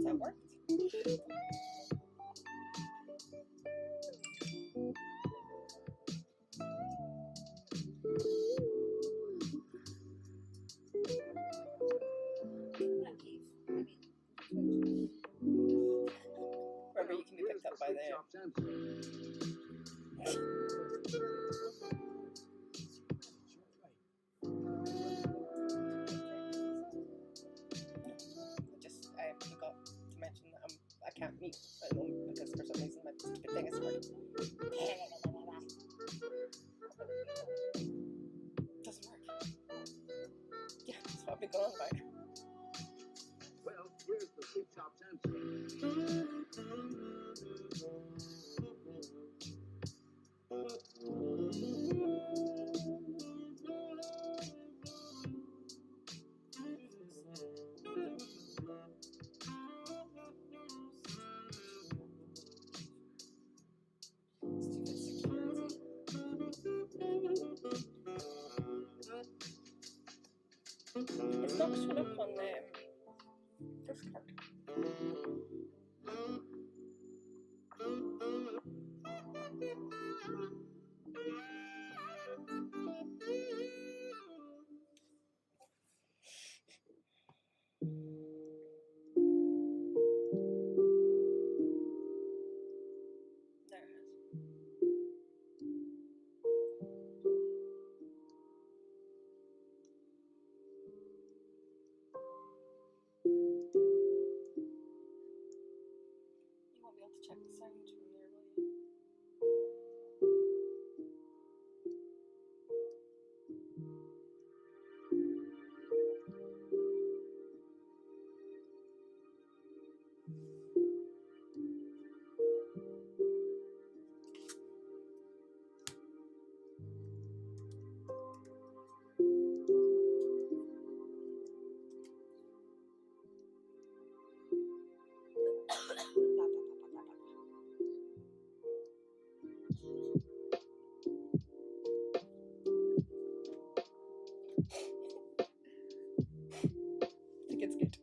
That worked. Remember, you can be picked up by the. I forgot to mention that I can't mute at the moment because for some reason my stupid thing isn't working. Doesn't work. Yeah, that's what I've been going on about. Well, here's the Big Top 10. It's not showing up on Discord. There it is. You won't be able to check the sound from there, will you? I think it's good.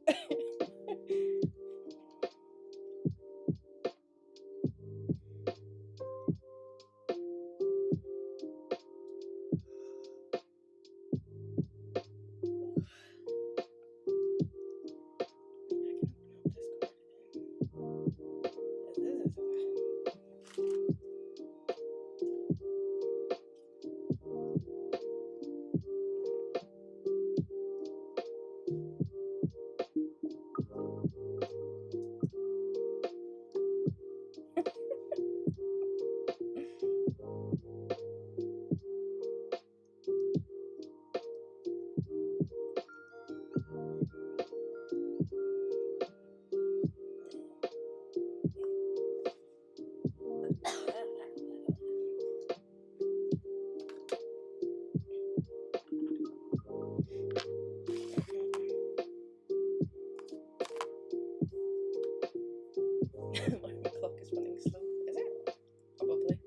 My clock is running slow. Is it? Probably.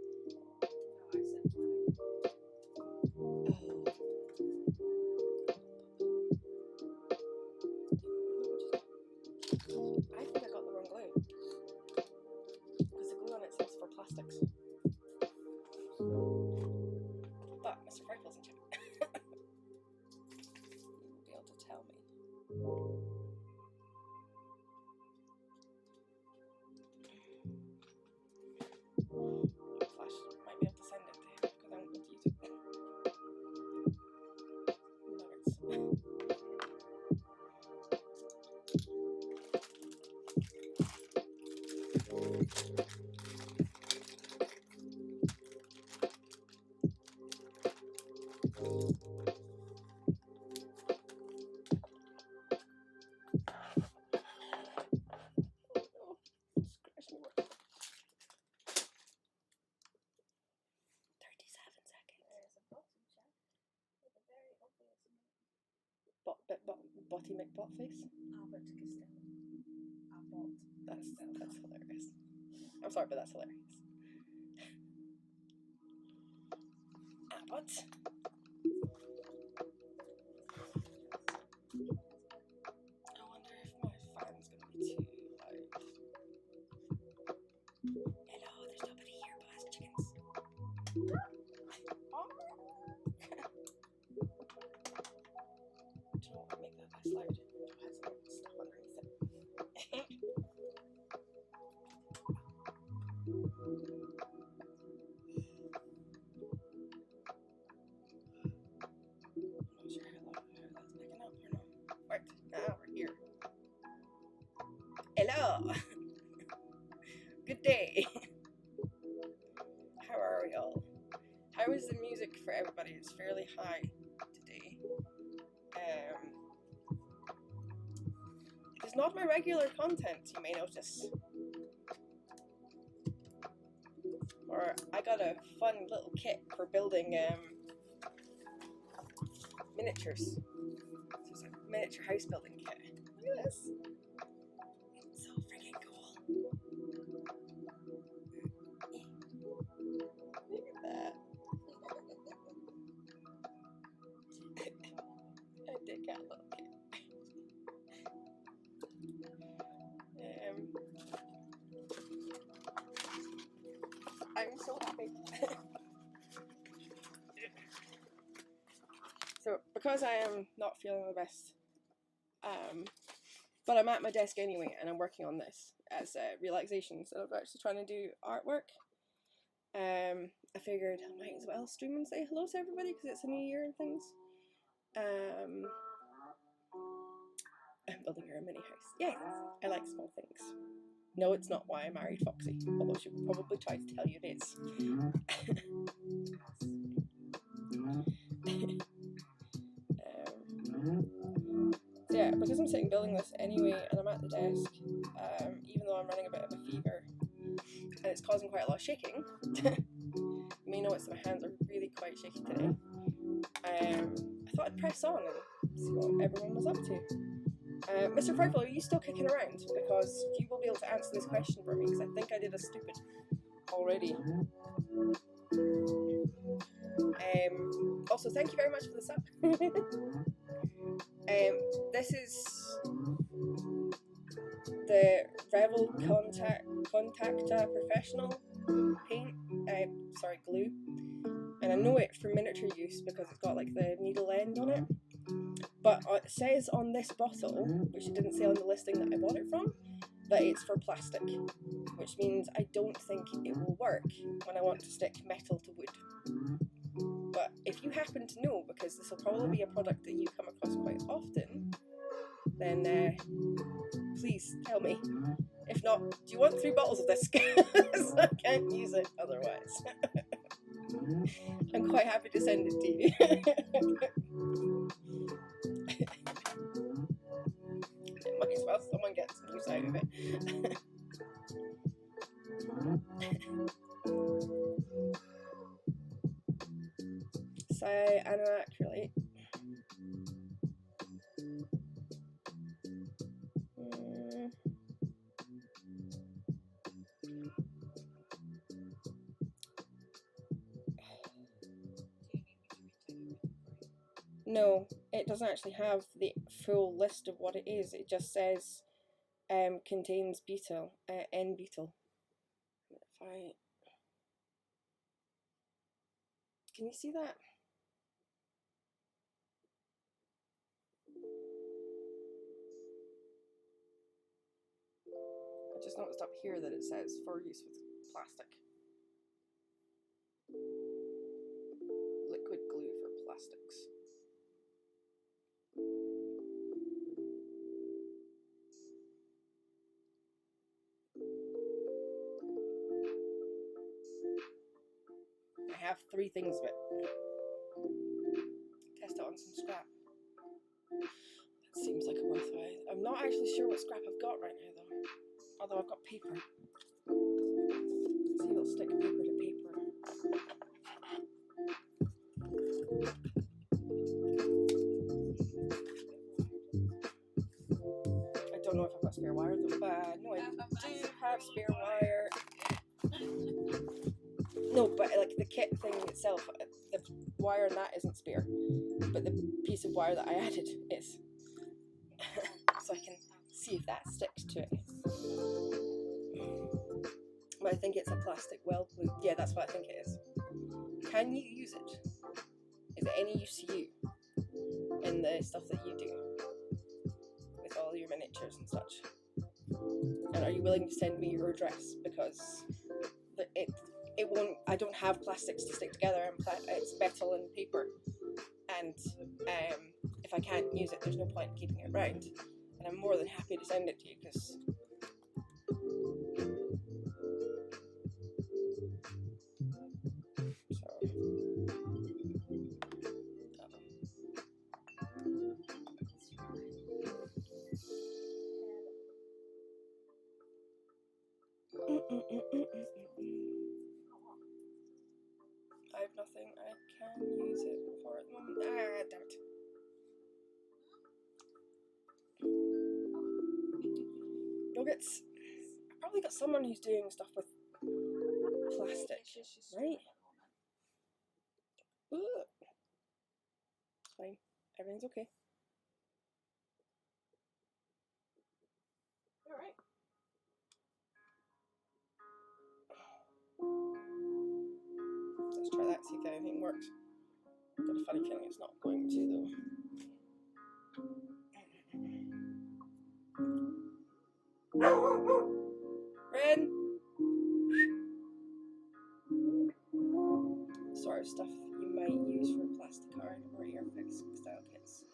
I think I got the wrong glue. Because the glue on it says for plastics. But Mr. Freckles in chat. He'll be able to tell me. Flash might be able to send it to him because I won't be able to use it. Nuggets. Botty McBotface. Albert Costello. Abbott. That's hilarious. I'm sorry, but that's hilarious. Abbott. I wonder if my fan's gonna be too loud. Hello, there's nobody here but us chickens. Do you want to make that less loud? It has some stuff underneath it. I'm not sure how that's picking up or not. Right, now we're here. Hello! Good day! How are we all? How is the music for everybody? It's fairly high today. It's not my regular content, you may notice. Or I got a fun little kit for building miniatures. So it's a miniature house building kit. Look at this. It's so freaking cool. Look at that. I did get a little kit. I'm so happy. So, because I am not feeling the best, but I'm at my desk anyway, and I'm working on this as a relaxation, so I'm actually trying to do artwork. I figured I might as well stream and say hello to everybody because it's a new year and things. I'm building her a mini house. Yes, I like small things. No, it's not why I married Foxy, although she would probably try to tell you it is. So yeah, because I'm sitting building this anyway, and I'm at the desk, even though I'm running a bit of a fever, and it's causing quite a lot of shaking. You may notice that my hands are really quite shaky today. I thought I'd press on and see what everyone was up to. Mr. Purple, are you still kicking around? Because you will be able to answer this question for me, because I think I did a stupid already. Also, thank you very much for the sub. This is the Revel Contacta Professional paint, glue. And I know it for miniature use because it's got like the needle end on it. But it says on this bottle, which it didn't say on the listing that I bought it from, that it's for plastic, which means I don't think it will work when I want to stick metal to wood. But if you happen to know, because this will probably be a product that you come across quite often, then please tell me. If not, do you want 3 bottles of this? Because I can't use it otherwise. I'm quite happy to send it to you. Might as well someone get some use out of it. Cyanoacrylate. No, it doesn't actually have the full list of what it is. It just says contains betel, N-betel. Can you see that? I just noticed up here that it says for use with plastic. Liquid glue for plastics. I have 3 things of it. Test it on some scrap. That seems like a worthwhile. I'm not actually sure what scrap I've got right now though. Although I've got paper. Let's see if it'll stick paper to paper. don't know if I've got spare wire though, but no, I do have spare wire. No, but like the kit thing itself, the wire on that isn't spare, but the piece of wire that I added is. So I can see if that sticks to it. But I think it's a plastic weld glue. Yeah, that's what I think it is. Can you use it? Is it any use to you in the stuff that you do with all your miniatures and such? And are you willing to send me your address? Because it won't. I don't have plastics to stick together, and it's metal and paper. And if I can't use it, there's no point in keeping it around. And I'm more than happy to send it to you because. I have nothing I can use it for at the moment. Ah, damn it. Nuggets. I've probably got someone who's doing stuff with plastic, right? Ugh. It's fine. Everything's okay. Alright. Let's try that, see if anything works. I've got a funny feeling it's not going to though. Ren! Sort of stuff you might use for plastic art or airfix style kits.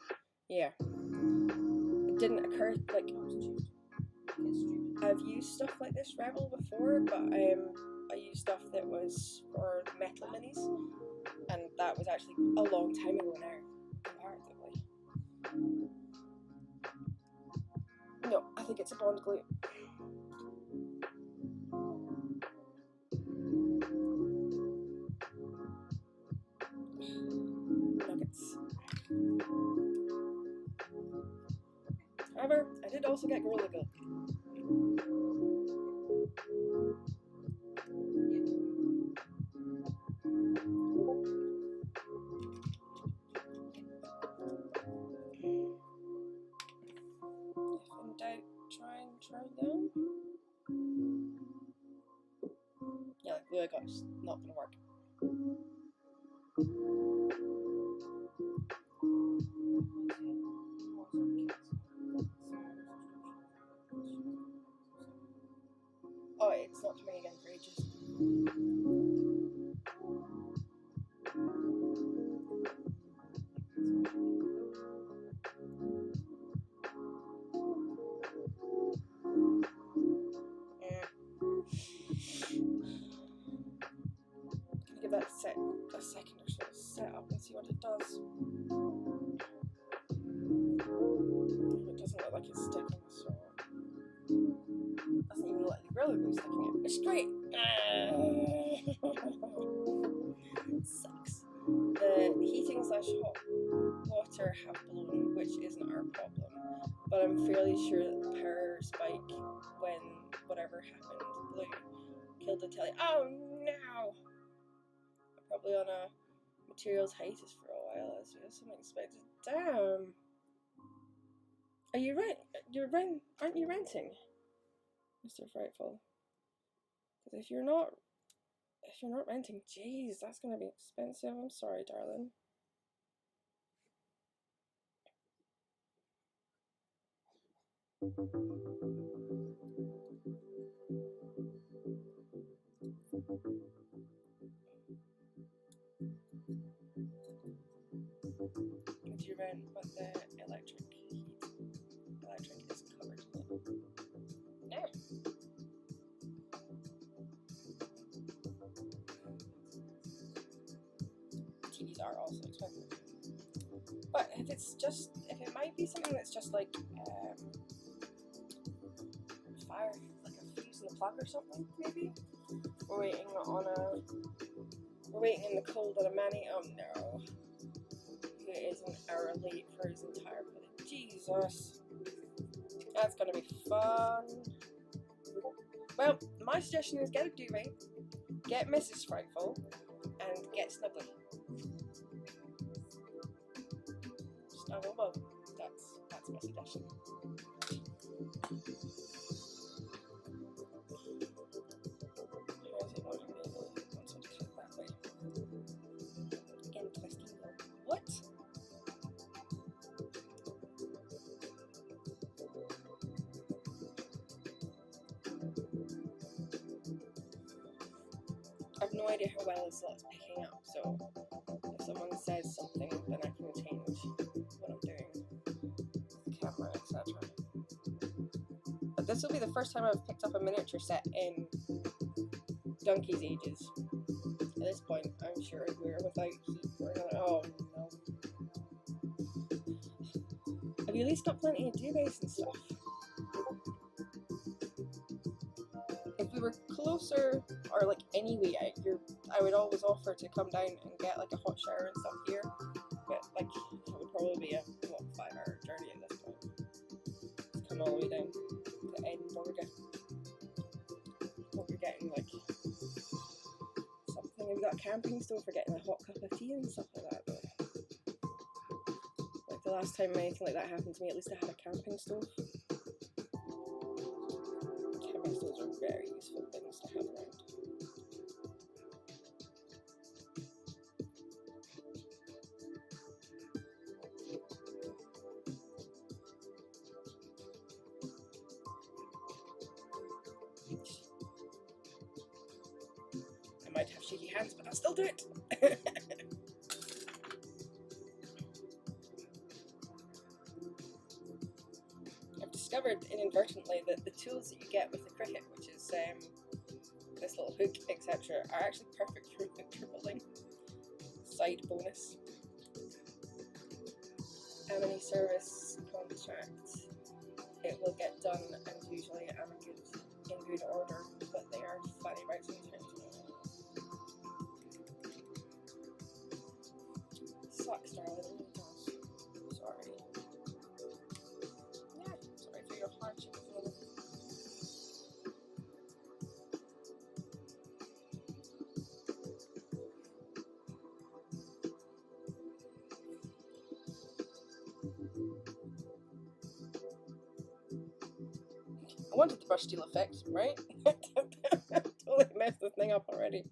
Yeah. It didn't occur, like, I've used stuff like this Rebel before, but I used stuff that was for metal minis, and that was actually a long time ago now, comparatively. No, I think it's a bond glue. Nuggets. However, I did also get Gorilla Glue. If in doubt, try them. Yeah, the glue I got is not going to work. Oh, it's not coming again for ages. Give that a second or so to set up and see what it does. It doesn't look like it's sticking, so doesn't even look like the Gorilla Glue sticking it. It's great. Sucks. The heating / hot water have blown, which isn't our problem, but I'm fairly sure that the power spike when whatever happened blew killed the telly. Oh no! Probably on a materials hiatus for a while, as we have some expected. Damn. Are you aren't you renting, Mr. Frightful? Because if you're not renting, jeez, that's gonna be expensive. I'm sorry, darling. Would you rent with the electric heat? Electric is covered in it. No. TVs are also expensive. But if it might be something that's just like fire, like a fuse in the plug or something, maybe? We're waiting in the cold on a Manny. Oh no. He is an hour late for his entire play. Jesus. That's gonna be fun. Well, my suggestion is get a duvet, get Mrs. Frightful, and get Snuggly. Snuggle Bub. That's my suggestion. Where is it? What is it? That way. Interesting. What? I have no idea how well this lot's picking up, so if someone says something, then I can change what I'm doing, camera, etc. But this will be the first time I've picked up a miniature set in donkey's ages. At this point, I'm sure we're without heat for another. Oh no. Have you at least got plenty of duvets and stuff? If we were closer, or like anyway, I would always offer to come down and get like a hot shower and stuff here, but like it would probably be a 5-hour journey at this point. Just come all the way down to Edinburgh. Hope you're getting like something. Have you got a camping stove for getting a hot cup of tea and stuff like that? But, like the last time anything like that happened to me, at least I had a camping stove. Camping stoves are very useful things to have around. I might have shaky hands, but I'll still do it. I've discovered inadvertently that the tools that you get with the cricket, which is this little hook, etc., are actually perfect for tripling. Side bonus. Any service contract, it will get done, and usually I'm in good order, but they are funny right sometimes. Sucks, darling. Sorry. Yeah, sorry for your hardship. I wanted the brush steel effect, right? Totally messed this thing up already.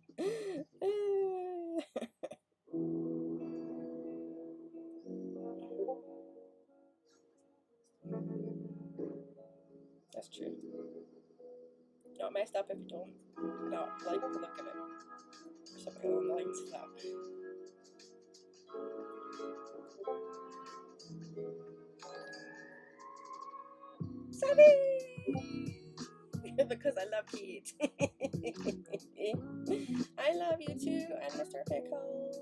That's true. Not messed up if you don't not like the look of it. Or something along the lines of that. Savvy! Because I love Pete. I love you too, and Mr. Pickles.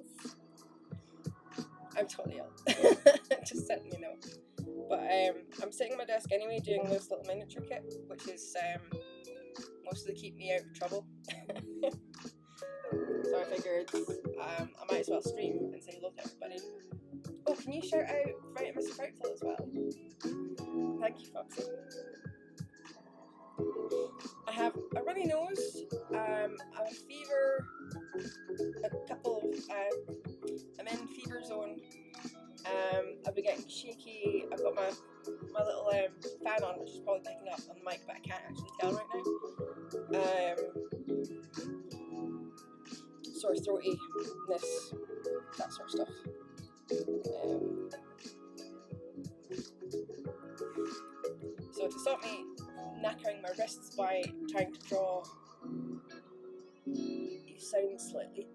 I'm totally ill. Just letting you know. But I'm sitting at my desk anyway doing this little miniature kit, which is mostly keep me out of trouble. So I figured I might as well stream and say hello to everybody. Oh, can you shout out Mr. Frightful as well? Thank you, Foxy. I have a runny nose, I have a fever, a couple of, I'm in fever zone, I've been getting shaky, I've got my little fan on, which is probably picking up on the mic, but I can't actually tell right now. Sore throatiness, that sort of stuff. So to stop me knackering my wrists by trying to draw, you sound slightly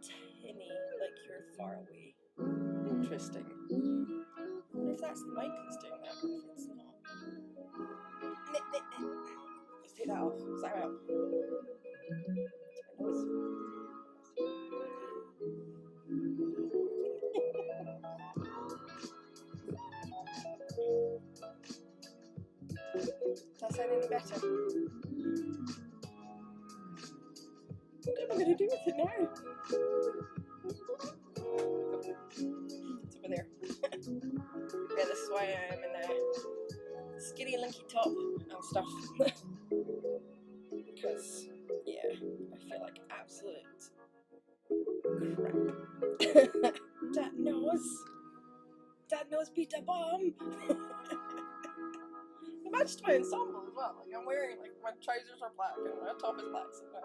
tinny, like you're far away. Interesting. I wonder if that's the mic that's doing that, or if it's not. Let's take that off. Zap out. Does that sound any better? What am I going to do with it now? It's over there. Yeah, this is why I'm in skinny linky top and stuff. Because, yeah, I feel like absolute crap. That nose beat a bomb. It matched my ensemble as well. Like I'm wearing like my trousers are black and my top is black, so no.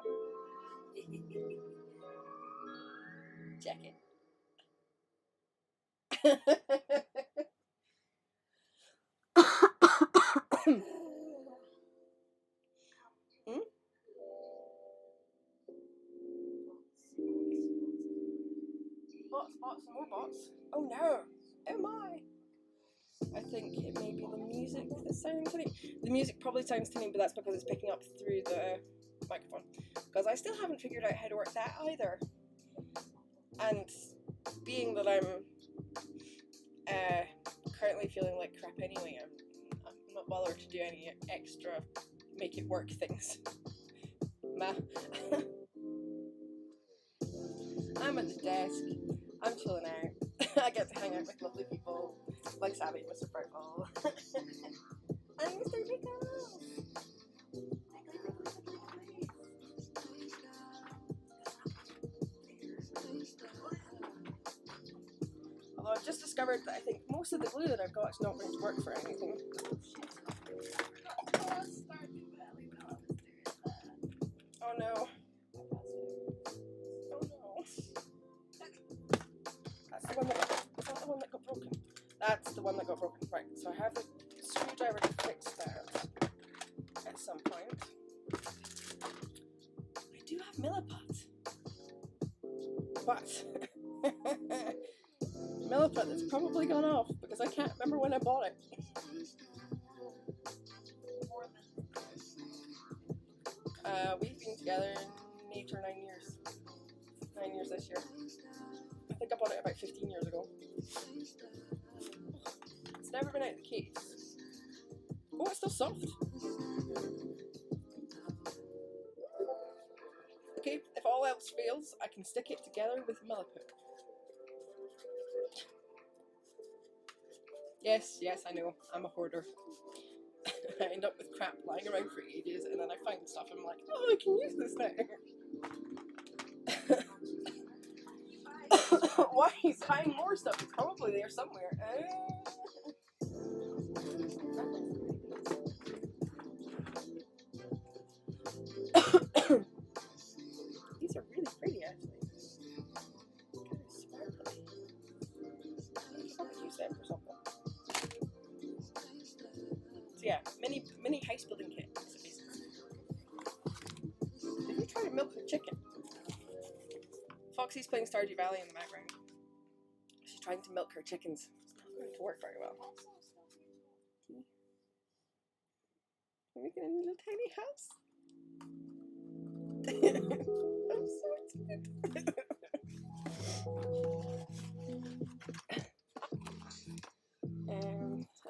Check it. Bots, more bots. Oh no! Oh my! I think it may be the music that sounds to me. The music probably sounds to me, but that's because it's picking up through the microphone. Because I still haven't figured out how to work that either. And being that I'm currently feeling like crap anyway, I'm not bothered to do any extra make it work things. I'm at the desk, I'm chilling out, I get to hang out with lovely people like Savvy, Mr. Purple, and Mr. Pickles. Although I've just discovered that I think most of the glue that I've got is not going to work for anything. Oh no. Oh no. That's the one that got, is that the one that got broken? That's the one that got broken. Right, so I have a screwdriver to fix that at some point. I do have Milliput. But Milliput has probably gone off because I can't remember when I bought it. We've been together 8 or 9 years. 9 years this year. I think I bought it about 15 years ago. It's never been out of the case. Oh, it's still soft. Okay, if all else fails, I can stick it together with Milliput. Yes, I know. I'm a hoarder. I end up with crap lying around for ages, and then I find stuff and I'm like, oh, I can use this now. Why he's hiding more stuff? It's probably there somewhere. These are really pretty, actually. Kind of sparkly. I could probably use them for something. So yeah, mini house building kit. Did you try to milk the chicken? Foxy's playing Stardew Valley in the background. She's trying to milk her chickens. It's not going to work very well. Are we getting a little tiny house? I'm so excited.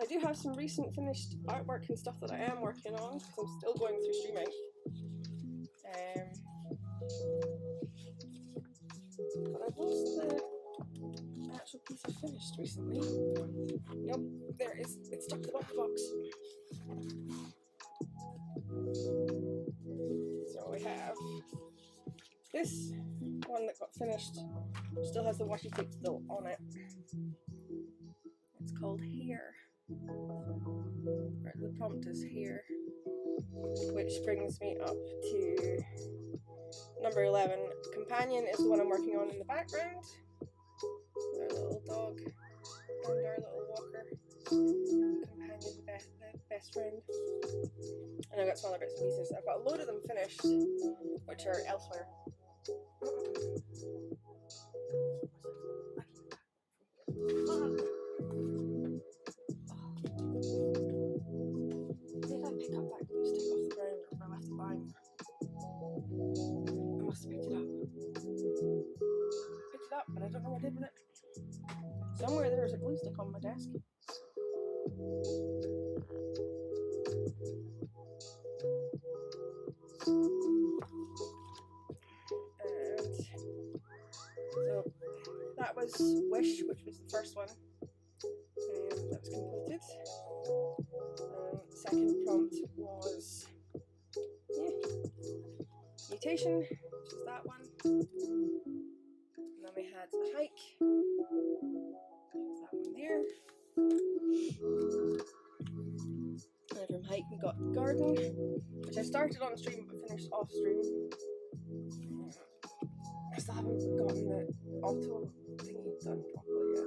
I do have some recent finished artwork and stuff that I am working on because I'm still going through streaming. But I've lost the actual piece I finished recently. Nope, there it is. It's stuck to the bottom of the box. So we have this one that got finished. Still has the washi tape still on it. It's called Here. Right, the prompt is Here, which brings me up to number 11. Companion is the one I'm working on in the background. Our little dog and our little walker. Companion, the best friend. And I've got some other bits and pieces. I've got a load of them finished, which are elsewhere. Did I pick up that glue stick off the ground or I left it lying? I must have picked it up. Picked it up, but I don't know what I did with it. Somewhere there is a glue stick on my desk. And so that was Wish, which was the first one. That was completed. second prompt was mutation, which is that one. And then we had a hike. There's that one there. And then from hike we got garden, which I started on stream but finished off stream. I still haven't gotten the auto thingy done properly yet.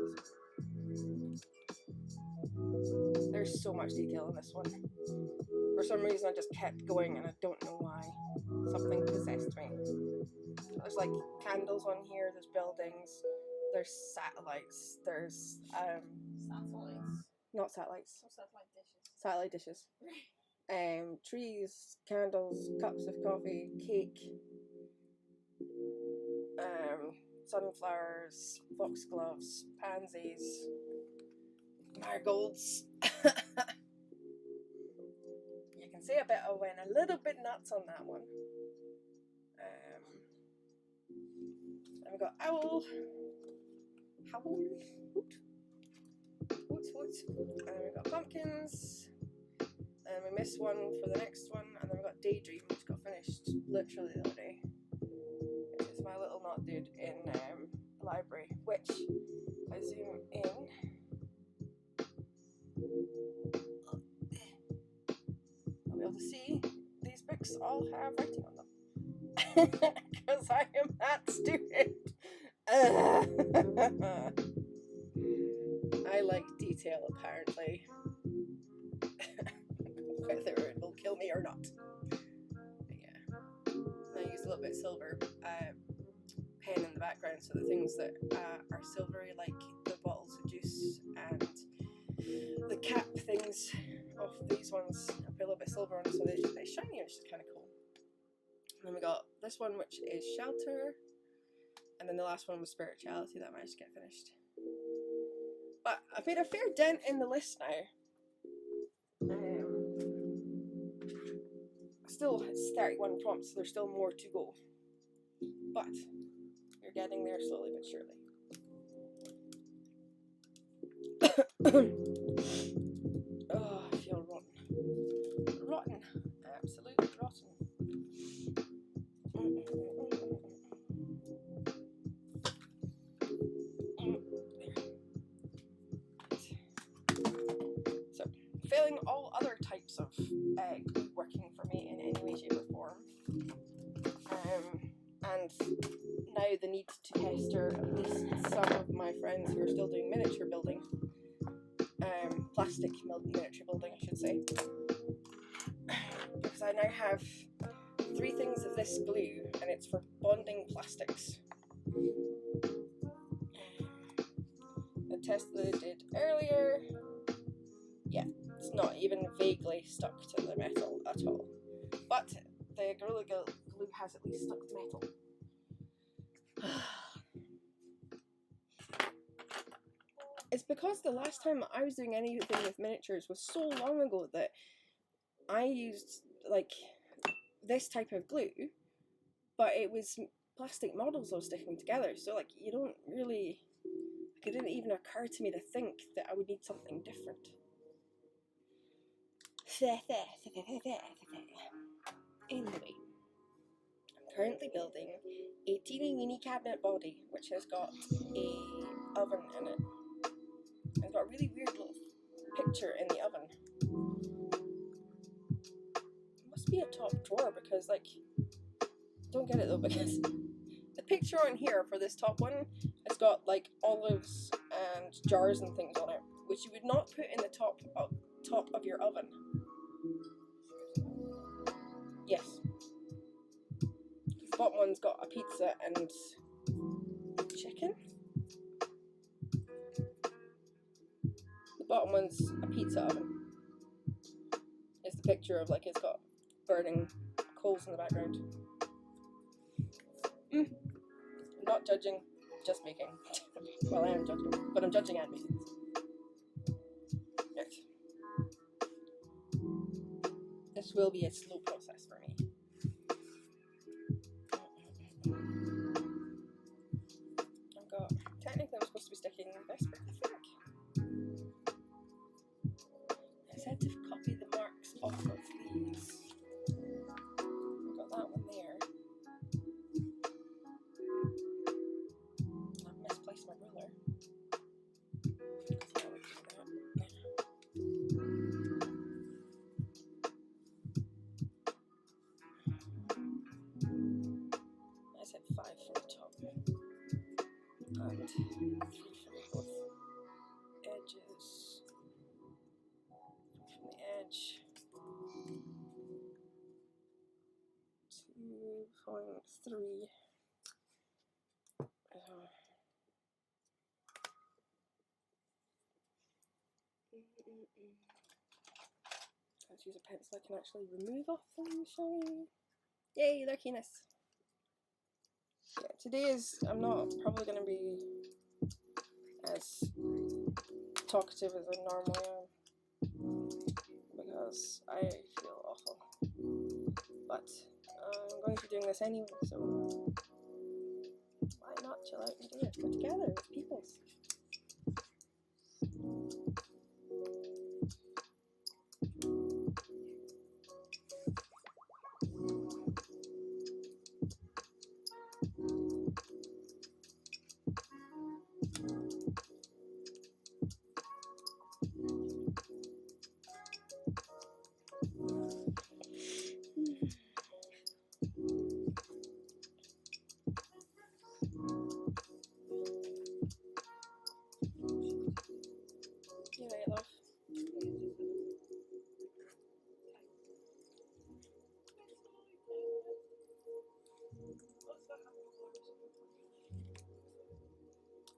There's so much detail in this one. For some reason I just kept going and I don't know why. Something possessed me. There's like candles on here, there's buildings, there's satellites, there's Satellites. not satellites. Or satellite dishes. Satellite dishes. Trees, candles, cups of coffee, cake, sunflowers, foxgloves, pansies, marigolds. You can see a bit I went a little bit nuts on that one. And we got owl, howl, hoot. And we got pumpkins. And we missed one for the next one, and then we got Daydream, which got finished literally the other day. Which is my little knot dude in the library, which I zoom in. I'll be able to see these books all have writing on them. Because I am that stupid. I like detail, apparently. Whether it will kill me or not. But yeah. I used a little bit of silver pen in the background, so the things that are silvery, like the bottles of juice and the cap things of these ones, I put a little bit of silver on so they're shiny, which is kind of cool. And then we got this one, which is shelter, and then the last one was spirituality that I managed to get finished. But I've made a fair dent in the list now. Still, it's 31 prompts, so there's still more to go. But you're getting there slowly but surely. Oh, I feel rotten. Rotten. Absolutely rotten. So, failing all other types of glue working for me in any way, shape or form. And now the need to pester at least some of my friends who are still doing miniature building. Plastic miniature building, I should say. Because I now have 3 things of this glue, and it's for bonding plastics. The test that I did earlier, yeah, it's not even vaguely stuck to the metal at all. But the Gorilla Glue has at least stuck to metal. It's because the last time I was doing anything with miniatures was so long ago that I used like this type of glue, but it was plastic models I was sticking together, so like you don't really, like, it didn't even occur to me to think that I would need something different. Anyway, I'm currently building a teeny weeny cabinet body which has got a oven in it. It's got a really weird little picture in the oven. It must be a top drawer because, like, don't get it though, because the picture on here for this top one has got like olives and jars and things on it, which you would not put in the top of your oven. Yes. The bottom one's got a pizza and chicken. The bottom one's a pizza oven. It's the picture of, like, it's got burning coals in the background. I'm not judging, just making. Well, I am judging, but I'm judging and making. Right. This will be a slow process for me. Technically I'm supposed to be sticking this bit, I think. I said to copy the marks damage. 2.3. Let's use a pencil I can actually remove off things, shall we? Yay, lurkiness! Yeah, today I'm not probably going to be as talkative as I normally am because I feel awful. But I'm going to be doing this anyway, so why not chill out and do it? Go together with peoples. You right, love.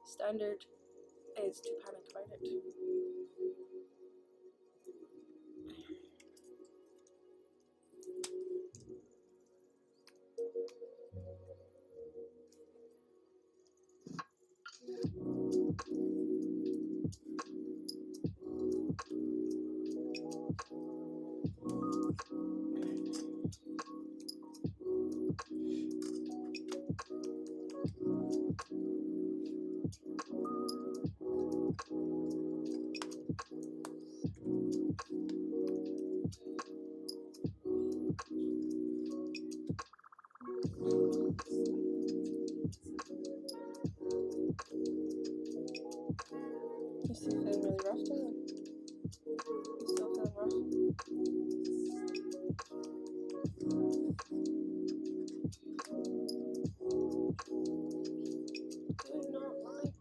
Standard is to panic about it. You still feeling really rough, darling? You still feeling rough? Do not like.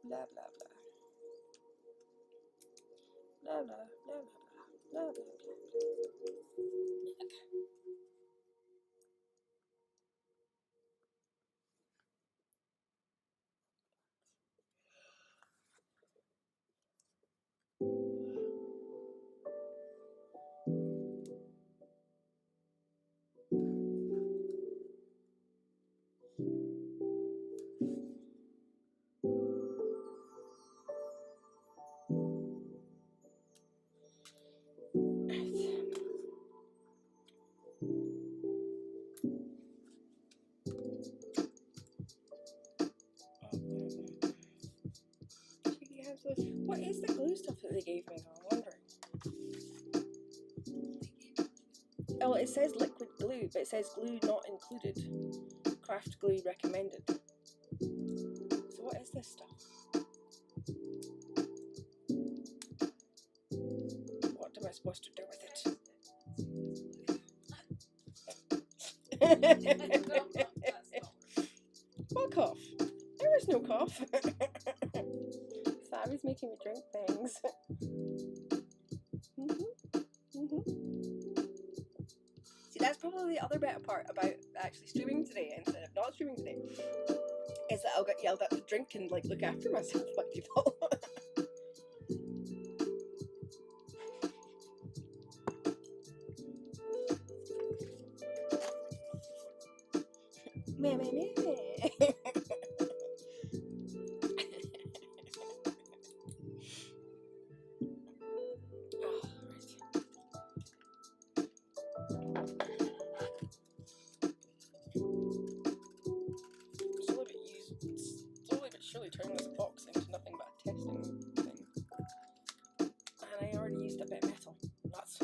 Blah blah blah. Blah blah blah blah blah blah blah. What is the glue stuff that they gave me? I'm wondering. Oh, it says liquid glue, but it says glue not included. Craft glue recommended. So what is this stuff? What am I supposed to do with it? What cough? There is no cough. Savvy's making me drink things. See, that's probably the other better part about actually streaming today instead of not streaming today, is that I'll get yelled at to drink and like look after myself by people. turn this box into nothing but a testing thing. And I already used a bit of metal. Nuts.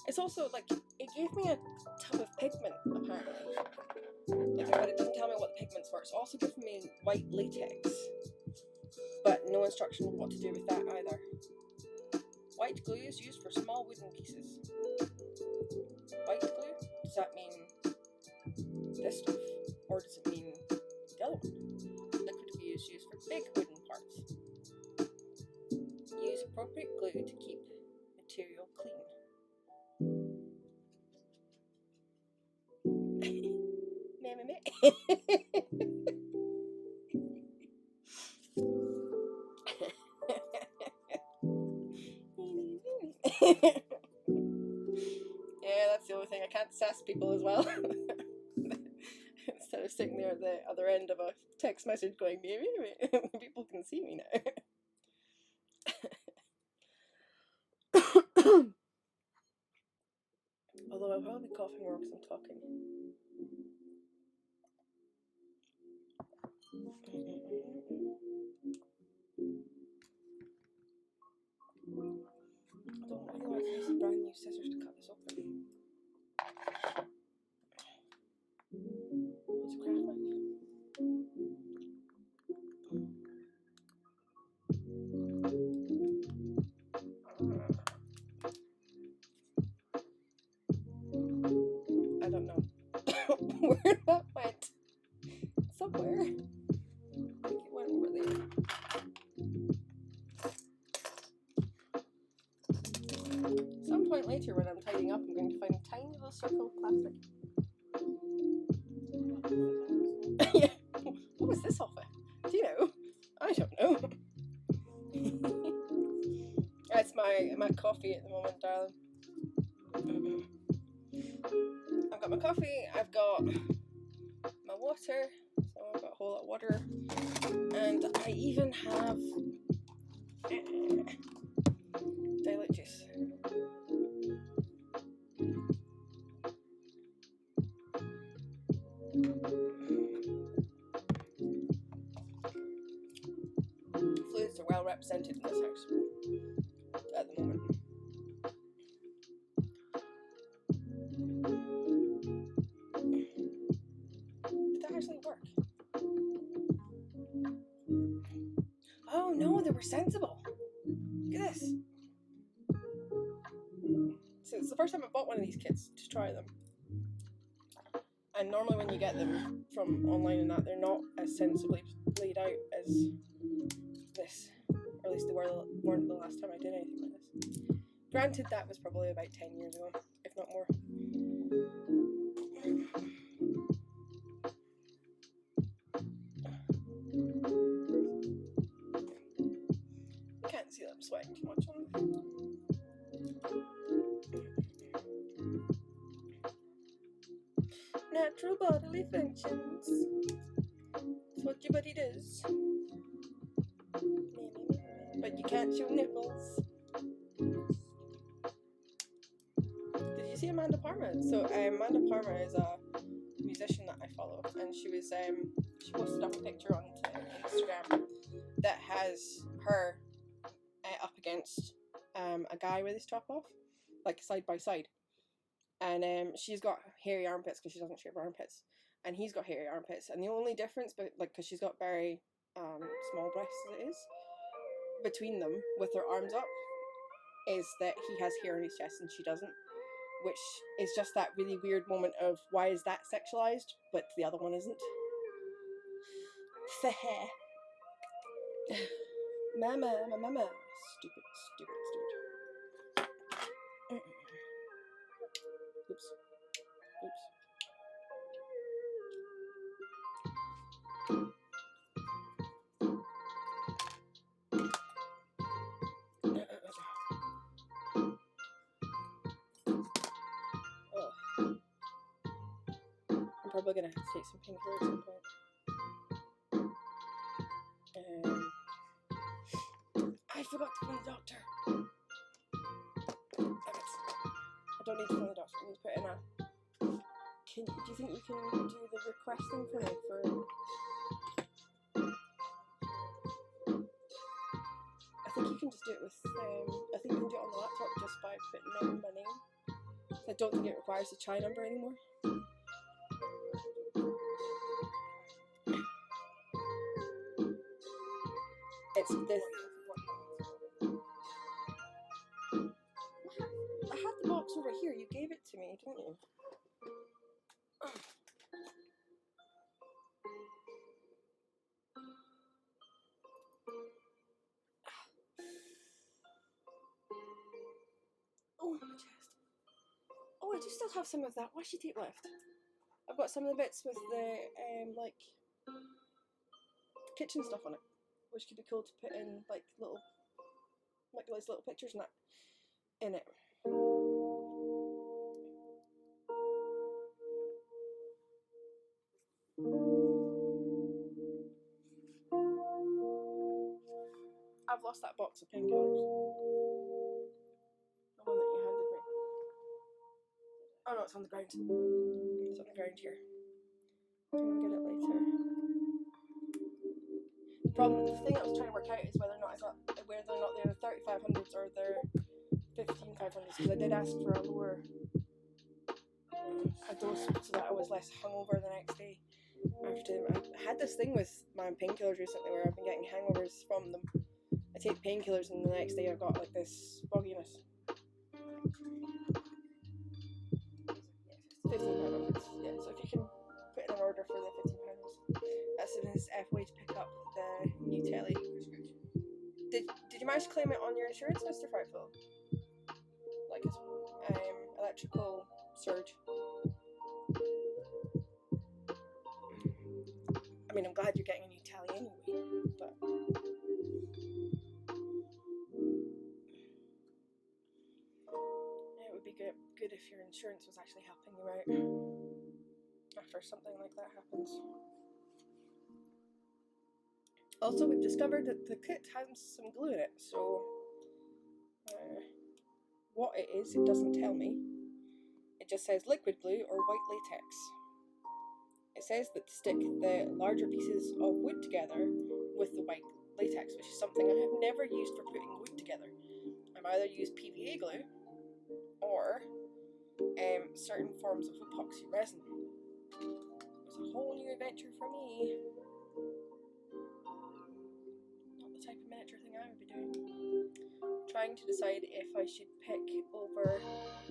It's also like, it gave me a tub of pigment, apparently. Like, but it doesn't tell me what the pigment's for. It's also given me white latex. But no instruction on what to do with that either. White glue is used for small wooden pieces. White glue? Does that mean this stuff? Or does it mean the other one? Liquid glue is used for big wooden parts. Use appropriate glue to keep material clean. Meh. Yeah, that's the only thing. I can't sass people as well. Instead of sitting there at the other end of a text message going, people can see me now. Although I'll probably be coughing more because I'm talking. I don't really want to use brand new scissors to cut this open. Use a craft knife. I don't know where that went. Somewhere. I think it went over there. Some point later when I'm tidying up, I'm going to find a tiny little circle of plastic. Yeah. What was this off of? Do you know? I don't know. That's my coffee at the moment, darling. I've got my coffee, I've got my water, so I've got a whole lot of water, and I even have dilute juice. Fluids are well represented in this house at the moment. Did that actually work? Oh no, they were sensible. Look at this. So it's the first time I bought one of these kits to try them. And normally when you get them from online and that, they're not as sensibly laid out as this. Or at least they weren't the last time I did anything like this. Granted, that was probably about 10 years ago, if not more. You can't see that I'm sweating too much on this. Natural bodily functions. That's what your body does. But you can't show nipples. Did you see Amanda Parma? So Amanda Parma is a musician that I follow, and she posted up a picture on Instagram that has her up against a guy with his top off, like side by side. And she's got hairy armpits because she doesn't shave her armpits, and he's got hairy armpits. And the only difference, because she's got very small breasts as it is, between them with their arms up, is that he has hair on his chest and she doesn't, which is just that really weird moment of why is that sexualized, but the other one isn't. The hair. Mama. Stupid. Oops. I'm probably gonna have to take some painkillers at some point. I forgot to phone the doctor. I don't need to phone the doctor. I need to put in a. Do you think you can do the requesting for me for think you can just do it with, I think you can do it on the laptop just by putting in my name. So I don't think it requires the chai number anymore. It's this. I had the box over here. You gave it to me, didn't you? Oh, my chest. Oh, I do still have some of that washi tape left. I've got some of the bits with the like kitchen stuff on it, which could be cool to put in like little, like those little pictures and that in it. I've lost that box of painkillers. The one that you handed me. Oh no, it's on the ground. It's on the ground here. I can get it later. The thing I was trying to work out is whether or not they're 3500s or they're 15500s, because I did ask for a lower a dose so that I was less hungover the next day. I had this thing with my painkillers recently where I've been getting hangovers from them. I take painkillers and the next day I've got like this fogginess. £15. Yeah, so if you can put in an order for the £15, that's an F way to pick up the new telly. Did you manage to claim it on your insurance, Mr. Frightful? Like his electrical surge. I mean, I'm glad you're getting a new telly anyway, but it would be good if your insurance was actually helping you out after something like that happens. Also, we've discovered that the kit has some glue in it, so what it is, it doesn't tell me. It just says liquid glue or white latex. It says that to stick the larger pieces of wood together with the white latex, which is something I have never used for putting wood together. I've either used PVA glue or certain forms of epoxy resin. It's a whole new adventure for me. Not the type of miniature thing I would be doing. Trying to decide if I should pick over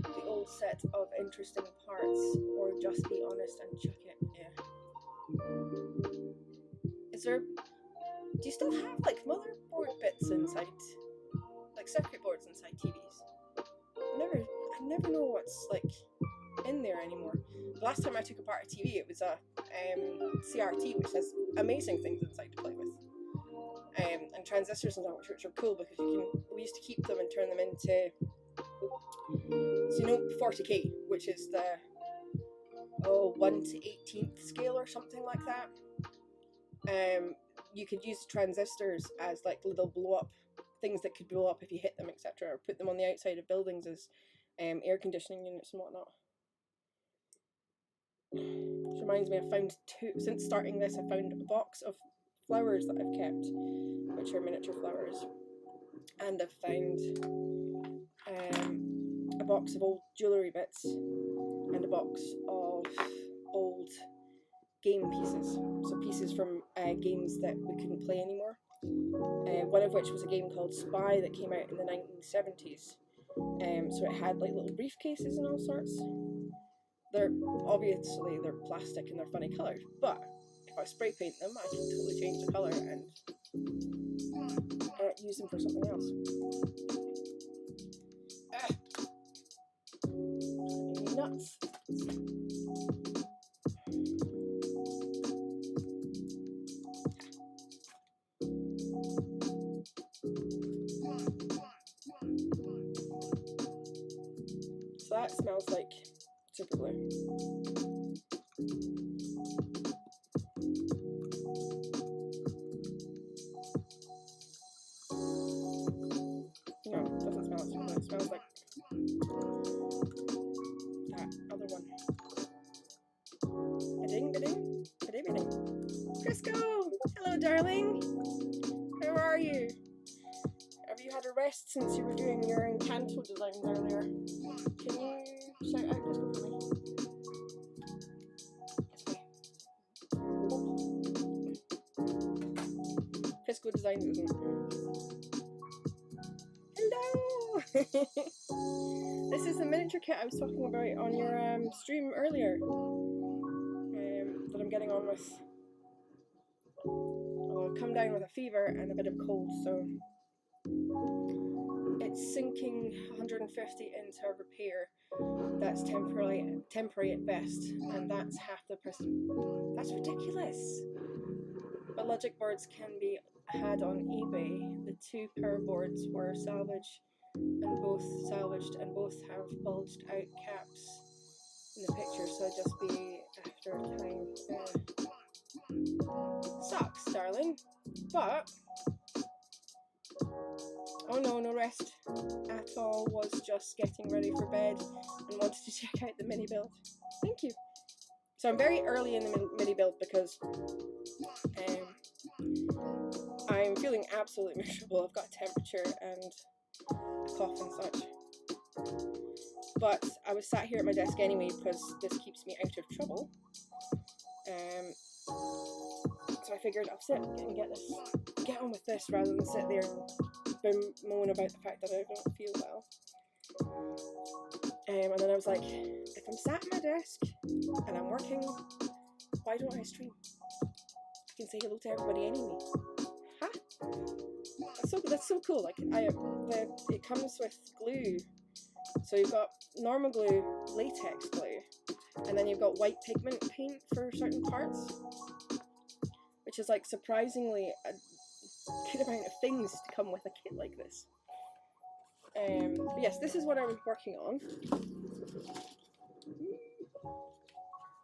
the old set of interesting parts or just be honest and chuck it. Yeah. Do you still have like motherboard bits inside, like circuit boards inside TVs? I never know what's like in there anymore. The last time I took apart a TV, it was a CRT, which has amazing things inside to play with. And transistors and all, which are cool because we used to keep them and turn them into, so 40k, which is the 1/18th scale or something like that. You could use transistors as like little blow up things that could blow up if you hit them, etc., or put them on the outside of buildings as air conditioning units and whatnot. Which reminds me, since starting this, I found a box of flowers that I've kept, which are miniature flowers, and I've found a box of old jewellery bits and a box of old game pieces, so pieces from games that we couldn't play anymore, one of which was a game called Spy that came out in the 1970s, so it had like little briefcases and all sorts. They're plastic and they're funny colours, but if I spray paint them, I can totally change the colour and use them for something else. Nuts. So that smells like super glue. No, it doesn't smell like super glue. It smells like that other one. Ba-ding, ba-ding, ba-ding, ba-ding. Crisco! Hello, darling! How are you? Have rest since you were doing your Encanto designs earlier. Can you shout out Crystal for me? Fiscal Designs isn't. Hello! This is the miniature kit I was talking about on your stream earlier. That I'm getting on with. I've come down with a fever and a bit of cold, so it's sinking 150 into a repair that's temporary at best, and that's half the price. That's ridiculous. But logic boards can be had on eBay. The 2 power boards were salvaged and both have bulged out caps in the picture, so just be after time. Sucks, darling, but oh no rest at all, was just getting ready for bed and wanted to check out the mini build. Thank you. So I'm very early in the mini build because I'm feeling absolutely miserable. I've got a temperature and a cough and such. But I was sat here at my desk anyway because this keeps me out of trouble. So I figured I'll sit and get on with this rather than sit there and moan about the fact that I don't feel well. And then I was like, if I'm sat at my desk and I'm working, why don't I stream? I can say hello to everybody anyway. Huh? That's so cool. Like it comes with glue. So you've got normal glue, latex glue, and then you've got white pigment paint for certain parts, which is like surprisingly a good amount of things to come with a kit like this. But yes, this is what I'm working on.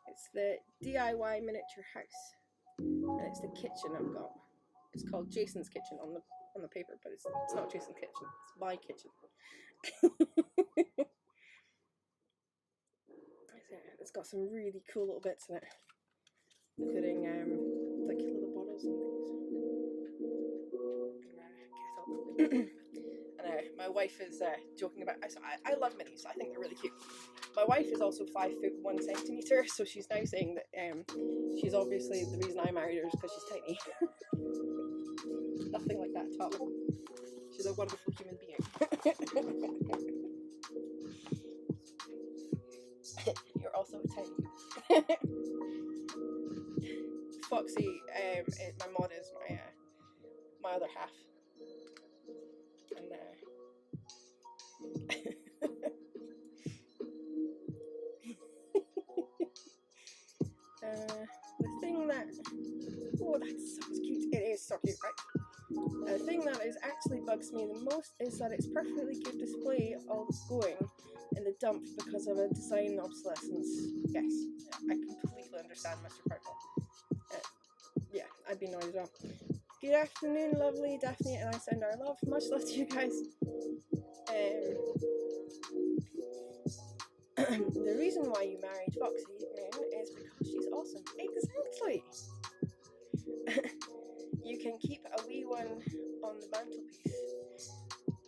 It's the DIY miniature house, and it's the kitchen I've got. It's called Jason's Kitchen on the paper, but it's not Jason's kitchen. It's my kitchen. It's got some really cool little bits in it, including like little bottles and things. And my wife is joking about. I love minis. I think they're really cute. My wife is also 5 foot 1 centimeter, so she's now saying that she's obviously the reason I married her is because she's tiny. Nothing like that at all. She's a wonderful human being. You're also tiny. Foxy, my mod is my other half, and the thing that that's so cute. It is so cute, right? The thing that actually bugs me the most is that it's perfectly good display of going in the dump because of a design obsolescence. Yes, I completely understand, Mr. Purple. Yeah, I'd be annoyed as well. Good afternoon, lovely Daphne, and I send our love. Much love to you guys. The reason why you married Foxy, man, is because she's awesome. Exactly. You can keep a wee one on the mantelpiece.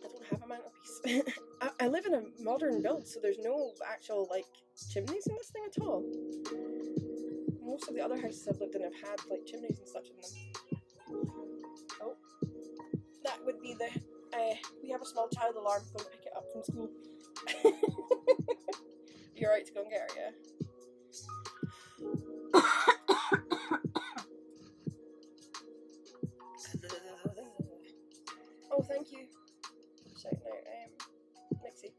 I don't have a mantelpiece. I live in a modern build, so there's no actual like chimneys in this thing at all. Most of the other houses I've lived in have had like chimneys and such in them. Oh, that would be the we have a small child alarm. Go pick it up from school. You're right to go and get her, yeah. Oh, thank you. Shouting out, Nixie.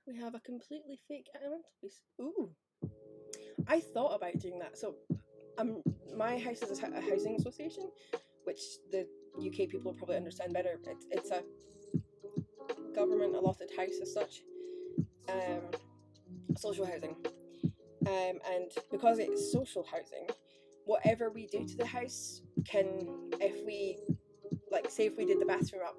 We have a completely fake mantelpiece. Ooh. I thought about doing that. So, my house is a housing association, which the UK people probably understand better. It's a government allotted house as such, social housing, and because it's social housing, whatever we do to the house can, if we did the bathroom up,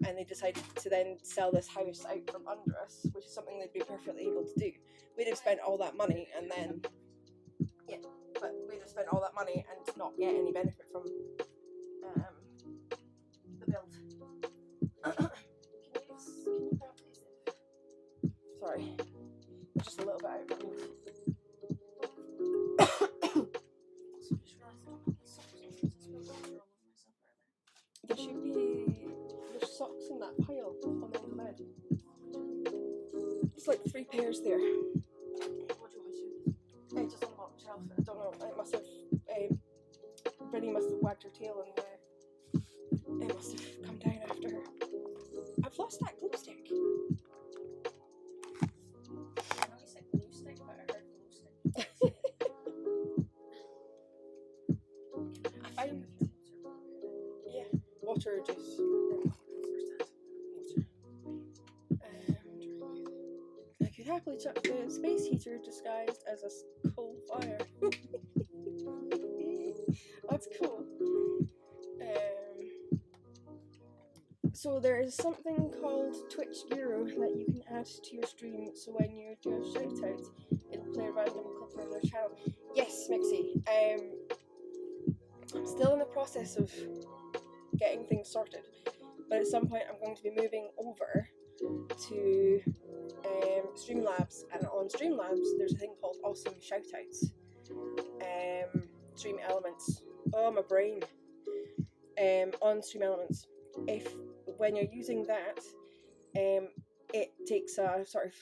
and they decided to then sell this house out from under us, which is something they'd be perfectly able to do, we'd have spent all that money and then, yeah, but we'd have spent all that money and not get any benefit from the build. Sorry, just a little bit out of breath. There should be, there's socks in that pile on the bed. It's like 3 pairs there. What do you want me to do? Just on the bottom shelf. I don't know. It must have. Brittany must have wagged her tail and it must have come down after her. I've lost that glue stick. I know you said glue stick, but I heard glue stick. I found. Yeah, water juice. I could happily chuck the space heater disguised as a coal fire. That's cool. So there is something called Twitch Euro that you can add to your stream, so when you do a shout out, it'll play a random clip of their channel. Yes, Mixie. I'm still in the process of getting things sorted, but at some point I'm going to be moving over to Streamlabs, and on Streamlabs there's a thing called Awesome Shoutouts. Stream Elements. Oh, my brain. On Stream Elements, when you're using that, it takes a sort of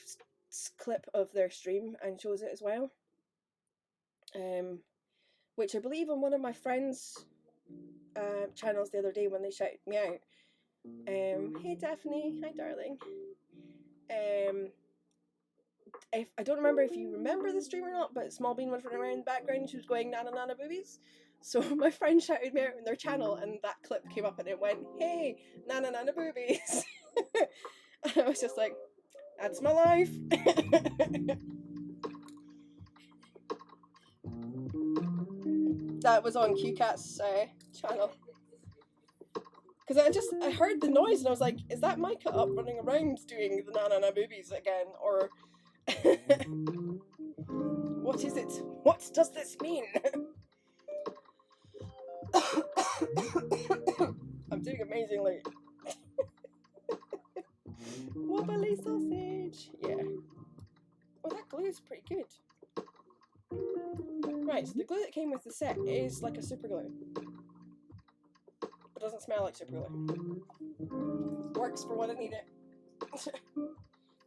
clip of their stream and shows it as well. Which I believe on one of my friends' channels the other day when they shouted me out. Hey Daphne, hi darling. I don't remember if you remember the stream or not, but Small Bean was running around in the background and she was going nana nana boobies. So my friend shouted me out in their channel and that clip came up and it went, hey, nana nana boobies. And I was just like, that's my life. That was on QCat's channel. Because I heard the noise and I was like, is that Micah up running around doing the nana nana boobies again? Or what is it? What does this mean? I'm doing amazingly. Wobbly sausage. Yeah. Oh, that glue is pretty good. Right, so the glue that came with the set is like a super glue. But doesn't smell like super glue. Works for what I need it.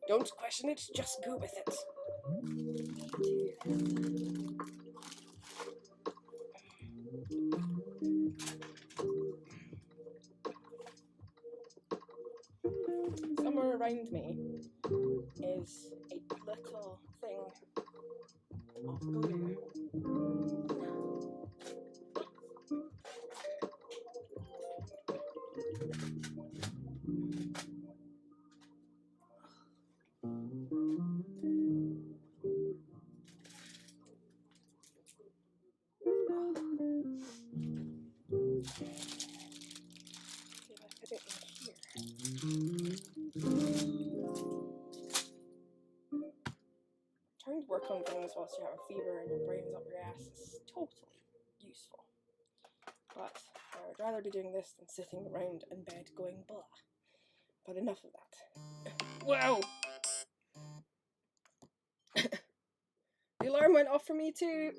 Don't question it, just go with it. Somewhere around me is a little thing of glue. Trying to work on things whilst you have a fever and your brain's up your ass is totally useful. But I would rather be doing this than sitting around in bed going blah. But enough of that. Wow! The alarm went off for me too.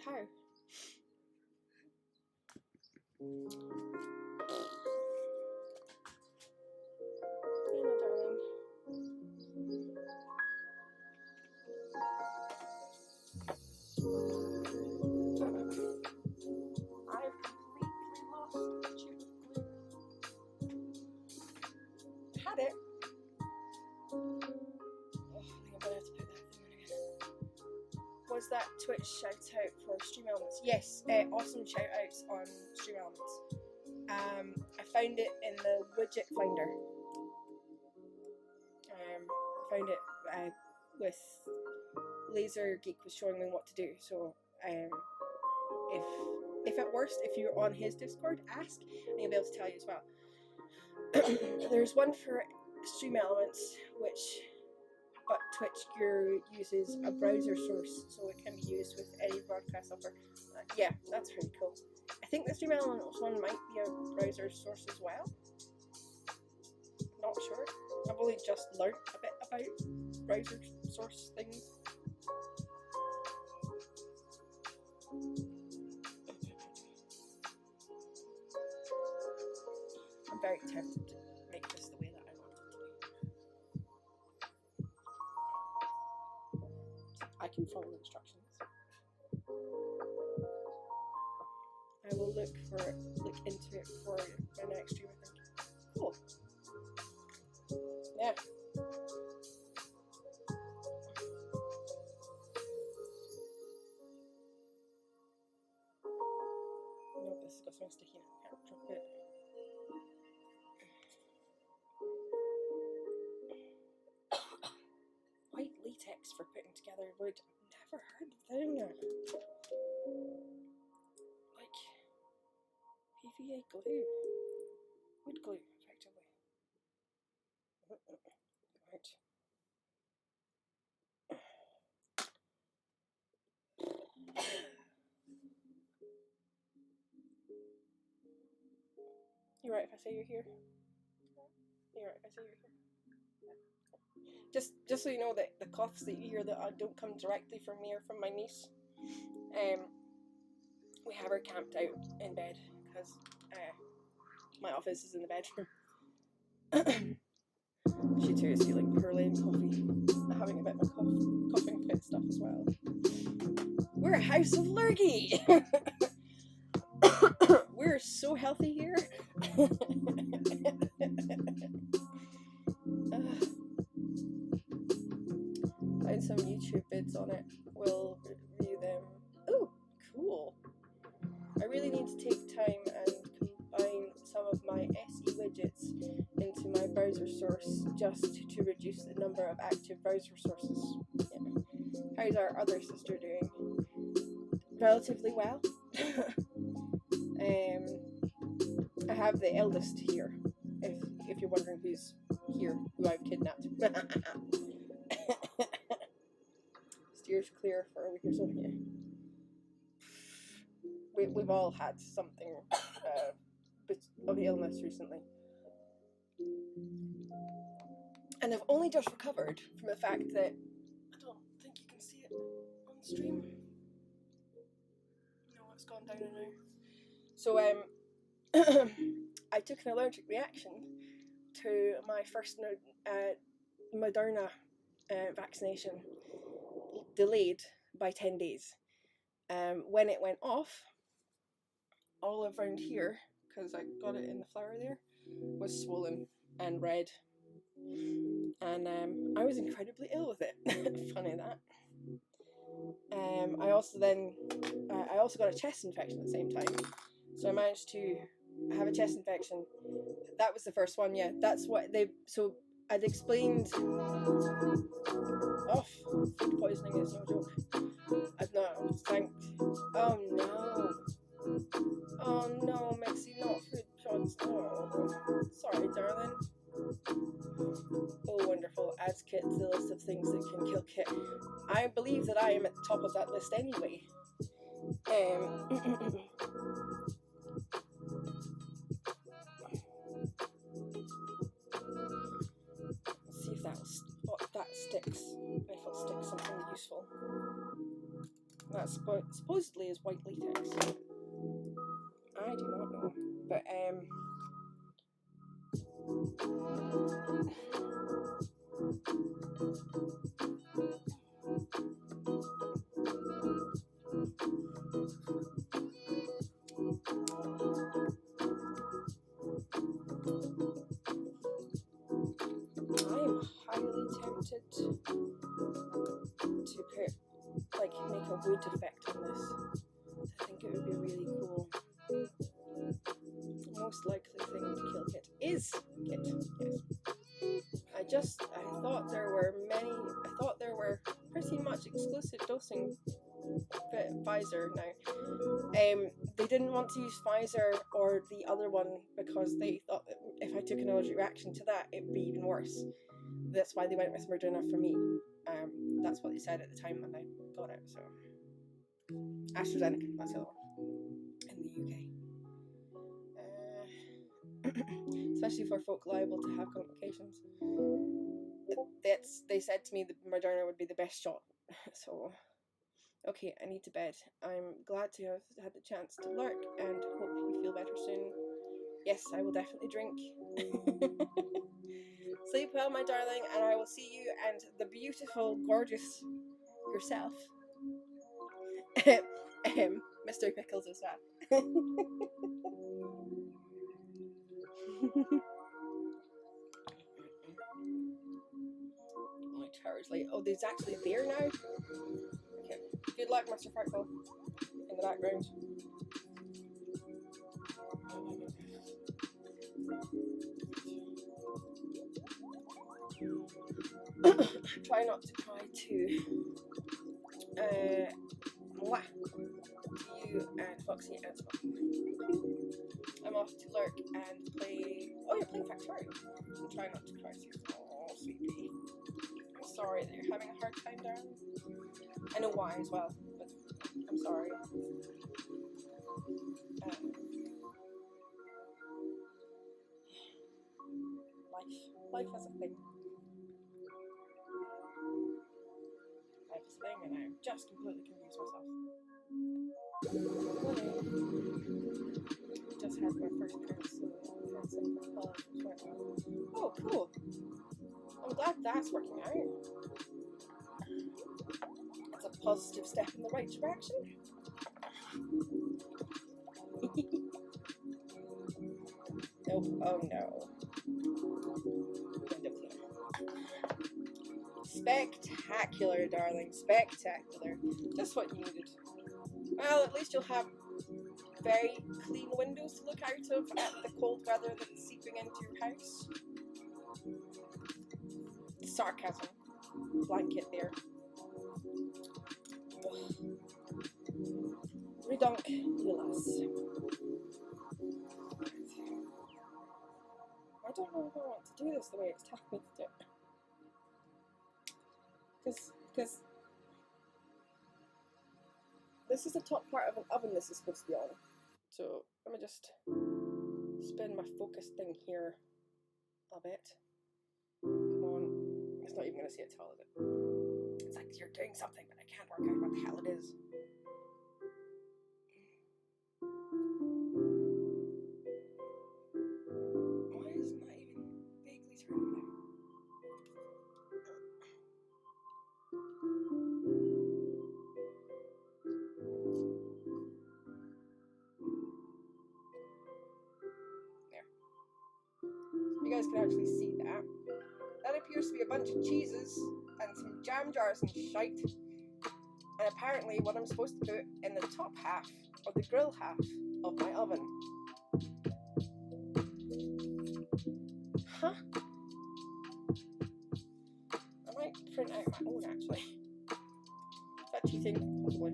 How? Hello, darling. I've completely lost the tube of glue. Had it. Oh, I think I'm gonna have to put that thing in again. Was that Twitch shout out for Stream Elements? Yes, awesome shout outs on Stream Elements. I found it in the widget finder. I found it with Laser Geek was showing me what to do. So if at worst, if you're on his Discord, ask and he'll be able to tell you as well. There's one for Stream Elements, but Twitch Gear uses a browser source, so it can be used with any broadcast software. Yeah, that's pretty cool. I think the Stream Elements one might be a browser source as well. Not sure. I've only just learnt a bit about browser source things. I'm very tempted to make this the way that I want it to be. I can follow instructions. I will look into it for my next stream, I think. Cool. Yeah. No, this has got something sticky in it. I can't drop it. White latex for putting together wood. I've never heard of doing that. Like PVA glue. Wood glue, effectively. Right. You're right if I say you're here. You're right if I say you're here. Just so you know that the coughs that you hear that don't come directly from me or from my niece. We have her camped out in bed because my office is in the bedroom. She too is feeling poorly and having a bit of a coughing fit stuff as well. We're a house of lurgy. We're so healthy here. Find some YouTube vids on it. We'll review them. Oh, cool. I really need to take time and combine some of my SE widgets into my browser source just to reduce the number of active browser sources. Yeah. How's our other sister doing? Relatively well. I have the eldest here, if you're wondering who's here, who I've kidnapped. Steers clear for a week or so. Yeah. We've all had something of illness recently. And I've only just recovered from the fact that I don't think you can see it on stream. No, it's gone down now. So I took an allergic reaction to my first Moderna vaccination, delayed by 10 days. When it went off, all around here, because I got it in the flower there, was swollen and red. And I was incredibly ill with it. Funny that. I also got a chest infection at the same time. So I managed to have a chest infection. That was the first one, yeah. That's what so I'd explained. Oh, food poisoning is no joke. I've not thanked. Oh no, Mixie, not food poisoning. Oh, sorry, darling. Oh, wonderful. Adds Kit to the list of things that can kill Kit. I believe that I am at the top of that list anyway. Let's see if that sticks. If it'll stick something useful. That supposedly is white latex. I do not know. But I'm highly tempted to make a wood effect on this. I think it would be really cool. The most likely thing to kill Kit is Kit, yes. I thought there were pretty much exclusive dosing Pfizer now. They didn't want to use Pfizer or the other one because they thought that if I took an allergic reaction to that, it'd be even worse. That's why they went with Moderna for me. That's what they said at the time when I got it. So AstraZeneca, that's the other one in the UK. Especially for folk liable to have complications. They said to me the Moderna would be the best shot. So, okay, I need to bed. I'm glad to have had the chance to lurk and hope you feel better soon. Yes, I will definitely drink. Sleep well, my darling, and I will see you and the beautiful, gorgeous yourself, Mr. Pickles as well. My tower's late. Oh, there's actually there now? Okay. Good luck, Mr. Farkle, in the background. Try not to cry too. Mwah. To you and Foxy and Spot. I'm off to lurk and play. Oh, you're playing Factorial. I'm trying not to cry too. Oh, sweetie. I'm sorry that you're having a hard time, darling. I know why as well, but I'm sorry. Life is a thing. Life is a thing, and I'm just completely confused myself. Just had my first counseling for college. Oh, cool. I'm glad that's working out. It's a positive step in the right direction. Nope. Oh no. Window cleaner. Spectacular, darling. Spectacular. Just what you needed. Well, at least you'll have very clean windows to look out of at the cold weather that's seeping into your house. Sarcasm. Blanket there. Redonk, Ulas. I don't know if I want to do this the way it's telling me to do it. Because this is the top part of an oven this is supposed to be on. So let me just spin my focus thing here a bit. Come on. It's not even going to see it tell, is it? It's like you're doing something, but I can't work out what the hell it is. Why isn't that even vaguely turning now? There. You guys can actually see that. That appears to be a bunch of cheeses and some jam jars and shite. And apparently what I'm supposed to put in the top half, or the grill half, of my oven. Huh? I might print out my own actually. Is that cheating? Possibly.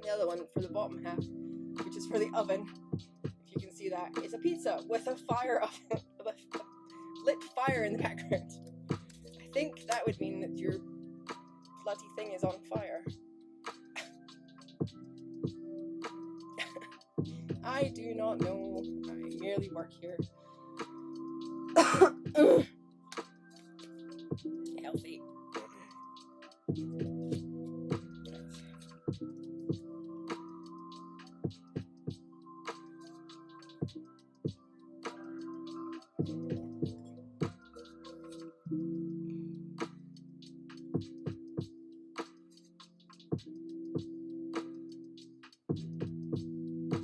The other one for the bottom half, which is for the oven, if you can see that, is a pizza with a fire oven, with a lit fire in the background. I think that would mean that your bloody thing is on fire. I do not know. I merely work here. Healthy.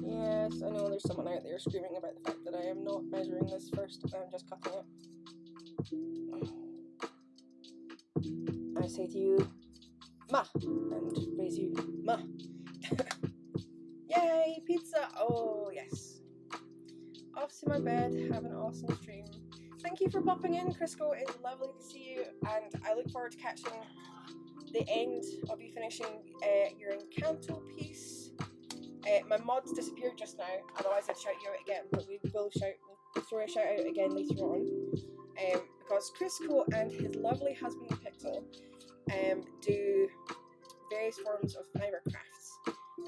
Yes, I know there's someone out there screaming about the fact that I am not measuring this first and I'm just cutting it. I say to you, ma, and raise you, ma. Yay, pizza! Oh, yes. Off to my bed, have an awesome stream. Thank you for popping in, Crisco. It's lovely to see you, and I look forward to catching the end of you finishing your Encanto piece. My mods disappeared just now, otherwise I'd shout you out again, but we will shout, we'll throw a shout out again later on, because Crisco and his lovely husband Pixel do various forms of fibre crafts,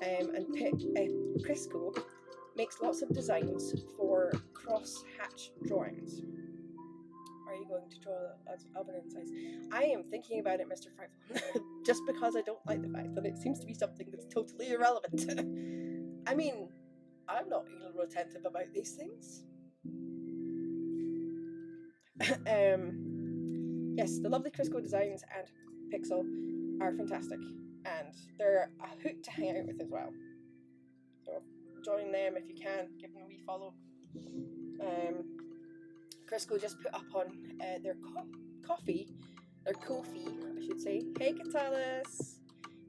and Crisco makes lots of designs for cross-hatch drawings. Are you going to draw as oven insides? I am thinking about it, Mr. Franklin, just because I don't like the fact that it seems to be something that's totally irrelevant. I mean, I'm not even retentive about these things. Yes, the lovely Crisco designs and Pixel are fantastic, and they're a hoot to hang out with as well. So join them if you can, give them a wee follow. Crisco just put up on their Ko-fi, I should say. Hey Catalyst,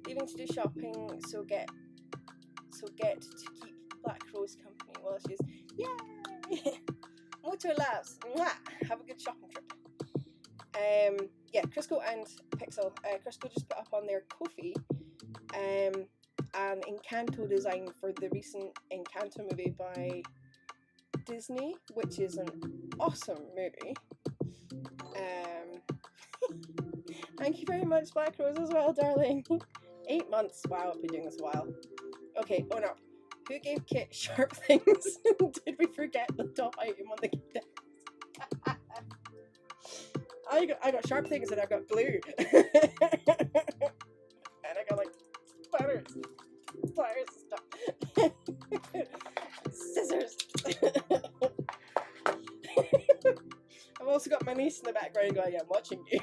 leaving to do shopping, so get to keep Black Rose company while she's yay. Motor laughs. Mwah! Have a good shopping trip. Yeah, Crisco and Pixel. Crisco just put up on their Ko-fi an Encanto design for the recent Encanto movie by Disney, which is an awesome movie. Thank you very much, Black Rose, as well, darling. 8 months. Wow, I've been doing this a while. Okay, oh no. Who gave Kit sharp things? Did we forget the top item on the kit? I got sharp things and I got glue. And I got like pliers and stuff. Scissors. I've also got my niece in the background going, yeah, I'm watching you.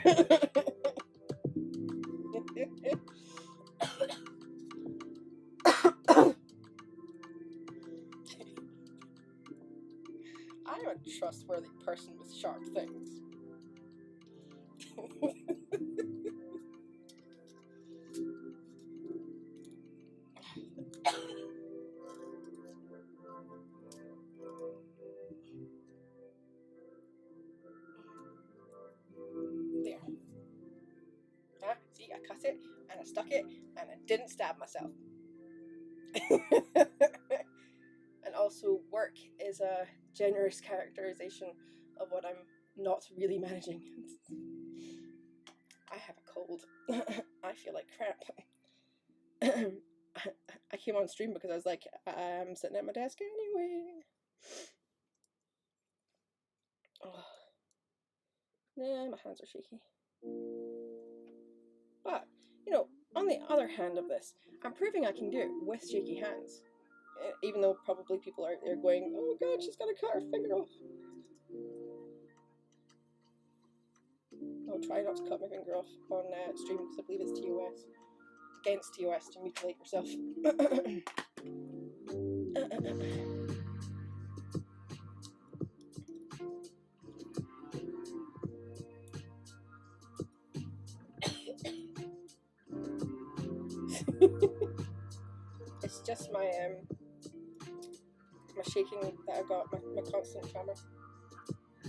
I'm a trustworthy person with sharp things. There. See, I cut it, and I stuck it, and I didn't stab myself. And also, work is a generous characterization of what I'm not really managing. I have a cold. I feel like crap. I came on stream because I was like, I'm sitting at my desk anyway. Oh. Nah, my hands are shaky. But, you know, on the other hand of this, I'm proving I can do it with shaky hands. Even though probably people out there going, oh god, she's gonna cut her finger off. I'll try not to cut my finger off on stream because I believe it's TOS. Against TOS to mutilate yourself. It's just my shaking that I've got, my constant tremor.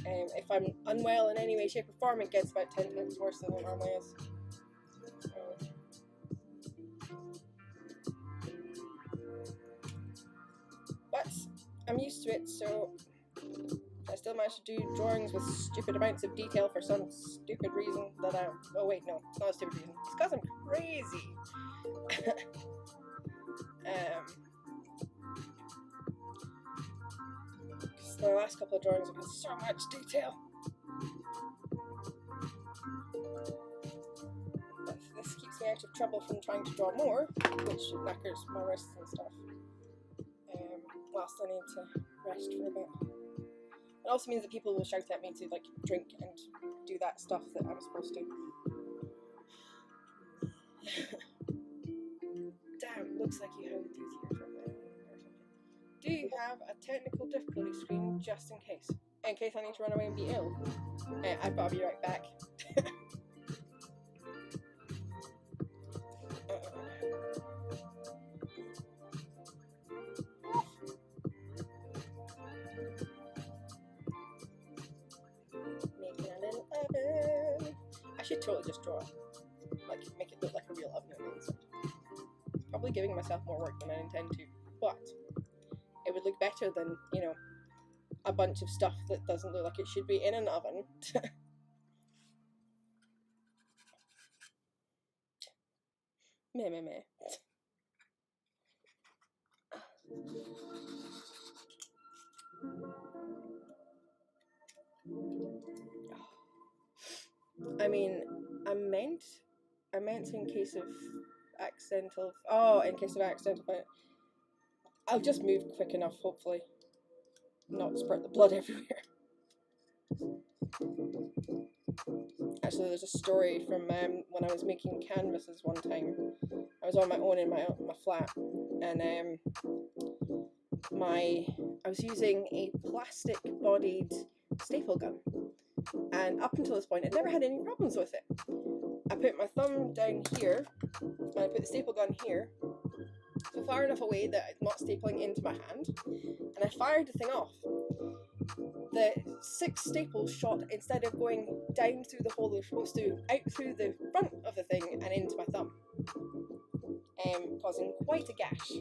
If I'm unwell in any way, shape or form, it gets about 10 times worse than it normally is. But I'm used to it, so I still manage to do drawings with stupid amounts of detail for some stupid reason that I'm... Oh wait, no, it's not a stupid reason. It's because I'm crazy. Because the last couple of drawings have had so much detail. But this keeps me out of trouble from trying to draw more, which knackers my wrists and stuff. Whilst I need to rest for a bit. It also means that people will shout at me to like drink and do that stuff that I'm supposed to. Damn, looks like you have a tooth here from there or something. Do you have a technical difficulty screen just in case? In case I need to run away and be ill? I've got to be right back. I should totally just draw it. Like, make it look like a real oven on the inside. Probably giving myself more work than I intend to, but it would look better than, you know, a bunch of stuff that doesn't look like it should be in an oven. Meh, meh, meh. I mean, I meant in case of accidental. Oh, in case of accidental. I'll just move quick enough, hopefully, not spurt the blood everywhere. Actually, there's a story from when I was making canvases one time. I was on my own in my flat, and I was using a plastic-bodied staple gun, and up until this point, I'd never had any problems with it. I put my thumb down here, and I put the staple gun here, so far enough away that it's not stapling into my hand, and I fired the thing off. The 6 staples shot, instead of going down through the hole they're supposed to, out through the front of the thing and into my thumb, causing quite a gash.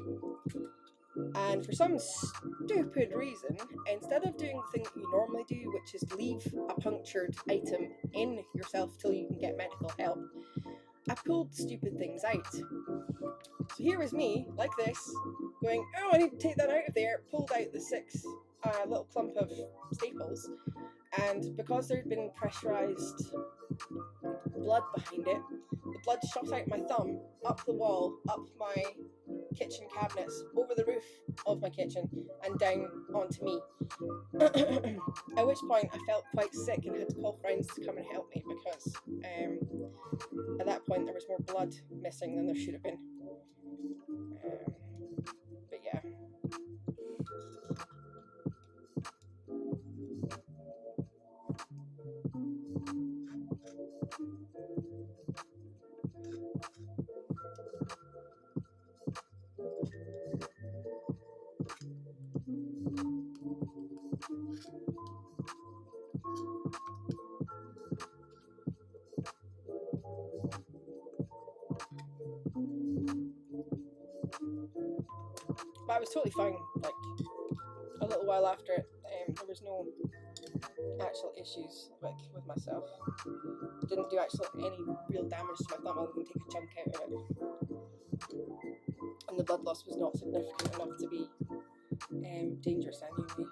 And for some stupid reason, instead of doing the thing that you normally do, which is leave a punctured item in yourself till you can get medical help, I pulled stupid things out. So here was me, like this, going, oh, I need to take that out of there, pulled out the 6 little clump of staples, and because there'd been pressurized blood behind it, the blood shot out my thumb, up the wall, up my kitchen cabinets, over the roof of my kitchen, and down onto me. At which point I felt quite sick and had to call friends to come and help me, because at that point there was more blood missing than there should have been. But yeah. But I was totally fine, like, a little while after it. There was no actual issues, like, with myself. Didn't do actually any real damage to my thumb other than take a chunk out of it. And the blood loss was not significant enough to be dangerous anyway.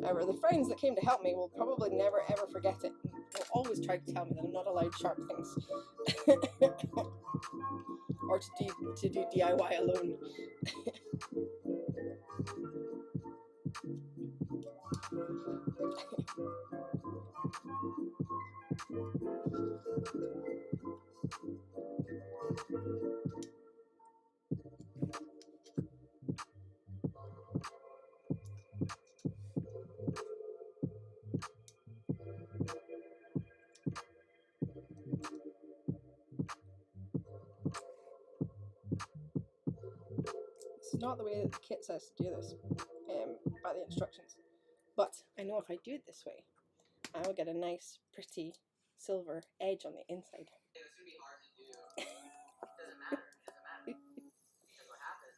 However, the friends that came to help me will probably never ever forget it. They'll always try to tell me that I'm not allowed sharp things. Or to do DIY alone. This is not the way that the kit says to do this, by the instructions. But I know if I do it this way, I will get a nice, pretty silver edge on the inside. It's gonna be hard to do. Doesn't matter. Because what happens?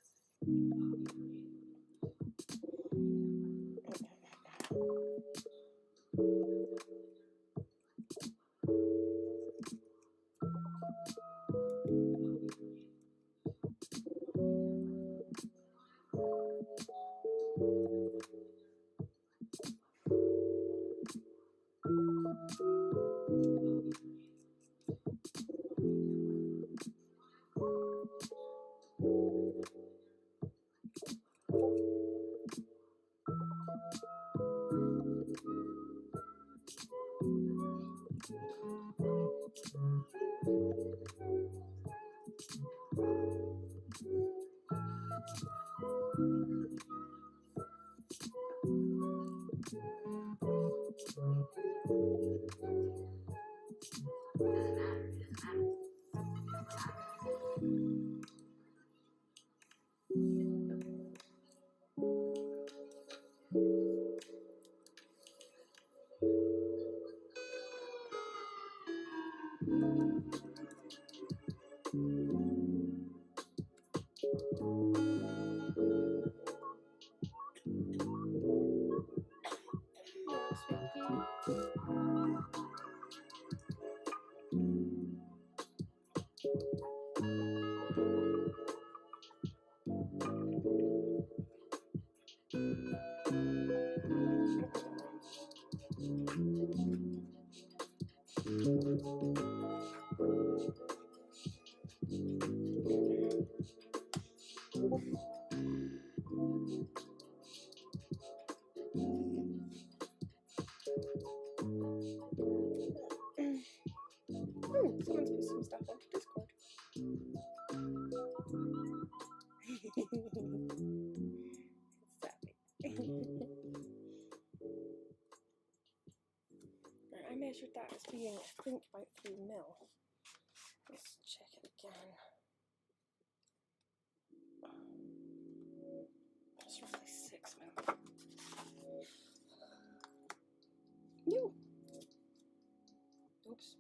some stuff onto Discord. Right, I measured that as being, I think, about 3 mil. Let's check it again. It's roughly 6 mil. No. Oops.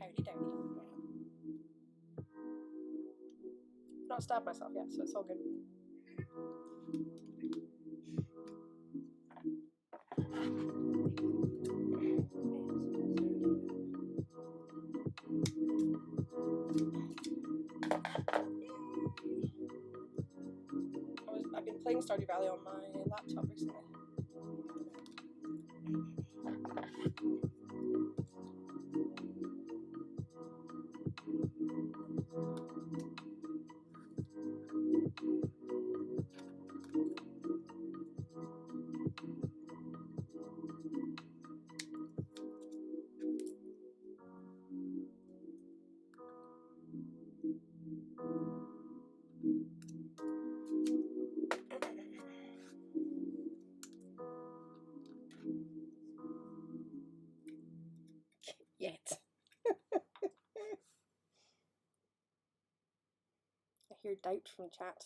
Howdy dowdy. Not stabbed myself yet, so it's all good. I've been playing Stardew Valley on my laptop recently. Yet. I hear doubt from chat.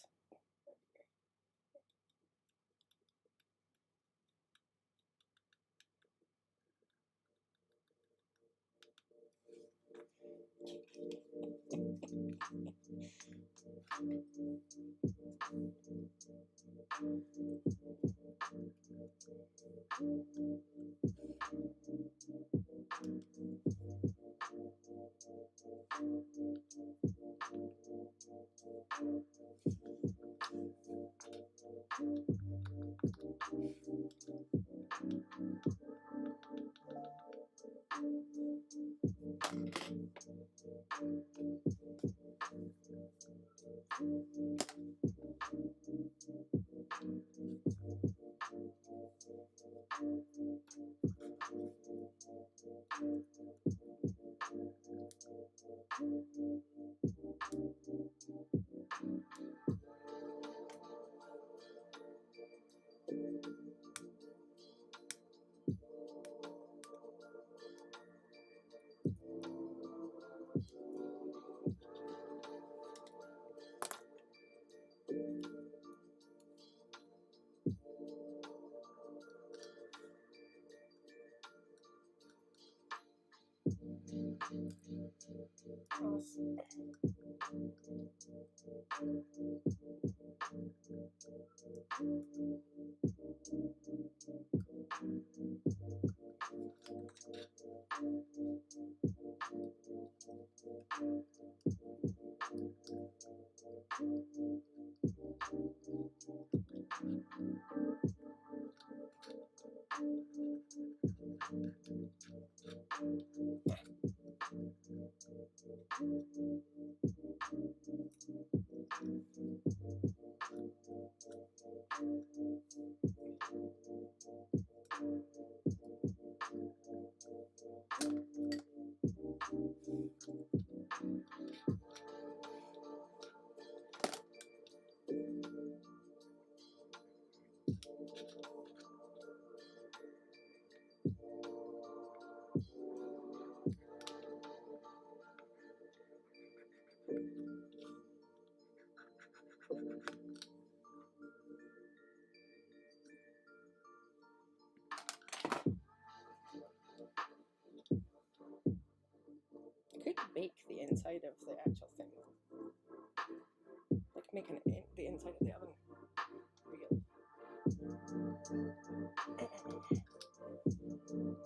Awesome. Could bake the inside of the actual thing, like making the inside of the oven real.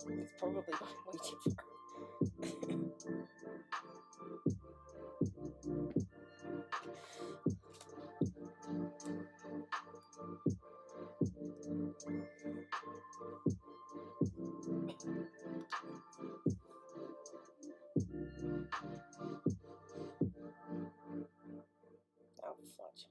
It's probably way too far. Oh, fudge.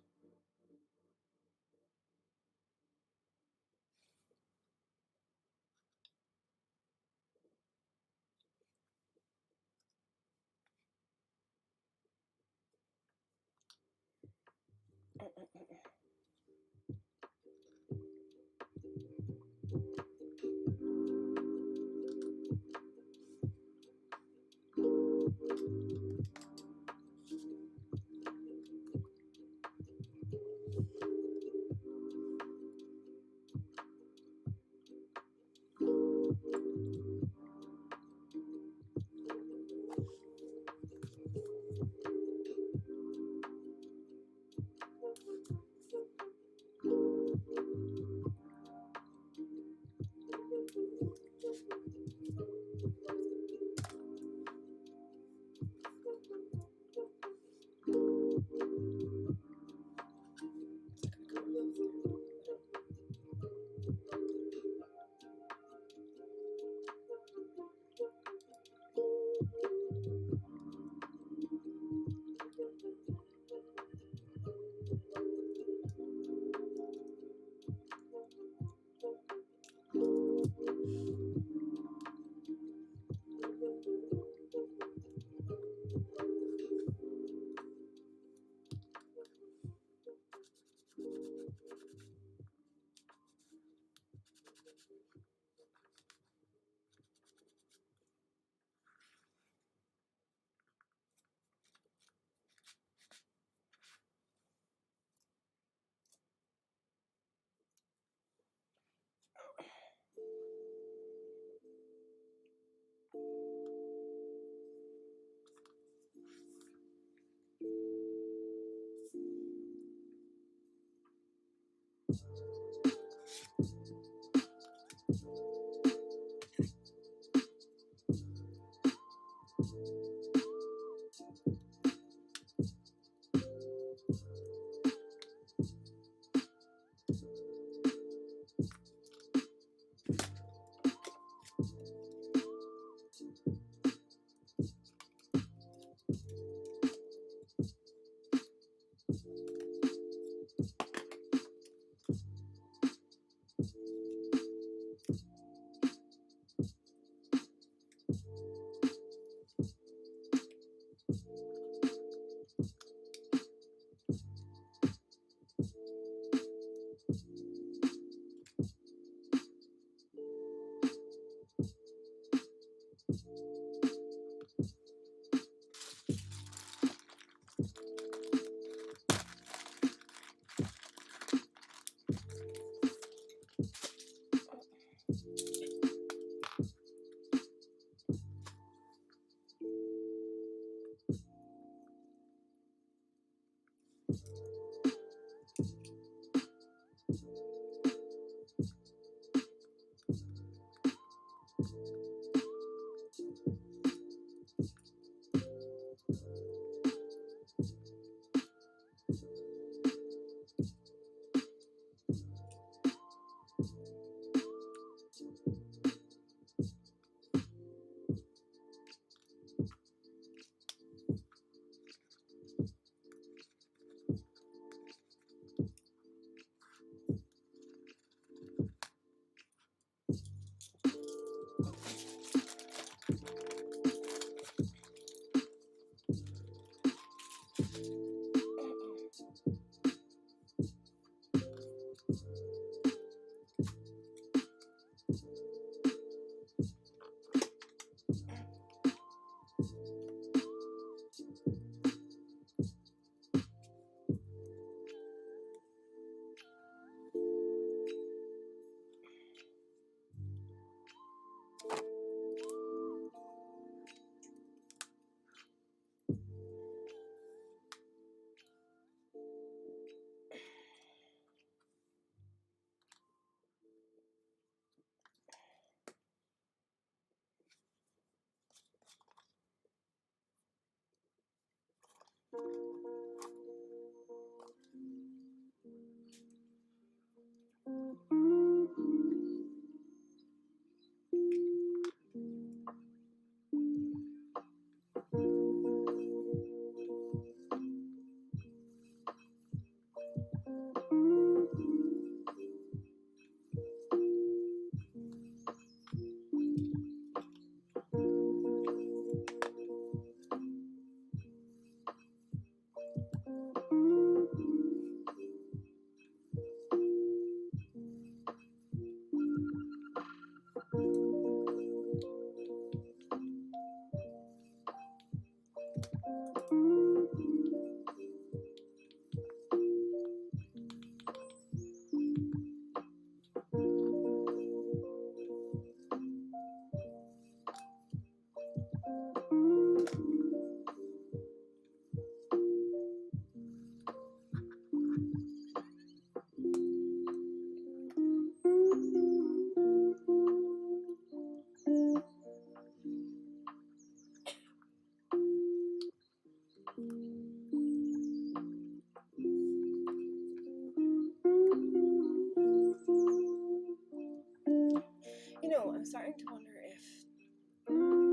You know, I'm starting to wonder if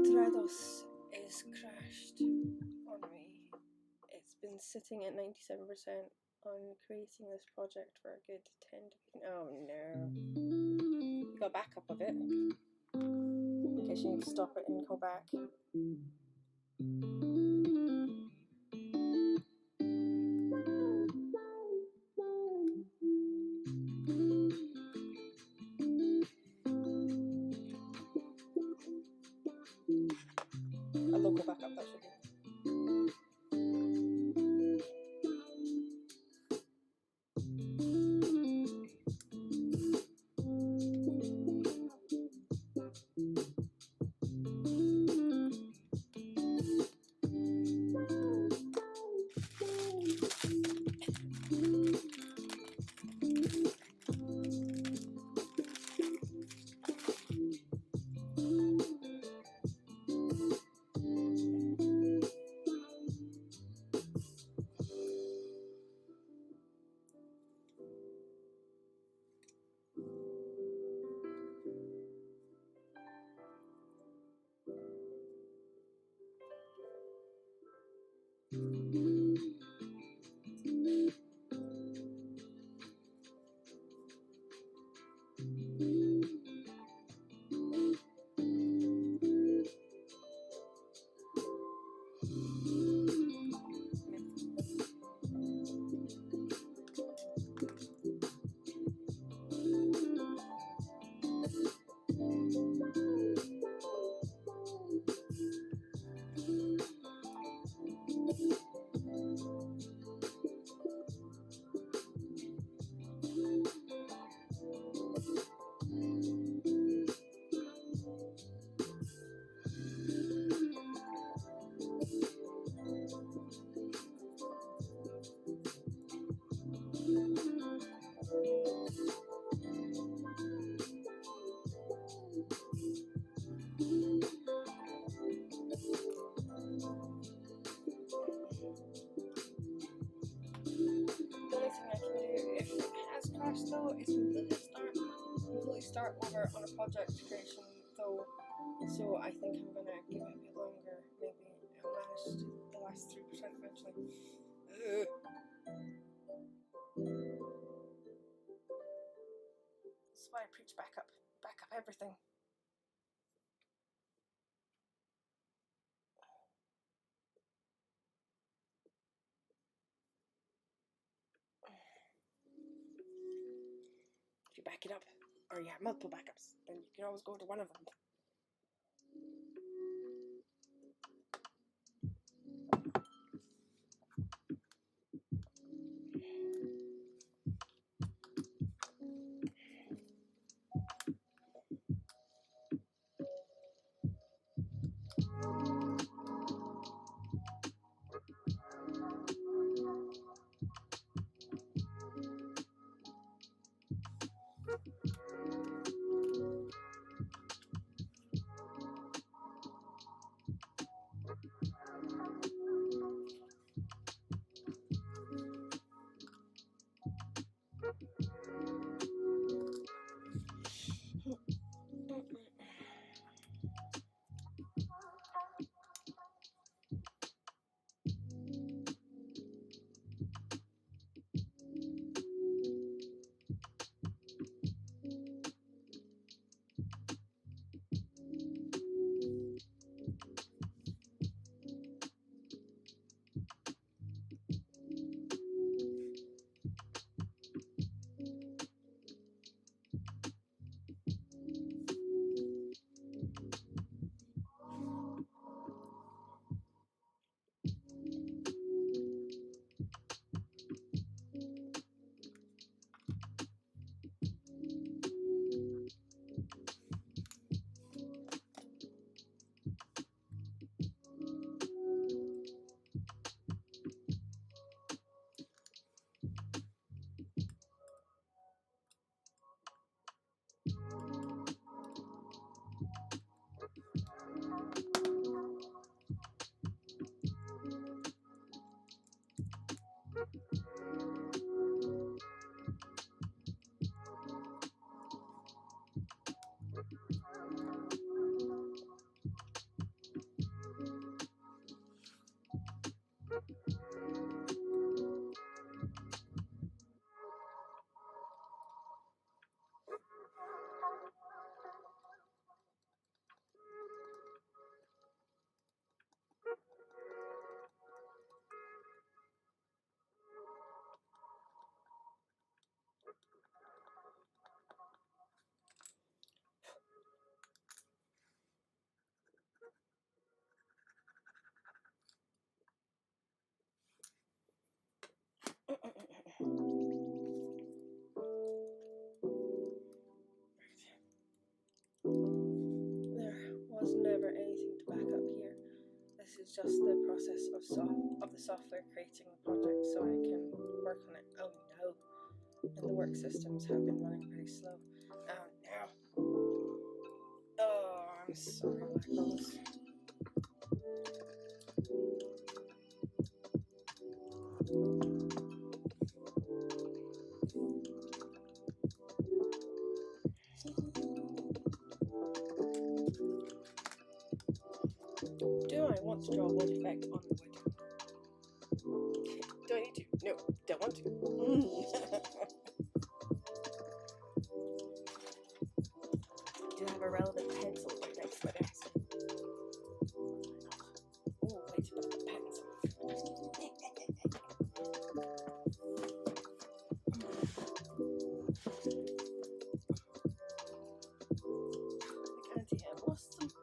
Threados is crashed on me. It's been sitting at 97% on creating this project for a good 10 to 15. Oh no. You got a backup of it in case you need to stop it and go back. A local backup, that should be. Though is completely start over on a project creation though, so I think I'm gonna give it a bit longer. Maybe I'll manage the last 3% eventually. That's why I preach backup everything. If you back it up, or you have multiple backups, then you can always go to one of them. this is just the process of the software creating the project so I can work on it. Oh no. And the work systems have been running pretty slow. Oh no. Oh, I'm sorry, Wackles. Do I want to draw a wood effect on the wood? Do I need to? No, don't want to. Do I have a relevant pencil right next to my desk? Oh, wait, but the pencil. I can't see, I've lost some things.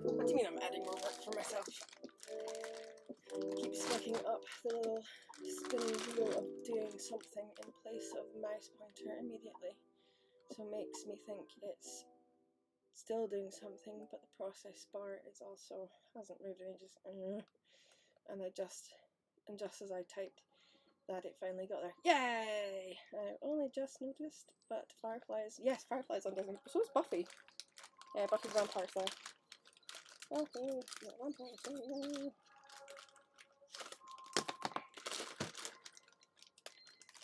What do you mean I'm adding more work for myself? Keep swiping up the little spinning wheel of doing something in place of the mouse pointer immediately. So it makes me think it's still doing something, but the process bar is also hasn't moved and just as I typed that, it finally got there. Yay! I only just noticed, but Fireflies, yes, Fireflies on Disney. So is Buffy. Yeah, Buffy's Vampire Slayer. Buffy, Vampire Slayer.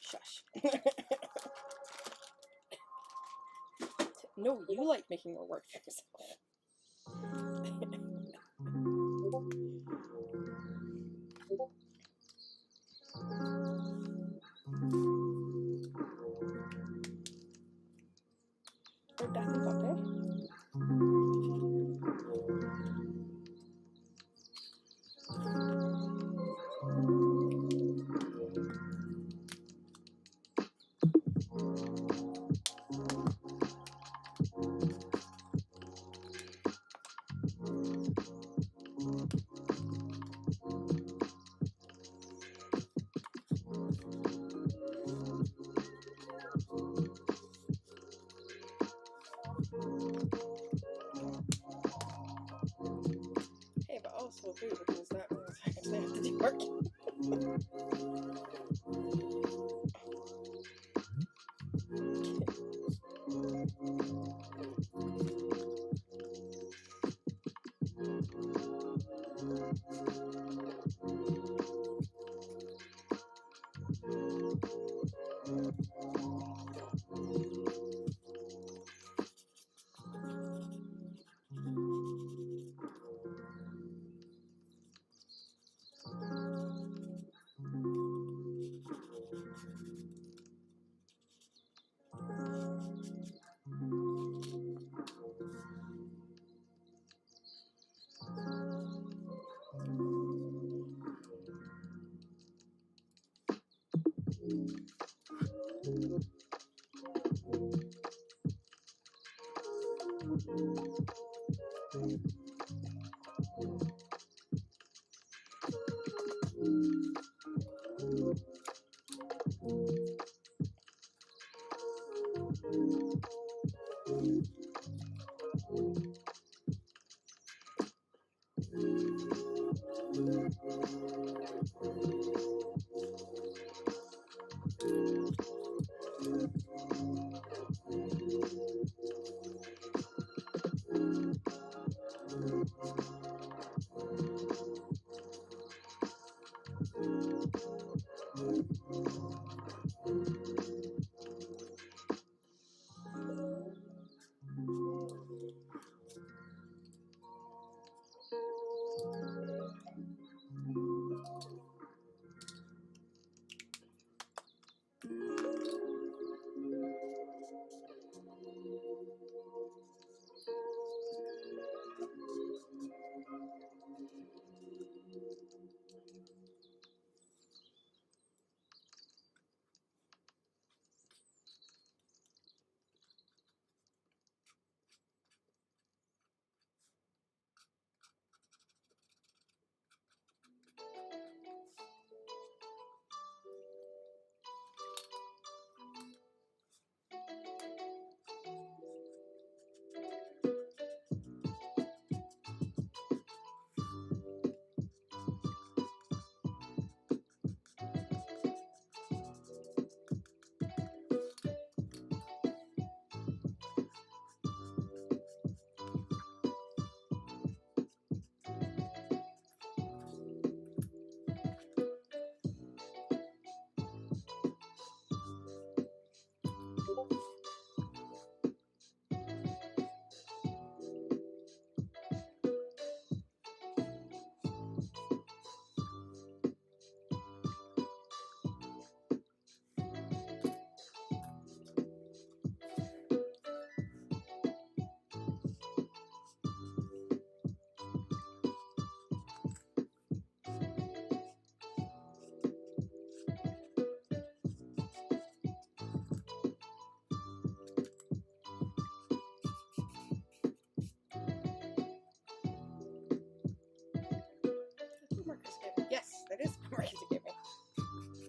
Shush. No, you like making more work for yourself. Oh, Death and Puppy. Hey, but also do, because that means I actually have to do work.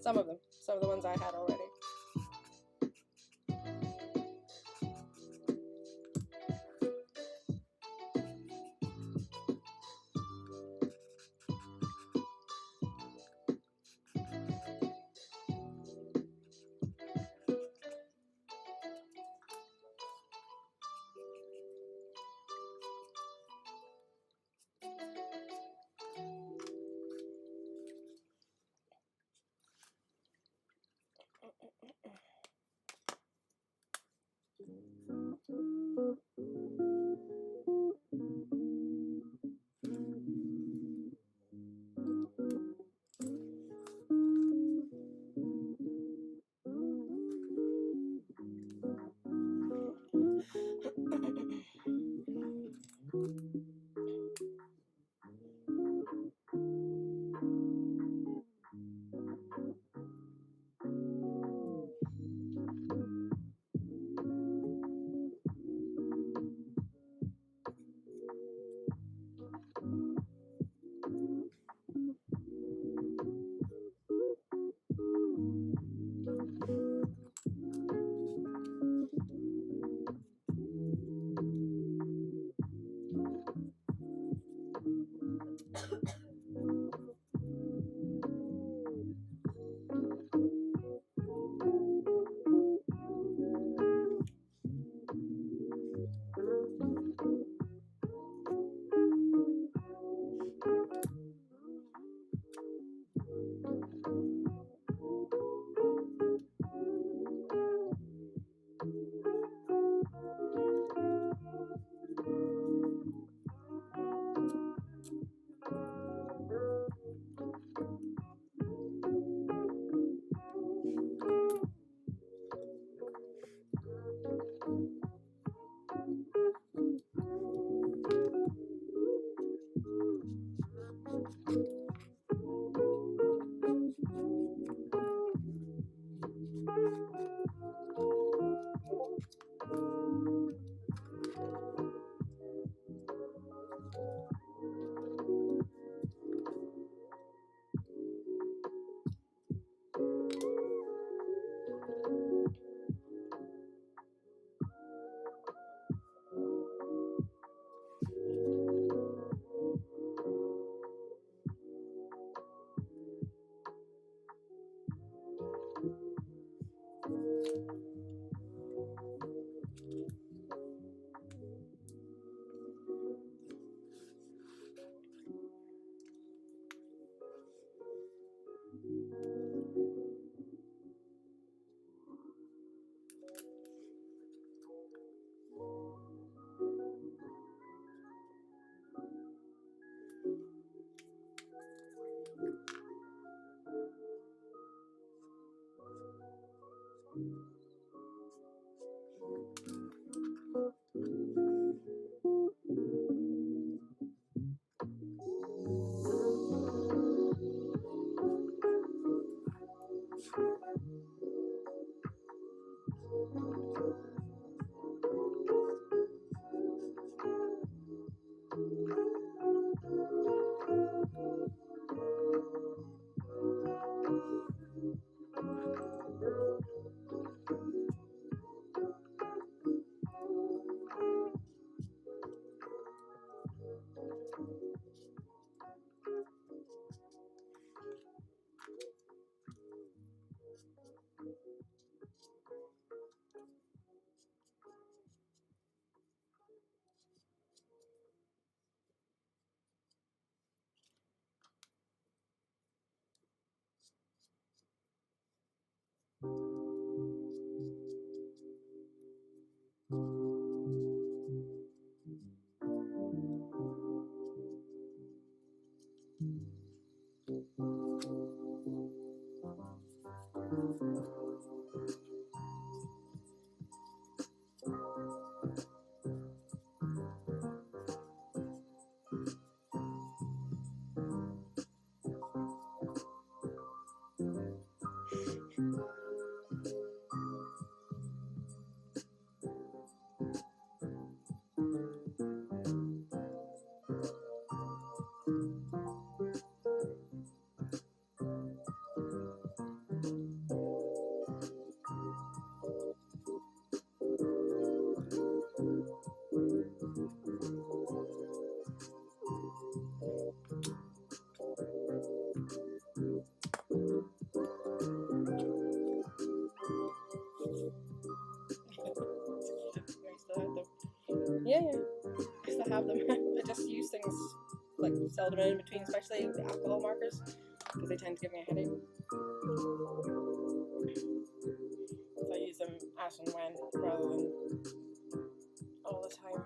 Some of them. Some of the ones I had already. to have them. I just use things like sell them in between, especially alcohol markers, because they tend to give me a headache. So I use them as and when rather than all the time.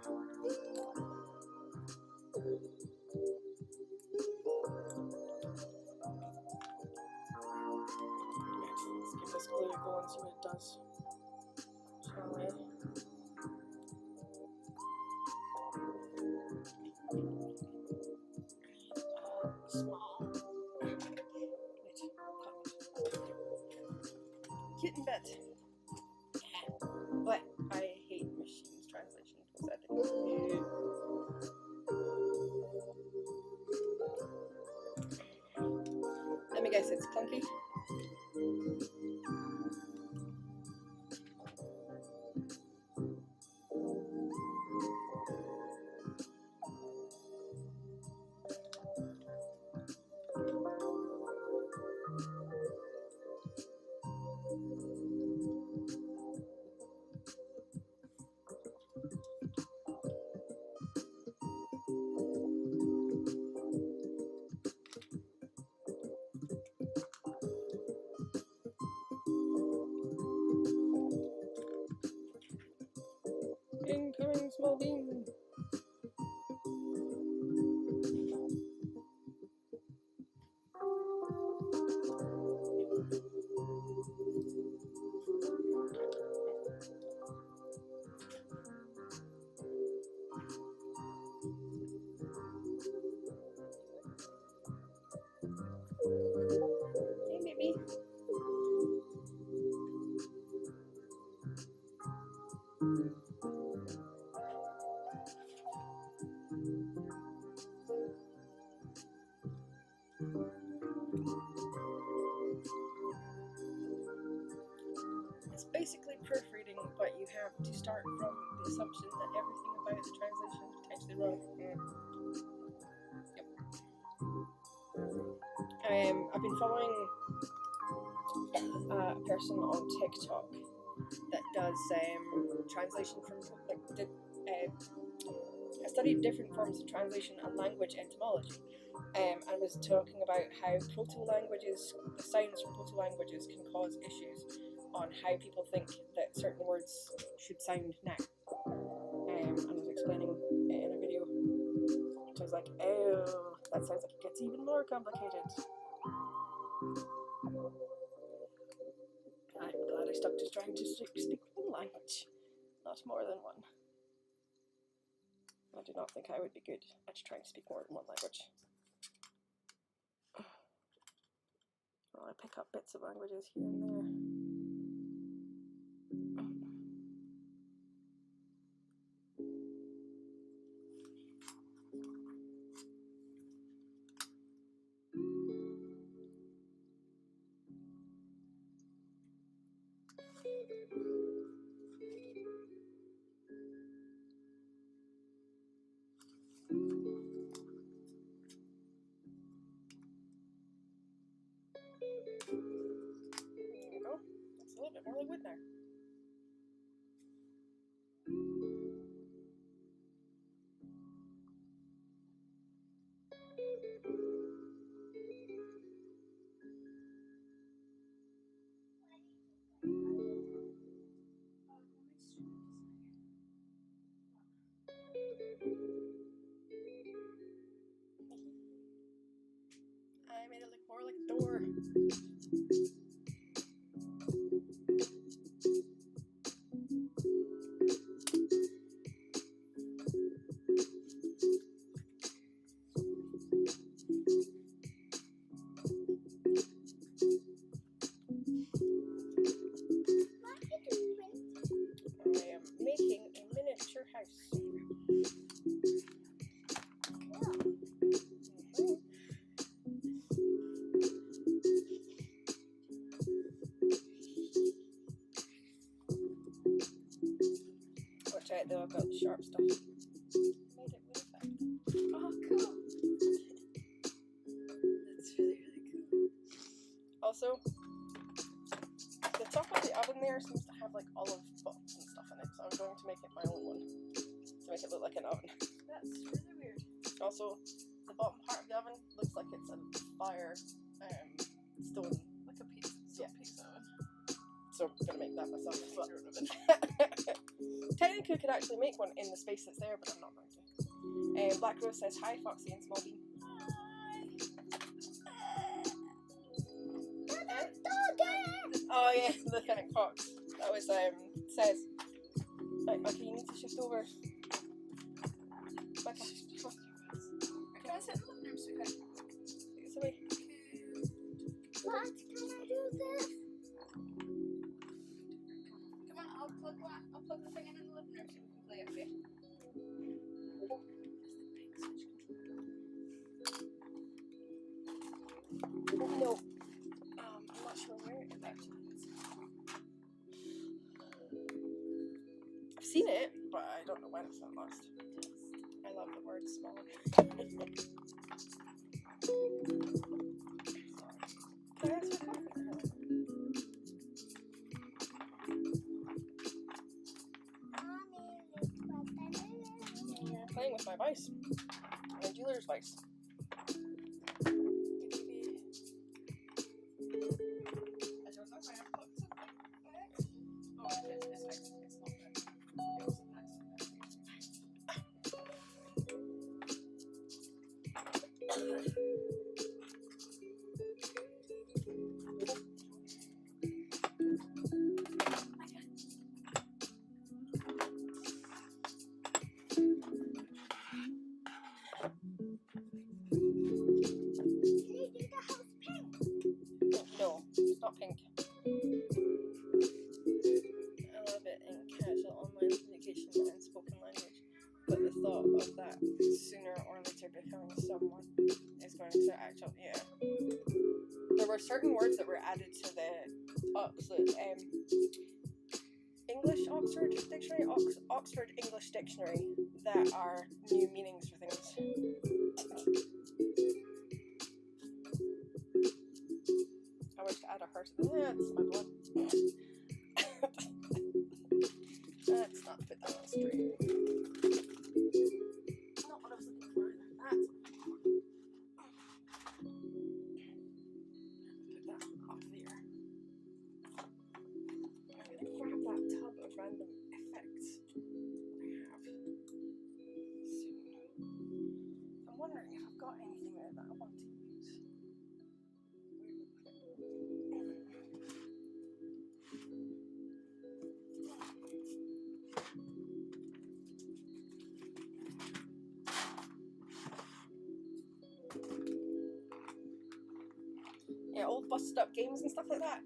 Let's give this glue a go and see what it does. Shall we? Small. Kitten bit. But I hate machines translation because I think let me guess, it's clunky. Incoming small bean. Hey, baby. It's basically proofreading, but you have to start from the assumption that everything about the translation is potentially wrong. Yep. I've been following a person on TikTok that does translation from I studied different forms of translation and language etymology, and was talking about how proto-languages, the sounds from proto-languages can cause issues on how people think that certain words should sound now. And I was explaining it in a video. So I was like, oh, that sounds like it gets even more complicated. I'm glad I stuck to trying to speak one language, not more than one. I do not think I would be good at trying to speak more than one language. Well, I pick up bits of languages here and there. There we go. That's a little bit more wood there. I made it look more like a door. I am making a miniature house. Watch out though, I've got the sharp stuff. Made it with effect. Oh, cool. That's really, really cool. Also, the top of the oven there seems to have like olive bumps and stuff in it, so I'm going to make it my own one to make it look like an oven. That's also the bottom part of the oven looks like it's a fire stone. Like a pizza. Yeah. Pizza oven. So I'm gonna make that myself. But Pizza oven. technically, I could actually make one in the space that's there, but I'm not going to. Black Rose says hi, Foxy and Small Bean. Oh yeah, the kind of fox. That was says. Right, okay, you need to shift over. Becca, Can I sit in the living room so you can? take us away. What? Can I do this? Come on, I'll plug the thing in the living room so we can play it, okay? No. I'm not sure where it actually is. I've seen it, but I don't know when it's at last. I love the word small. Can I ask for coffee? You're playing with my vice. My dealer's vice. I don't know if I unplugged something. Oh, it's not good. It was an accident. Can you do the house pink? No, it's not pink. I love it in casual online communication and spoken language, but the thought of that sooner or later becoming someone is going to actually, yeah. There were certain words that were added to the English Oxford Dictionary, Oxford English Dictionary, that are new meanings for things. I wish to add a heart. Yeah, it's my blood. Let's not put that on stream. Not what I was looking for either. That's put that off there. I'm gonna grab that tub of random effects I have soon. I'm wondering if I've got anything there that I want to use. Yeah, old busted up games and stuff like that.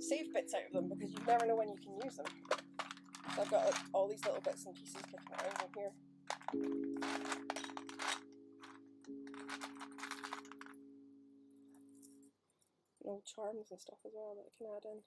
Save bits out of them because you never know when you can use them. So I've got like all these little bits and pieces kicking around in here. And old charms and stuff as well that I can add in.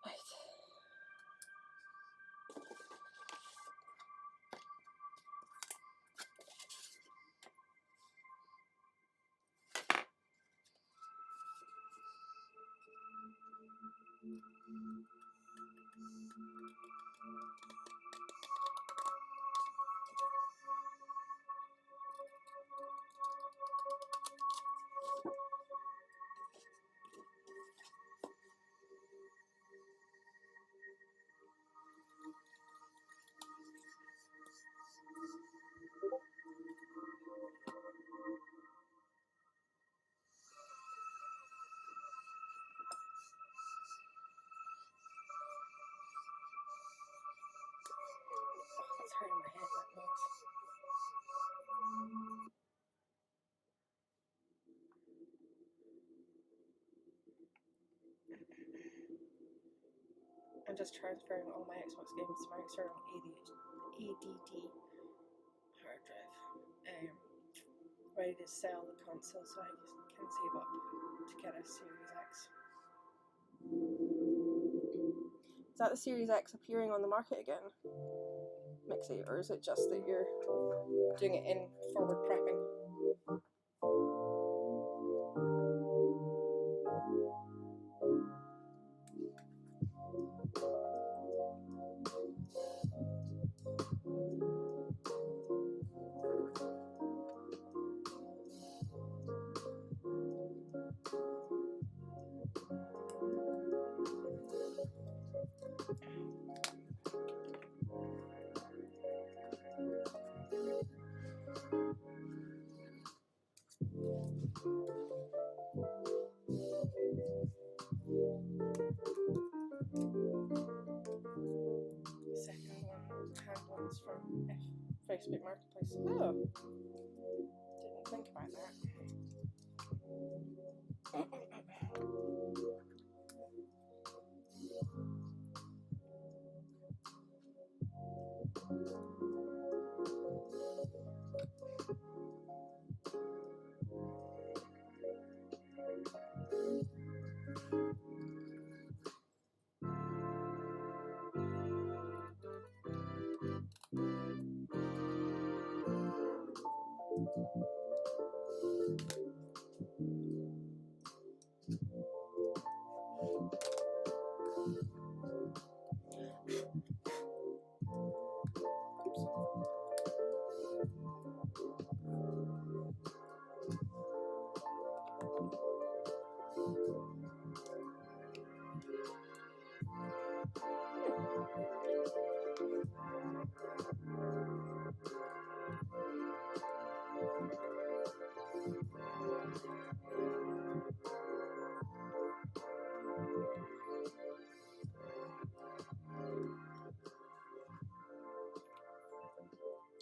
Right. It's hurting my head, that noise. I'm just transferring all my Xbox games to my external ADD hard drive. ready to sell the console so I can save up to get a Series X. Is that the Series X appearing on the market again, Mixie, or is it just that you're doing it in forward prepping? Second hand ones from Facebook Marketplace. Oh, didn't think about that.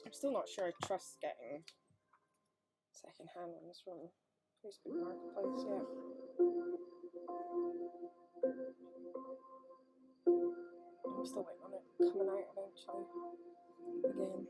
I'm still not sure I trust getting second hand ones from Facebook Marketplace yet. I'm still waiting on it coming out eventually again.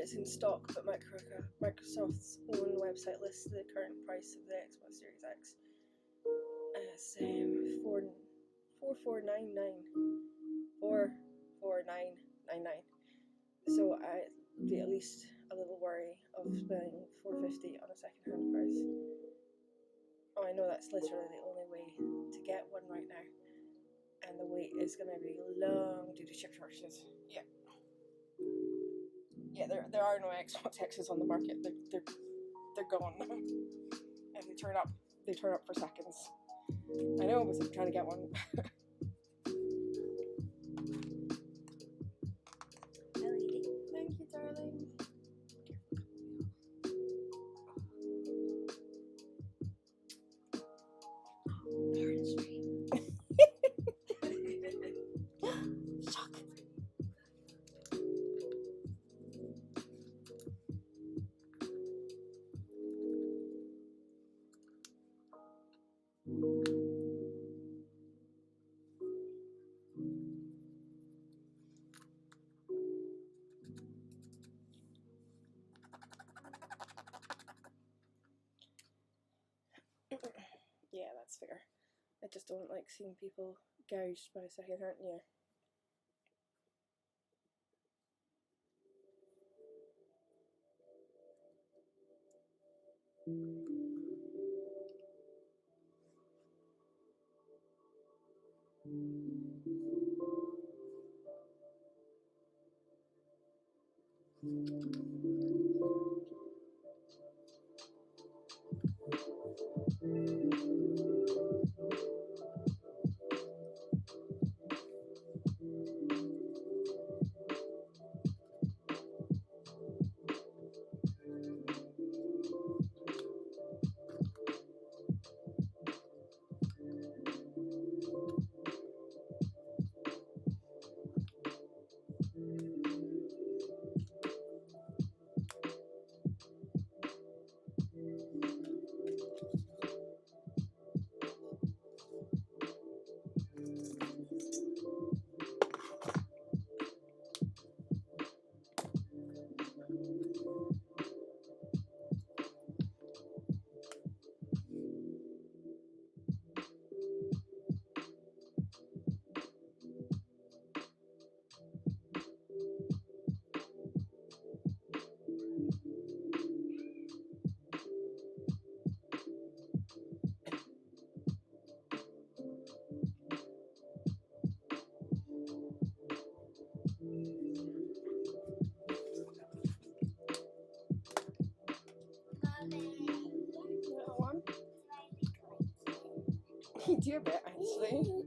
it's in stock, but Microsoft's own website lists the current price of the Xbox Series X as $44999. So I'd be at least a little wary of spending $450 on a second-hand price. Oh, I know that's literally the only way to get one right now, and the wait is going to be long due to chip shortages. Yeah, there are no Xbox X's on the market. They're gone, and they turn up for seconds. I know, but I'm trying to get one. LED, thank you, darling. Shock. Yeah, that's fair. I just don't like seeing people gouged by second-hand. Yeah. Little one. You do a bit, actually.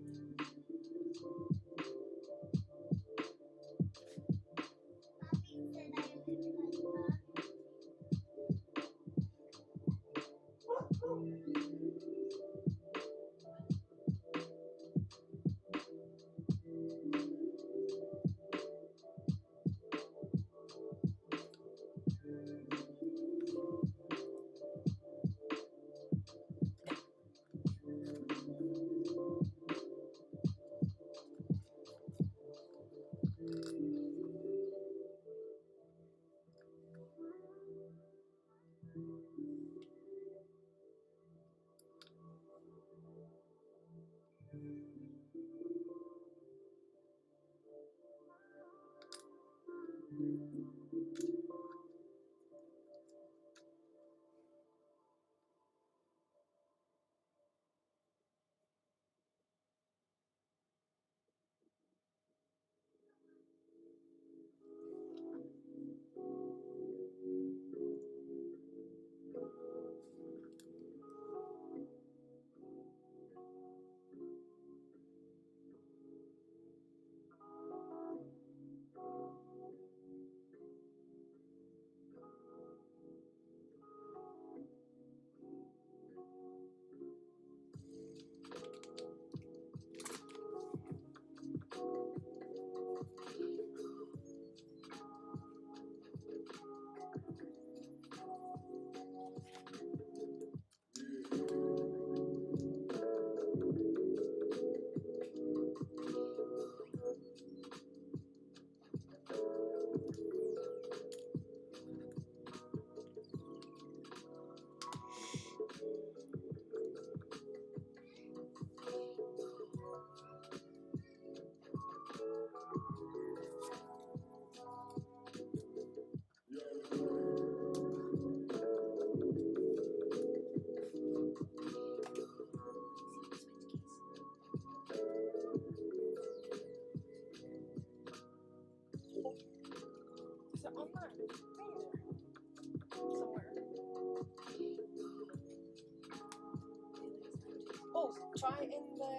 try in the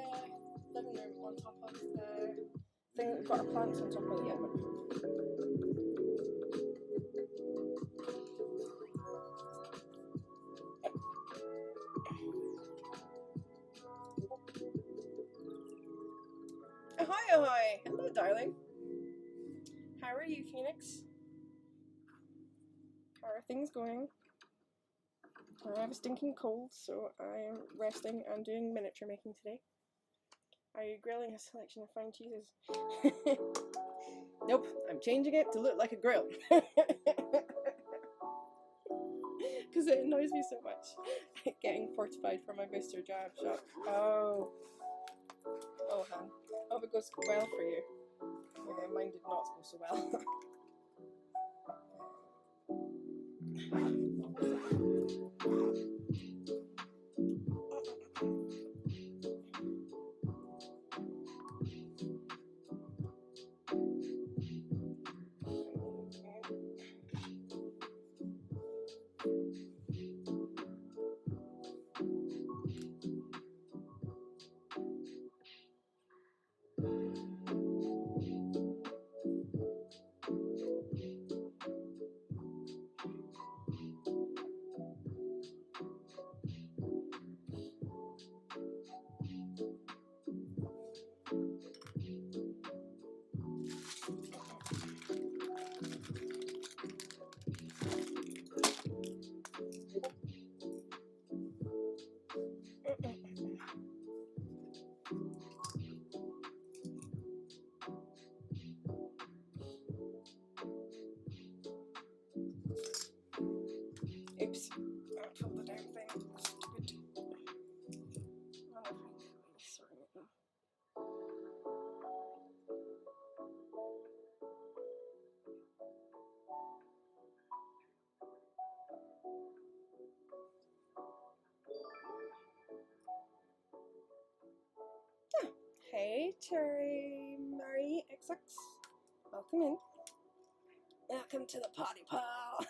living room on top of the thing that we've got our plants on top of the oven. Ahoy, ahoy! Hello, darling. How are you, Phoenix? How are things going? I have a stinking cold, so I am resting and doing miniature making today. Are you grilling a selection of fine cheeses? Nope, I'm changing it to look like a grill. Because it annoys me so much getting fortified for my booster jab shot. Oh. Oh, Han. Hope it goes well for you. Yeah, mine did not go so well. Oops, I pulled the damn thing. Stupid. I don't know if I can really sort it now. Hey, Terry Marie XX. Welcome in. Welcome to the potty pal.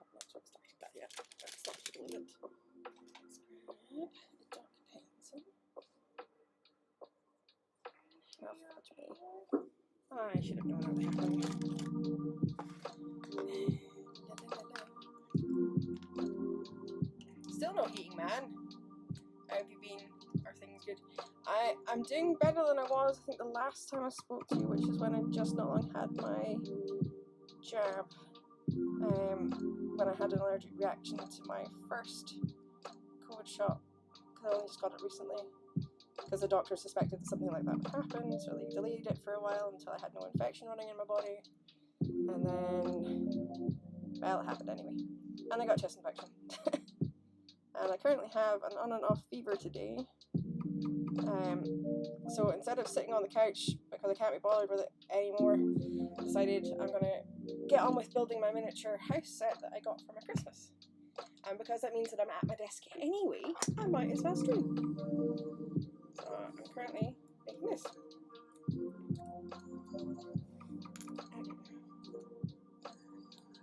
Haven't actually started that yet. Let's start doing it. Let's grab a dark pencil. Oh, fudge me. I should have known that would happen. Still no heating, man. How have you been? Are things good? I'm doing better than I was, I think, the last time I spoke to you, which is when I just not long had my jab. When I had an allergic reaction to my first COVID shot, because I only just got it recently. Because the doctor suspected that something like that would happen, so they delayed it for a while until I had no infection running in my body. And then, well, it happened anyway. And I got chest infection. And I currently have an on and off fever today. So instead of sitting on the couch, because I can't be bothered with it anymore, I decided I'm going to get on with building my miniature house set that I got for my Christmas. And because that means that I'm at my desk anyway, I might as well stream. So I'm currently making this.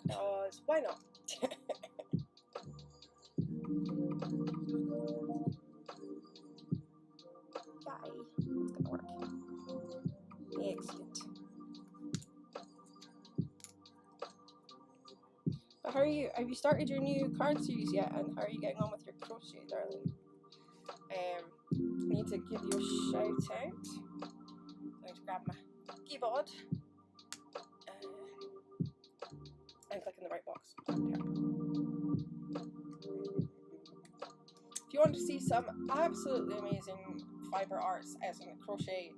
Because why not? Yay, it's gonna work. Excellent. But how are you? Have you started your new card series yet? And how are you getting on with your crochet, darling? I need to give you a shout out. I'm going to grab my keyboard and click in the right box. If you want to see some absolutely amazing fiber arts as in crochet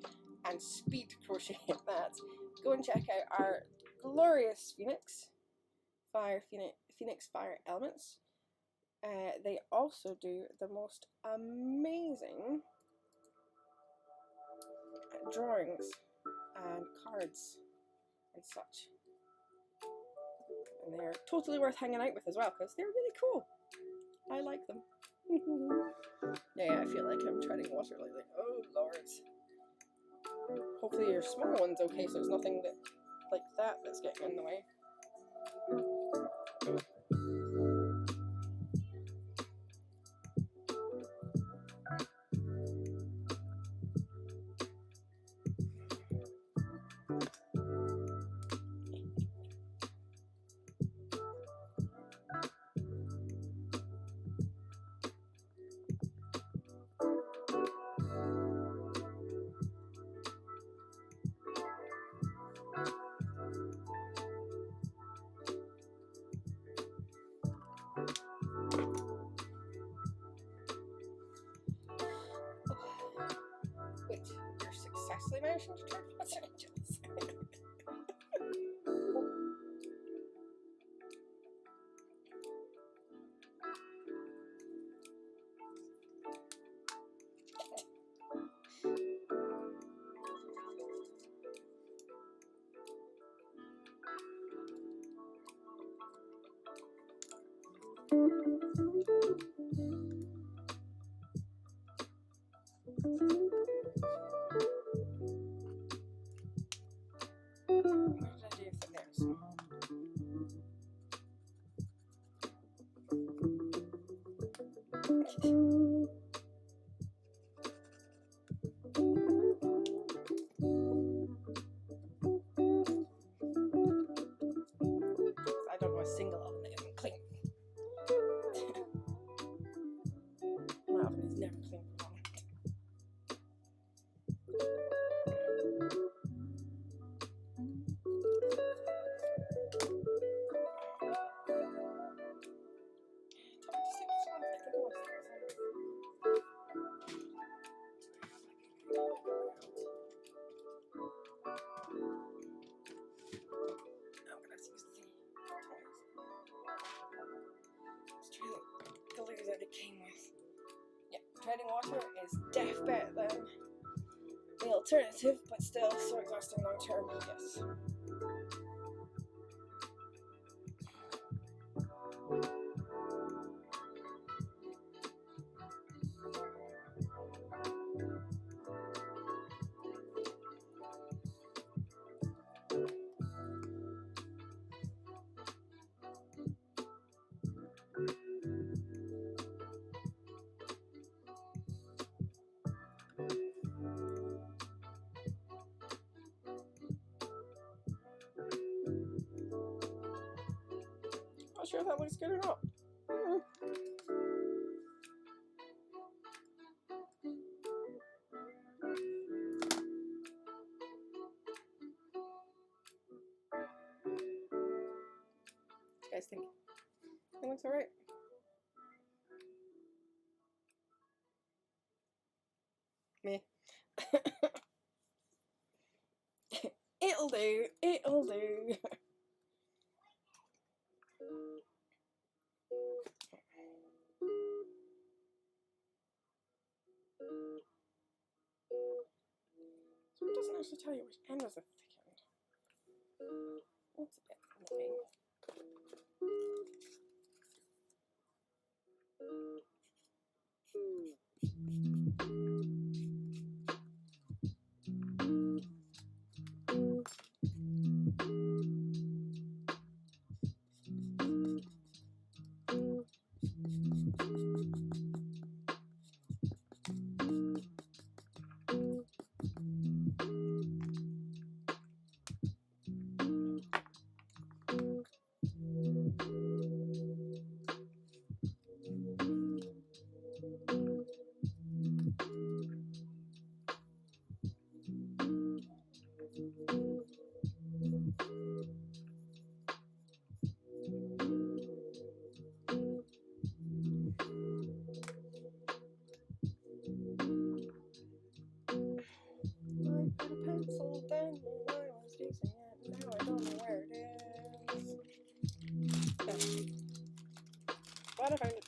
and speed crochet at that, go and check out our glorious Phoenix Fire Elements. They also do the most amazing drawings and cards and such. And they're totally worth hanging out with as well because they're really cool. I like them. Yeah, I feel like I'm treading water lately. Oh lord. Hopefully your small one's okay, so there's nothing that like that that's getting in the way. Wait, you're successfully managing to turn what's in angels. What did I do for this? I don't know a single oven that isn't clean. My oven is never clean for long. The glue that it came with. Yeah, treading water is def better than the alternative, but still so exhausting long term, yes. Not sure if that looks good or not. What do you guys think? It looks alright. Me. It'll do. It'll do. So it doesn't actually tell you which end is the thick end. That's a bit annoying. I put a pencil down when I was using it. Now I don't know where it is. Oh. Glad I found it.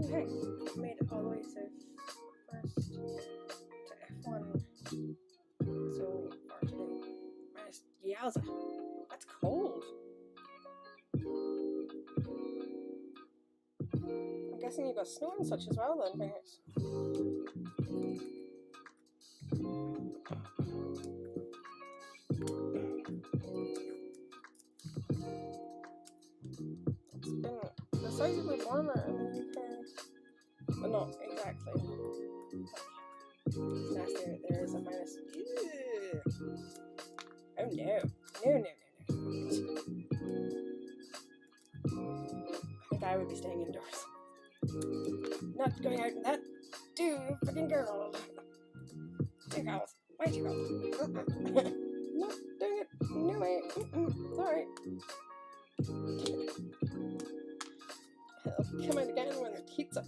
Okay, made it all the way to first to F1 so far today. Yowza, that's cold. I'm guessing you got snow and such as well then, Fingers. It's been decidedly warmer in the UK. Well, not exactly. It's nasty out there. It's a minus. Ew. Oh no. No. I think I would be staying indoors. Not going out in that. Two freaking girls. Two girls. Why two girls? Not doing it. No way. Sorry. I'll come out again when it heats up.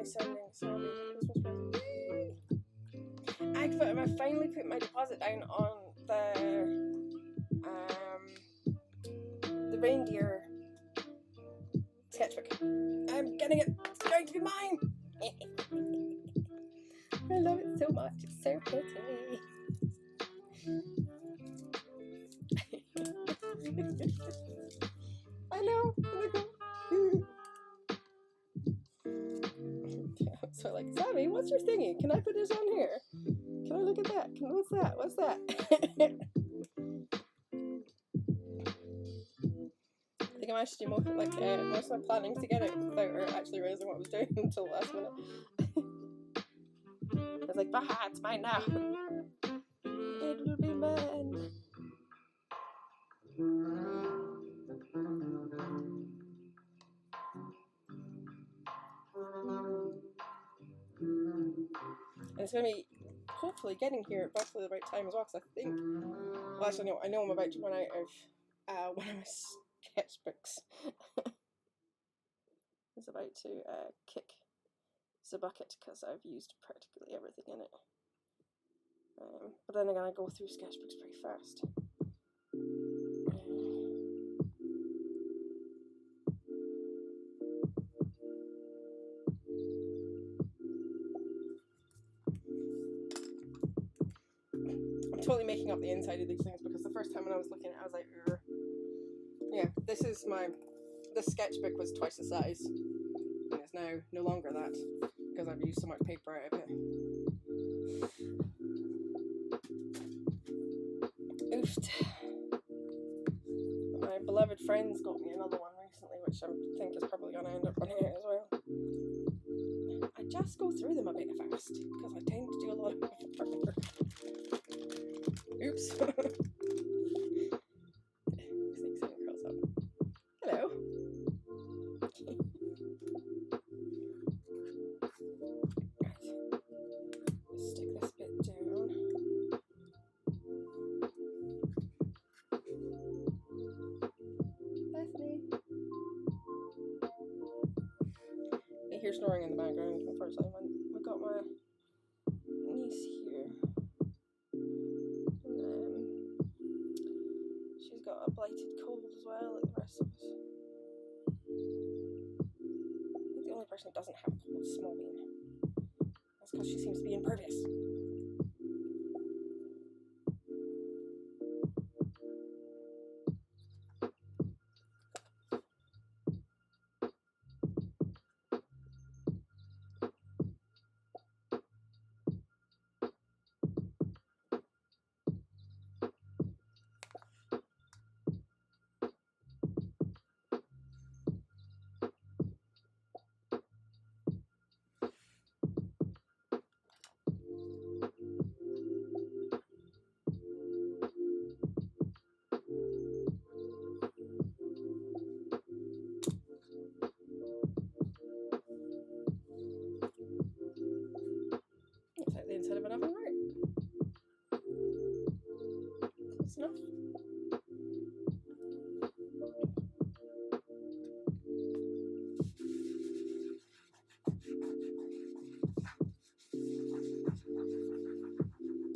Sending Sandy Christmas present. I finally put my deposit down on the reindeer sketchbook. I'm getting it. It's going to be mine. I love it so much. It's so pretty. I know. So like, Sammy, what's your thingy? Can I put this on here? Can I look at that? What's that? What's that? I think I managed to do most of my planning to get it without actually realizing what I was doing until the last minute. I was like, bah, it's mine now. It will be mine. And it's going to be hopefully getting here at roughly the right time as well, because I think, well actually no, I know I'm about to run out of one of my sketchbooks. It's about to kick the bucket because I've used practically everything in it. But then I'm going to go through sketchbooks pretty fast. I'm totally making up the inside of these things because the first time when I was looking at it, I was like, ugh. Yeah, this sketchbook was twice the size, and it's now no longer that because I've used so much paper out of it. Oofed. My beloved friends got me another one recently, which I think is probably going to end up running out as well. I just go through them a bit fast because I tend to do a lot of paper. Oops. Hello. hear snoring in the background, unfortunately. We've got my niece here. And, she's got a blighted cold as well, like the rest of us. I think the only person that doesn't have a cold is Small Bean. That's because she seems to be impervious. Looks like the inside of an oven, right? Close enough.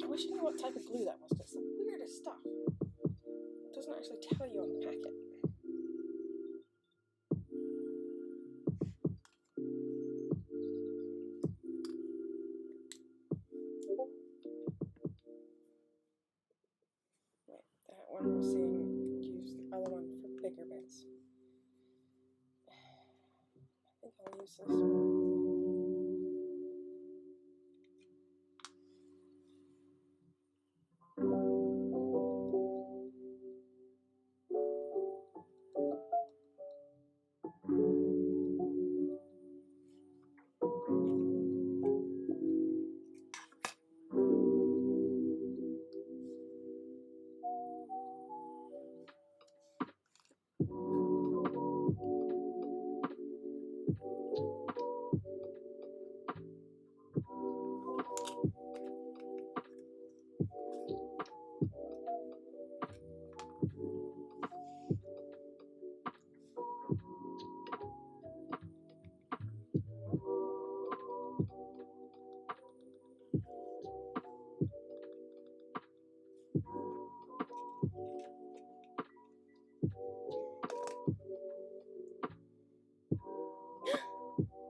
I wish I knew what type of glue that was. It's the weirdest stuff. It doesn't actually tell you on the packet. Right, that one was saying use the other one for bigger bits. I think I'll use this one.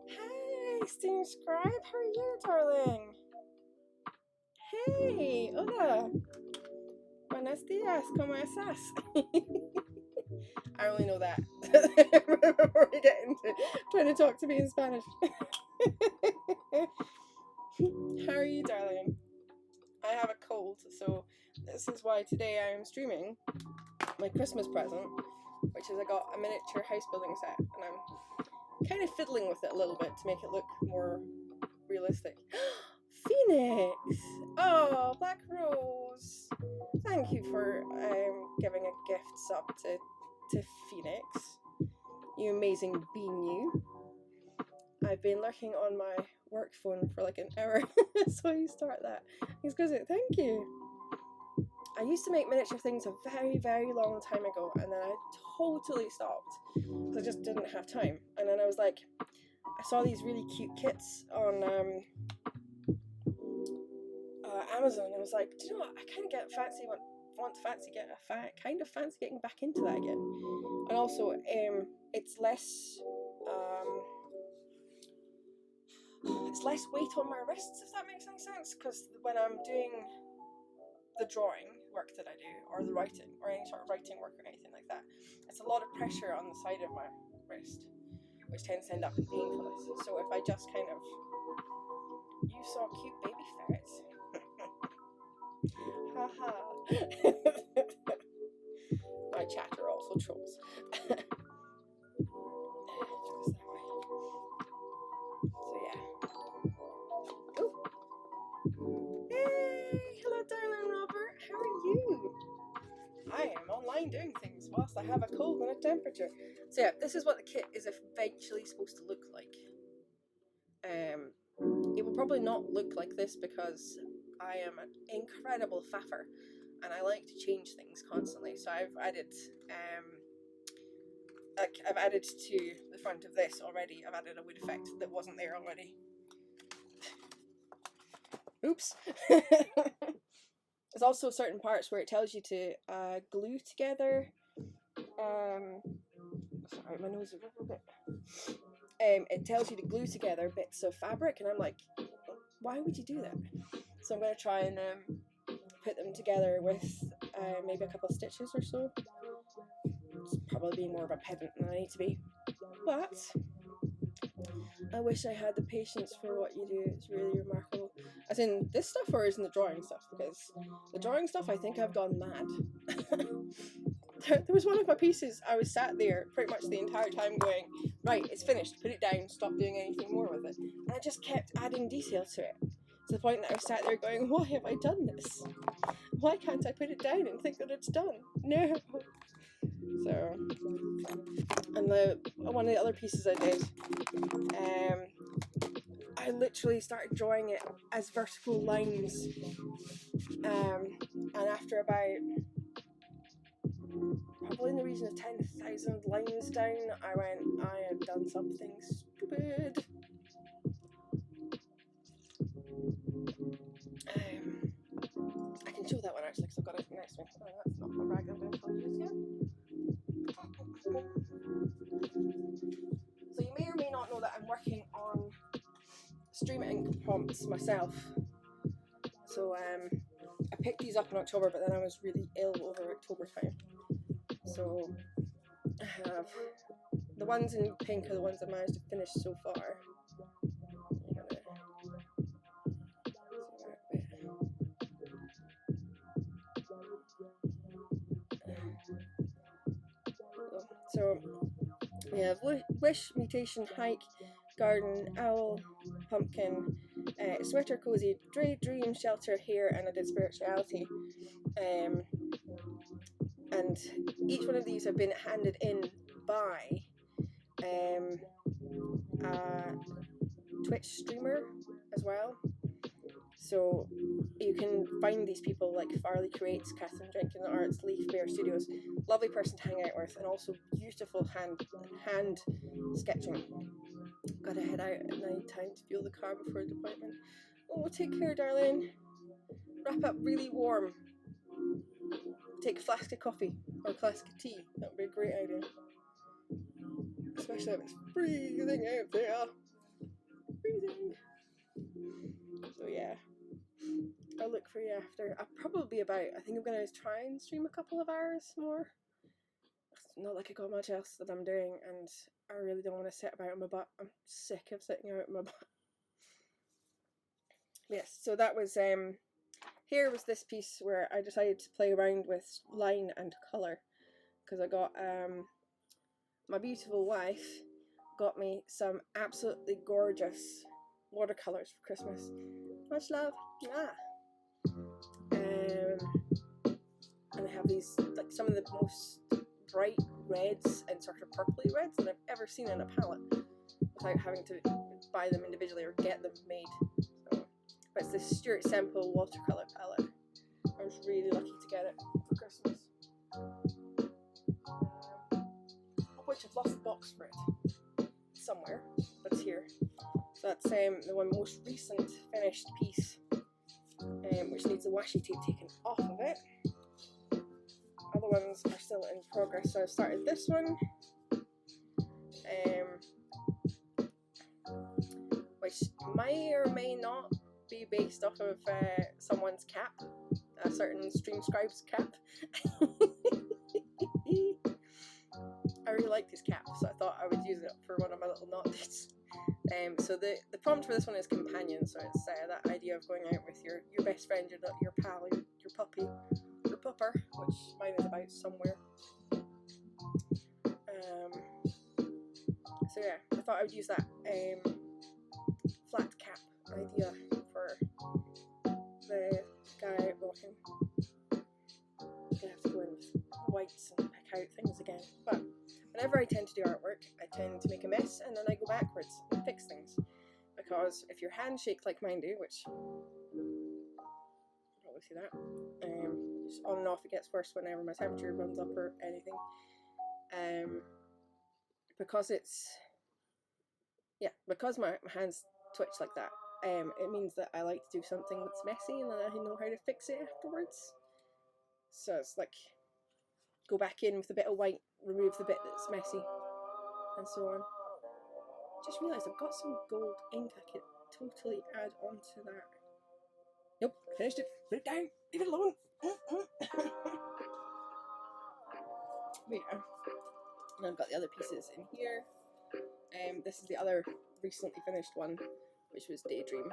Hey, Steam Scribe, how are you, darling? Hey, hola. Buenos dias, ¿cómo estás? I only know that before we get into trying to talk to me in Spanish. How are you, darling? I have a cold, so this is why today I am streaming my Christmas present, which is I got a miniature house building set, and I'm kind of fiddling with it a little bit to make it look more realistic. Phoenix! Oh, Black Rose! Thank you for giving a gift sub to Phoenix. You amazing bean, you. I've been lurking on my work phone for like an hour, so you start that. He's going to say, thank you. I used to make miniature things a very, very long time ago, and then I totally stopped because I just didn't have time. And then I was like, I saw these really cute kits on Amazon. I was like, do you know what? I kind of fancy getting back into that again. And also, it's less weight on my wrists, if that makes any sense. Because when I'm doing the drawing work that I do, or the writing, or any sort of writing work or anything like that, it's a lot of pressure on the side of my wrist, which tends to end up in painfulness. So if I just kind of, you saw cute baby ferrets. Haha. My chat are also trolls. So yeah. Ooh. Hey, hello darling Robert, how are you? I am online doing things whilst I have a cold and a temperature. So yeah, this is what the kit is eventually supposed to look like. It will probably not look like this because I am an incredible faffer and I like to change things constantly. So I've added like I've added to the front of this already. I've added a wood effect that wasn't there already. Oops. There's also certain parts where it tells you to glue together. Sorry, my nose is a little bit. It tells you to glue together bits of fabric, and I'm like, why would you do that? So I'm going to try and put them together with maybe a couple of stitches or so. It's probably being more of a pedant than I need to be, but I wish I had the patience for what you do. It's really remarkable. As in this stuff, or as in the drawing stuff? Because the drawing stuff, I think I've gone mad. There was one of my pieces, I was sat there pretty much the entire time going, right, it's finished, put it down, stop doing anything more with it. And I just kept adding detail to it. To the point that I was sat there going, why have I done this? Why can't I put it down and think that it's done? No. So, and one of the other pieces I did, I literally started drawing it as vertical lines. And after about probably in the region of 10,000 lines down, I went, I have done something stupid. I can show that one actually because I've got it next to me. Oh, that's not my bag I'm going to tell you yet. So you may or may not know that I'm working on Stream Ink prompts myself. So I picked these up in October, but then I was really ill over October time. So I have the ones in pink are the ones I managed to finish so far. So we have Wish, Mutation, Hike, Garden, Owl, Pumpkin, Sweater, Cozy, Dream, Shelter, Hair, and I did Spirituality. And each one of these have been handed in by a Twitch streamer as well. So you can find these people like Farley Creates, Catherine Jenkins Arts, Leaf Bear Studios, lovely person to hang out with, and also beautiful hand sketching. Gotta head out at night time to fuel the car before the appointment. Oh, take care, darling. Wrap up really warm. Take a flask of coffee or a flask of tea. That would be a great idea. Especially if it's freezing out there. Freezing. So yeah. I'll look for you after. I'll probably be about, I think I'm going to try and stream a couple of hours more. It's not like I got much else that I'm doing, and I really don't want to sit about on my butt. I'm sick of sitting out on my butt. Yes, so that was, here was this piece where I decided to play around with line and colour. Because I got, my beautiful wife got me some absolutely gorgeous watercolours for Christmas. Much love. Ah. And they have these, like, some of the most bright reds and sort of purpley reds that I've ever seen in a palette without having to buy them individually or get them made. So, but it's this Stuart Semple watercolour palette. I was really lucky to get it for Christmas. Of which I've lost the box for it somewhere, but it's here. So that's the one most recent finished piece, which needs the washi tape taken off of it. Other ones are still in progress, so I've started this one, which may or may not be based off of someone's cap, a certain stream scribe's cap. I really like this cap, so I thought I would use it for one of my little knot dates. So the prompt for this one is companion, so it's that idea of going out with your best friend, your pal, your puppy, your pupper, which mine is about somewhere. So yeah, I thought I would use that flat cap idea for the guy out walking. I'm gonna have to go in with whites and pick out things again, but whenever I tend to do artwork, I tend to make a mess and then I go backwards and fix things. Because if your hands shake like mine do, which you probably see that, just on and off it gets worse whenever my temperature runs up or anything. because it's, yeah, because my hands twitch like that, it means that I like to do something that's messy and then I know how to fix it afterwards. So it's like, go back in with a bit of white, remove the bit that's messy, and so on. Just realised I've got some gold ink I could totally add onto that. Nope, finished it. Put it down. Leave it alone. There. And I've got the other pieces in here. This is the other recently finished one, which was Daydream.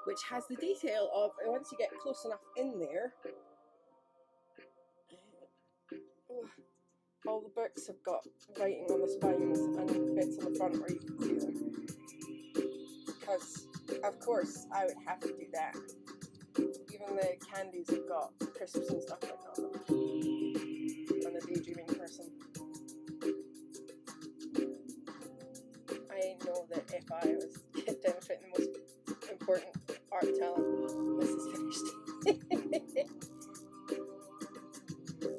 Which has the detail of, once you get close enough in there, all the books have got writing on the spines and bits on the front where you can see them. Because, of course, I would have to do that. Even the candies have got crisps and stuff like that on them. I'm a daydreaming person. I know that if I was demonstrating the most important art talent, this is finished.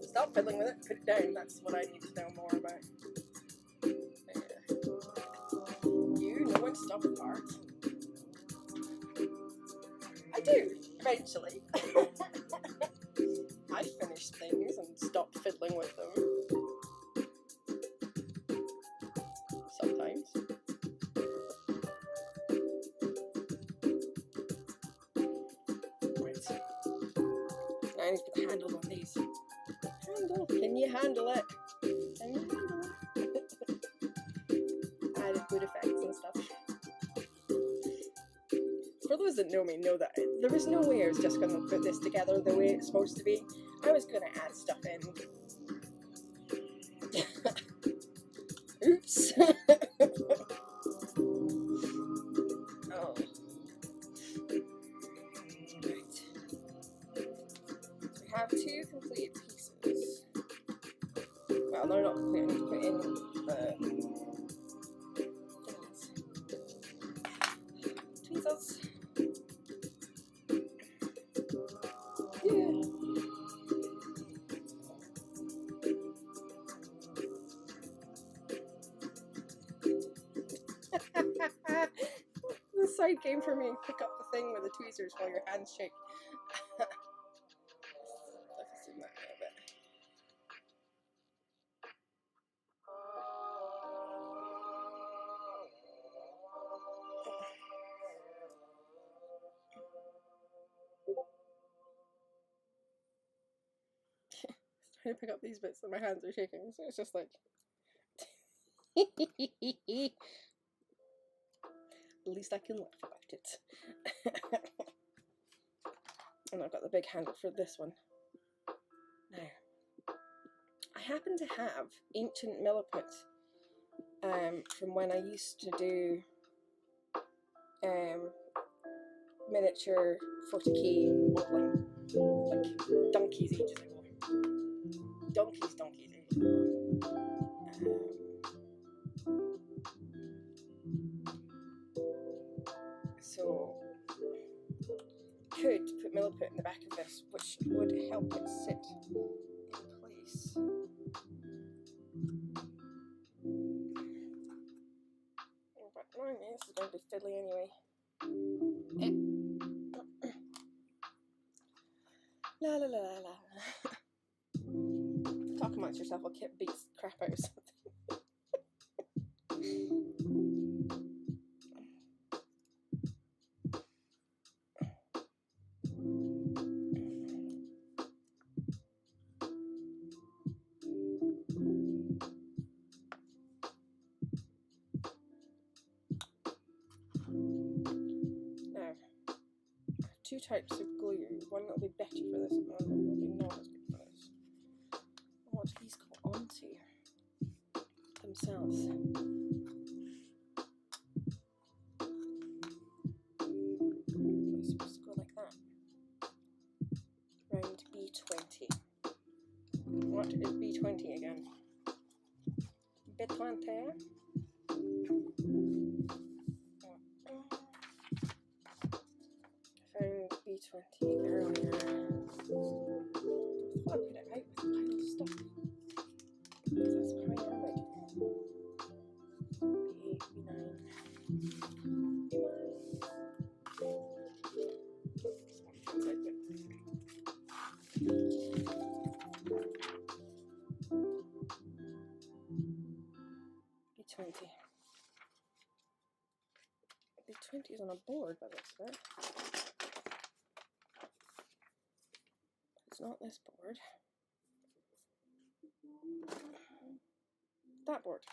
Stop fiddling with it, put it down. That's what I need to know more about. You know when to stop with art. I do, eventually. I finish things and stop fiddling with them. Sometimes. Right. Now I need to put the handle on these. Handle. Can you handle it? Can you handle it? Added wood effects and stuff. For those that know me, know that there was no way I was just going to put this together the way it's supposed to be. I was going to add stuff in. Oops. Oh. Right. So we have two complete pieces. Well, they're not complete. I need to put in the tweezers. Yeah. The side game for me, pick up the thing with the tweezers while your hands shake. I've seen that a bit. Trying to pick up these bits and my hands are shaking, so it's just like at least I can laugh about it. And I've got the big handle for this one. Now, I happen to have ancient milliput from when I used to do miniature 40k modelling, like donkeys ages ago. Donkeys ages ago. So could put milliput in the back of this, which would help it sit in place. But knowing me, this is going to be fiddly anyway. La la la la la. Talk amongst yourself, I'll beat the crap out of something. Now, two types of glue. One that will be better for this and one that will be not as good for this. What do these go onto themselves? It's supposed to go like that. Round B20. What is B20 again? B20. Found B20 earlier. I thought I put it out with a pile of stuff. Because that's how I normally B20. B20 is on a board by the looks of it. It's not this board. That board.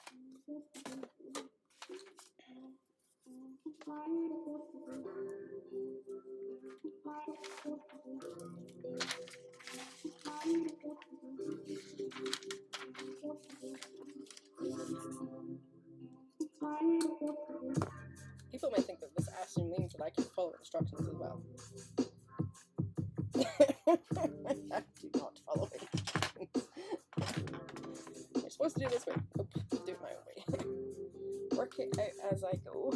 People may think that this actually means that I can follow instructions as well. I do not follow instructions. You're supposed to do this way. Nope, do it my own way. Work it out as I go.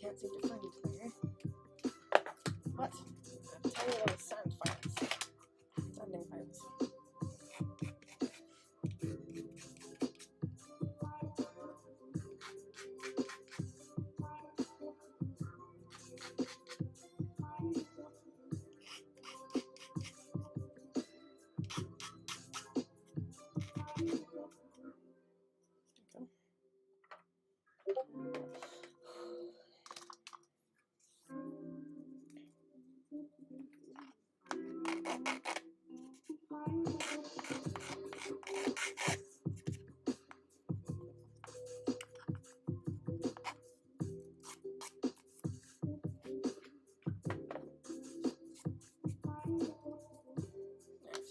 Can't seem to find there. What? Tiny little sand files. Sanding files.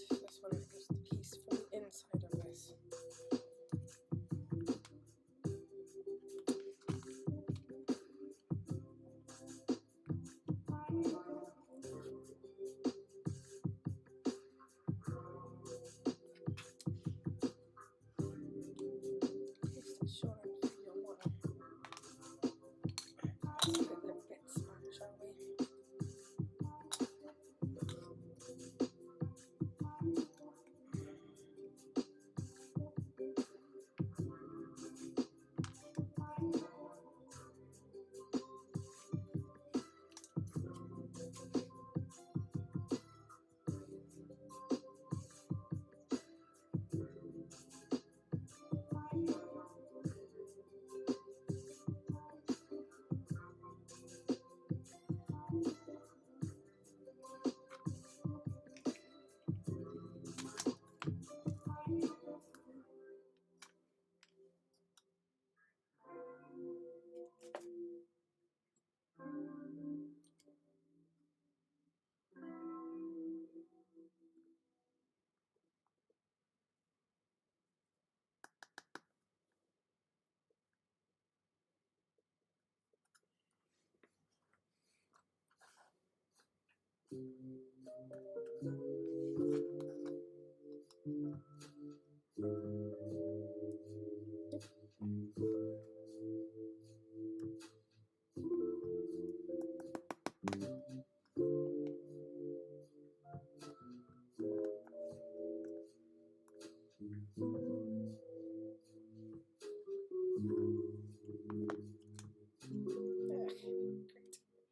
This one is the piece for the inside of this.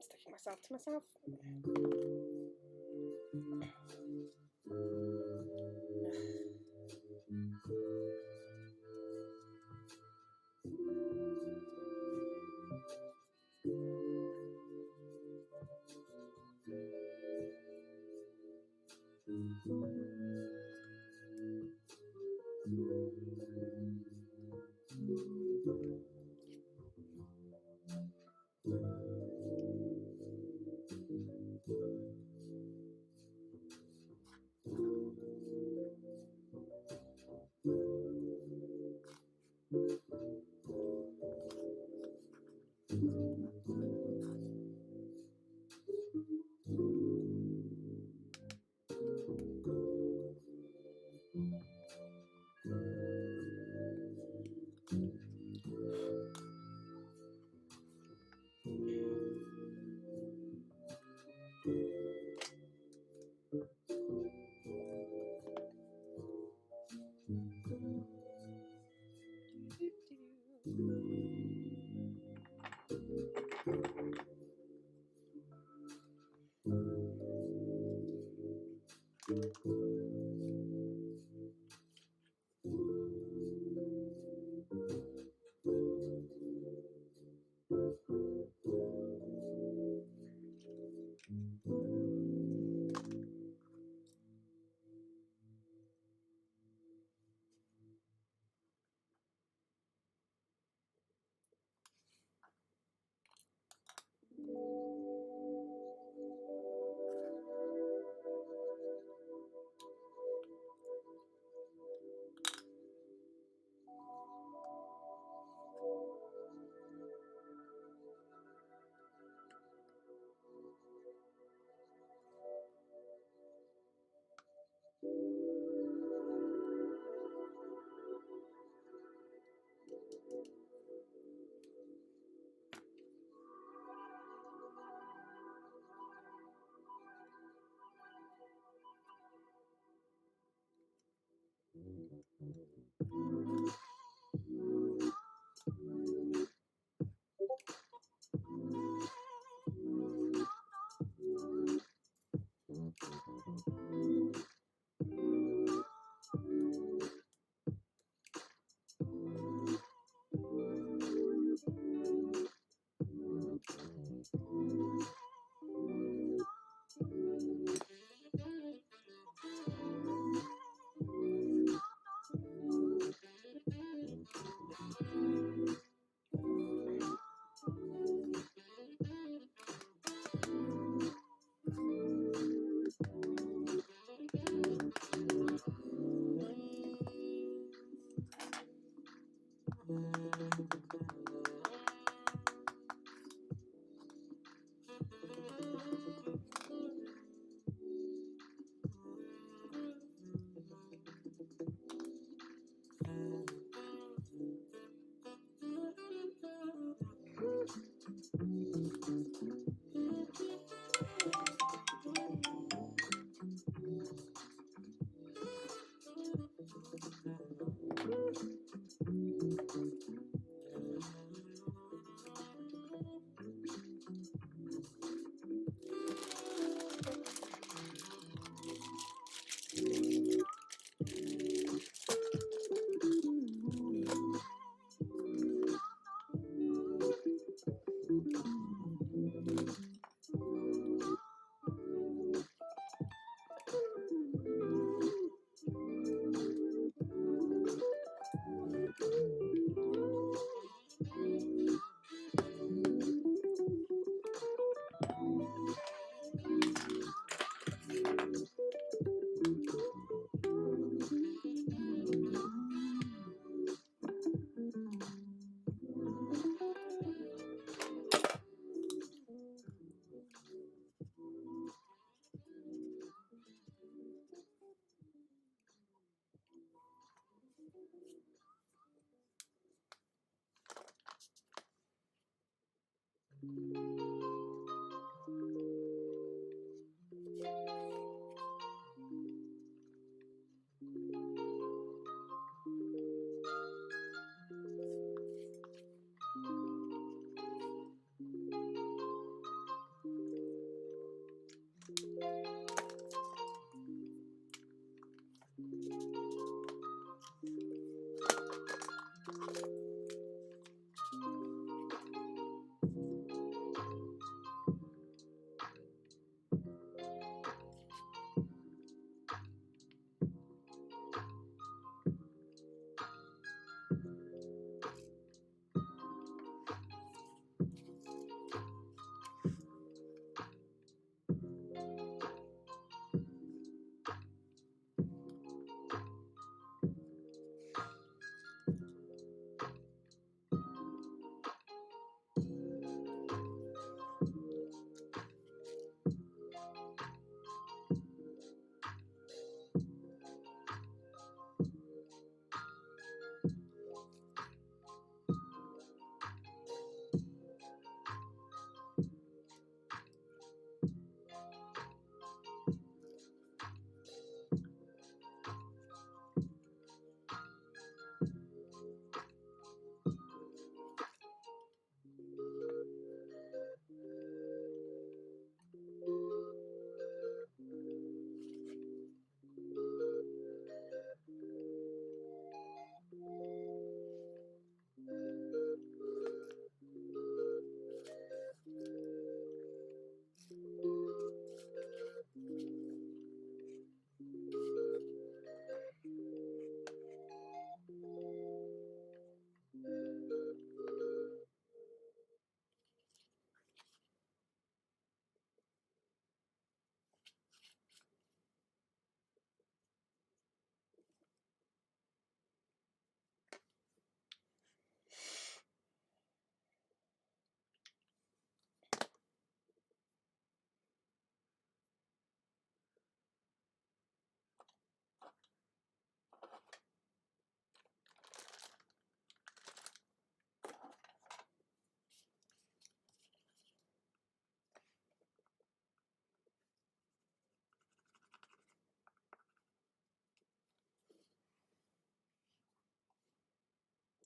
Sticking myself to myself.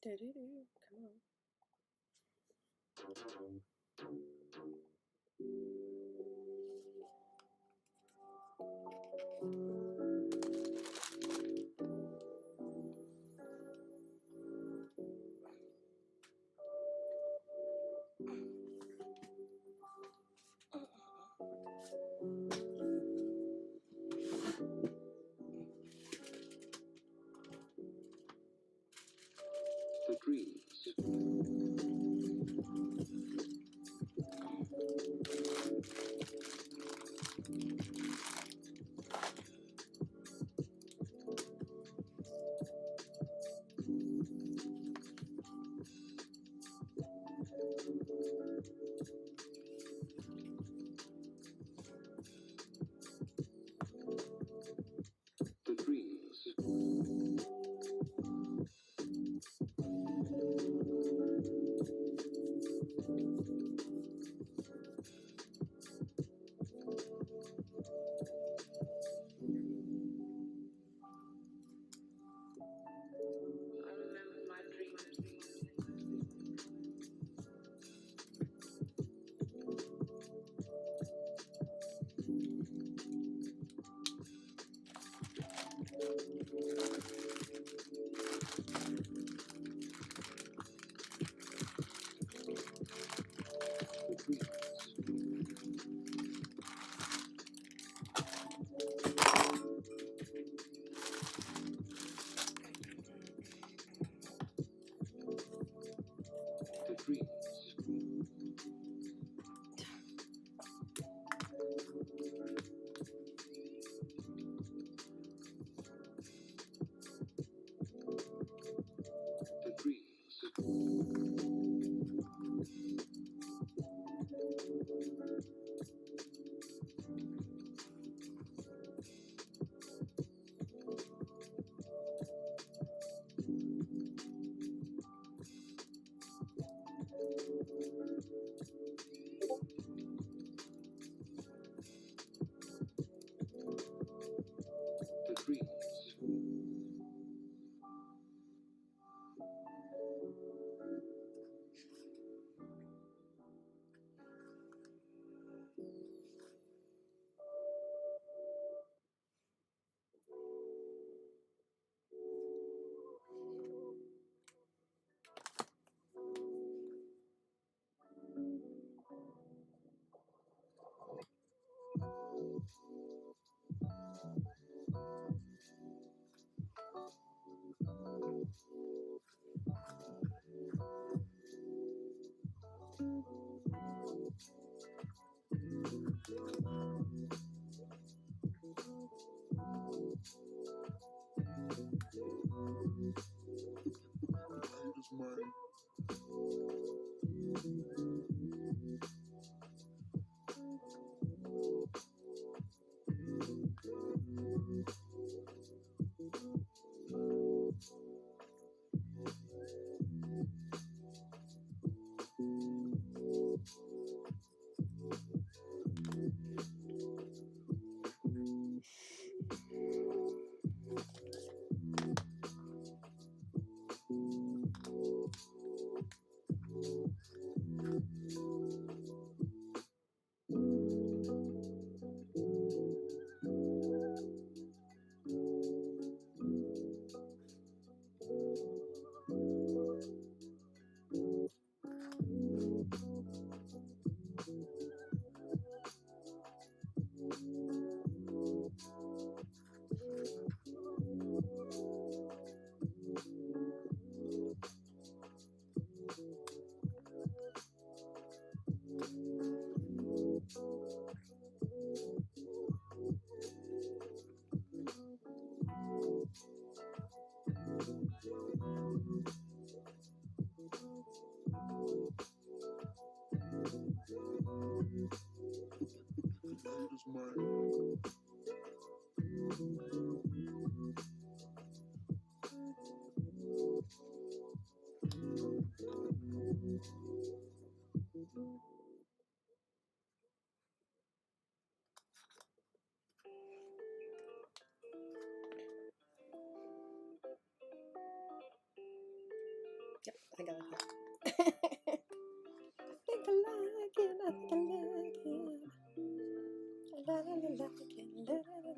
Do-do-do. Come on. Degrees. Degrees. I remember my dreams. Degrees. Degrees. Degrees. think I like it. I think I like it. I think I like it. La la la like it. La la la la.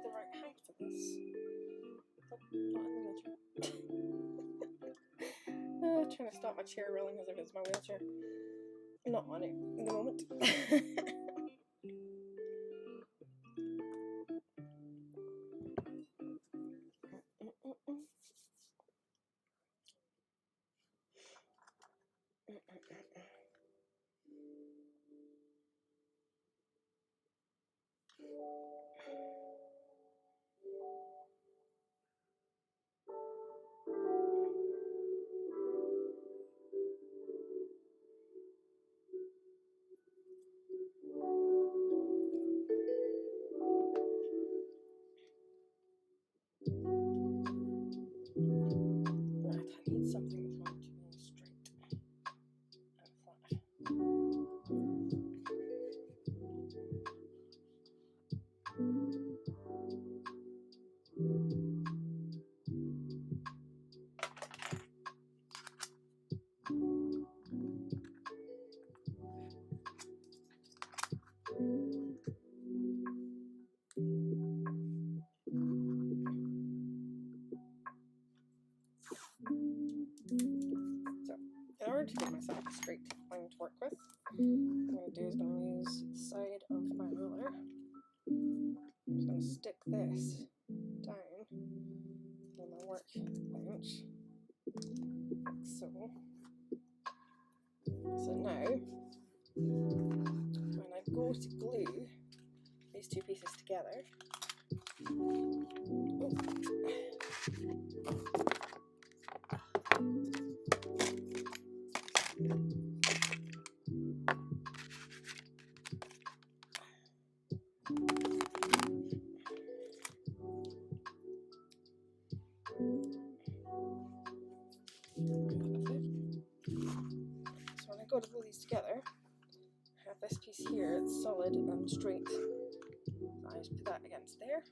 Right. Trying to stop my chair rolling as if it's my wheelchair. I'm not on it at the moment. Right, I need something that's going to be straight and flat. So, in order to give myself a straight line to work with, what I'm going to do is going to use the side of my ruler. I'm just going to stick this down on my workbench, like so. So now, when I go to glue these two pieces together, so when I go to glue these together, I have this piece here, it's solid and straight. So I just put that against there,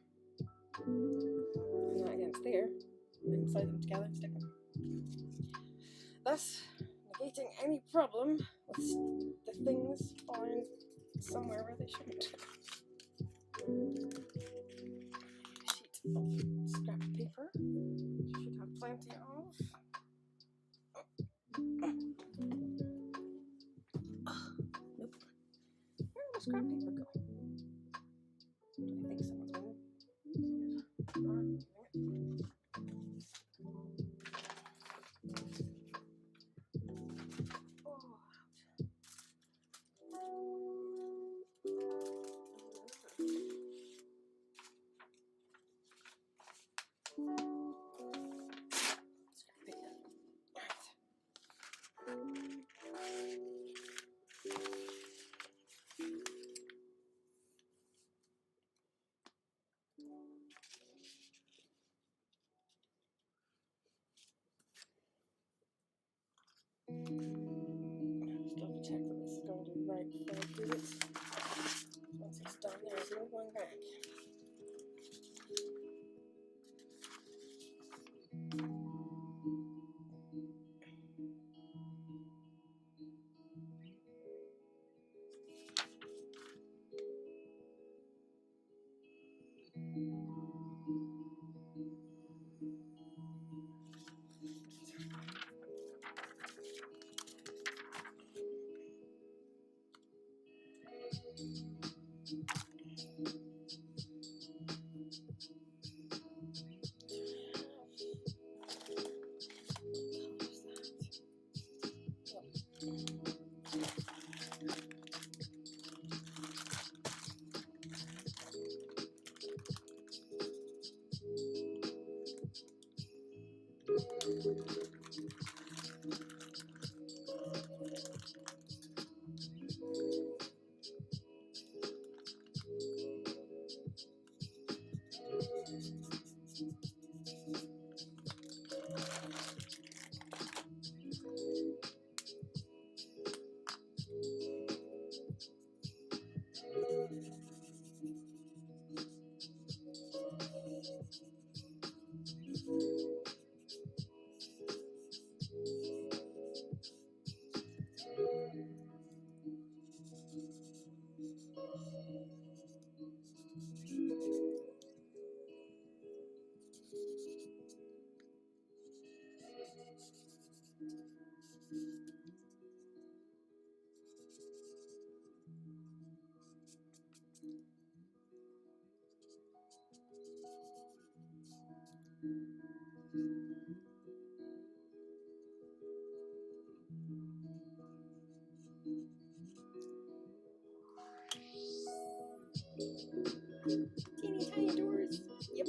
and that against there, and slide them together and stick them. Thus, negating any problem with the things falling somewhere where they shouldn't. A sheet of scrap paper, you should have plenty of. Nope. Where did the scrap paper go? I think someone's moving. good. Once it's done, there's no going back. Teeny tiny doors. Yep.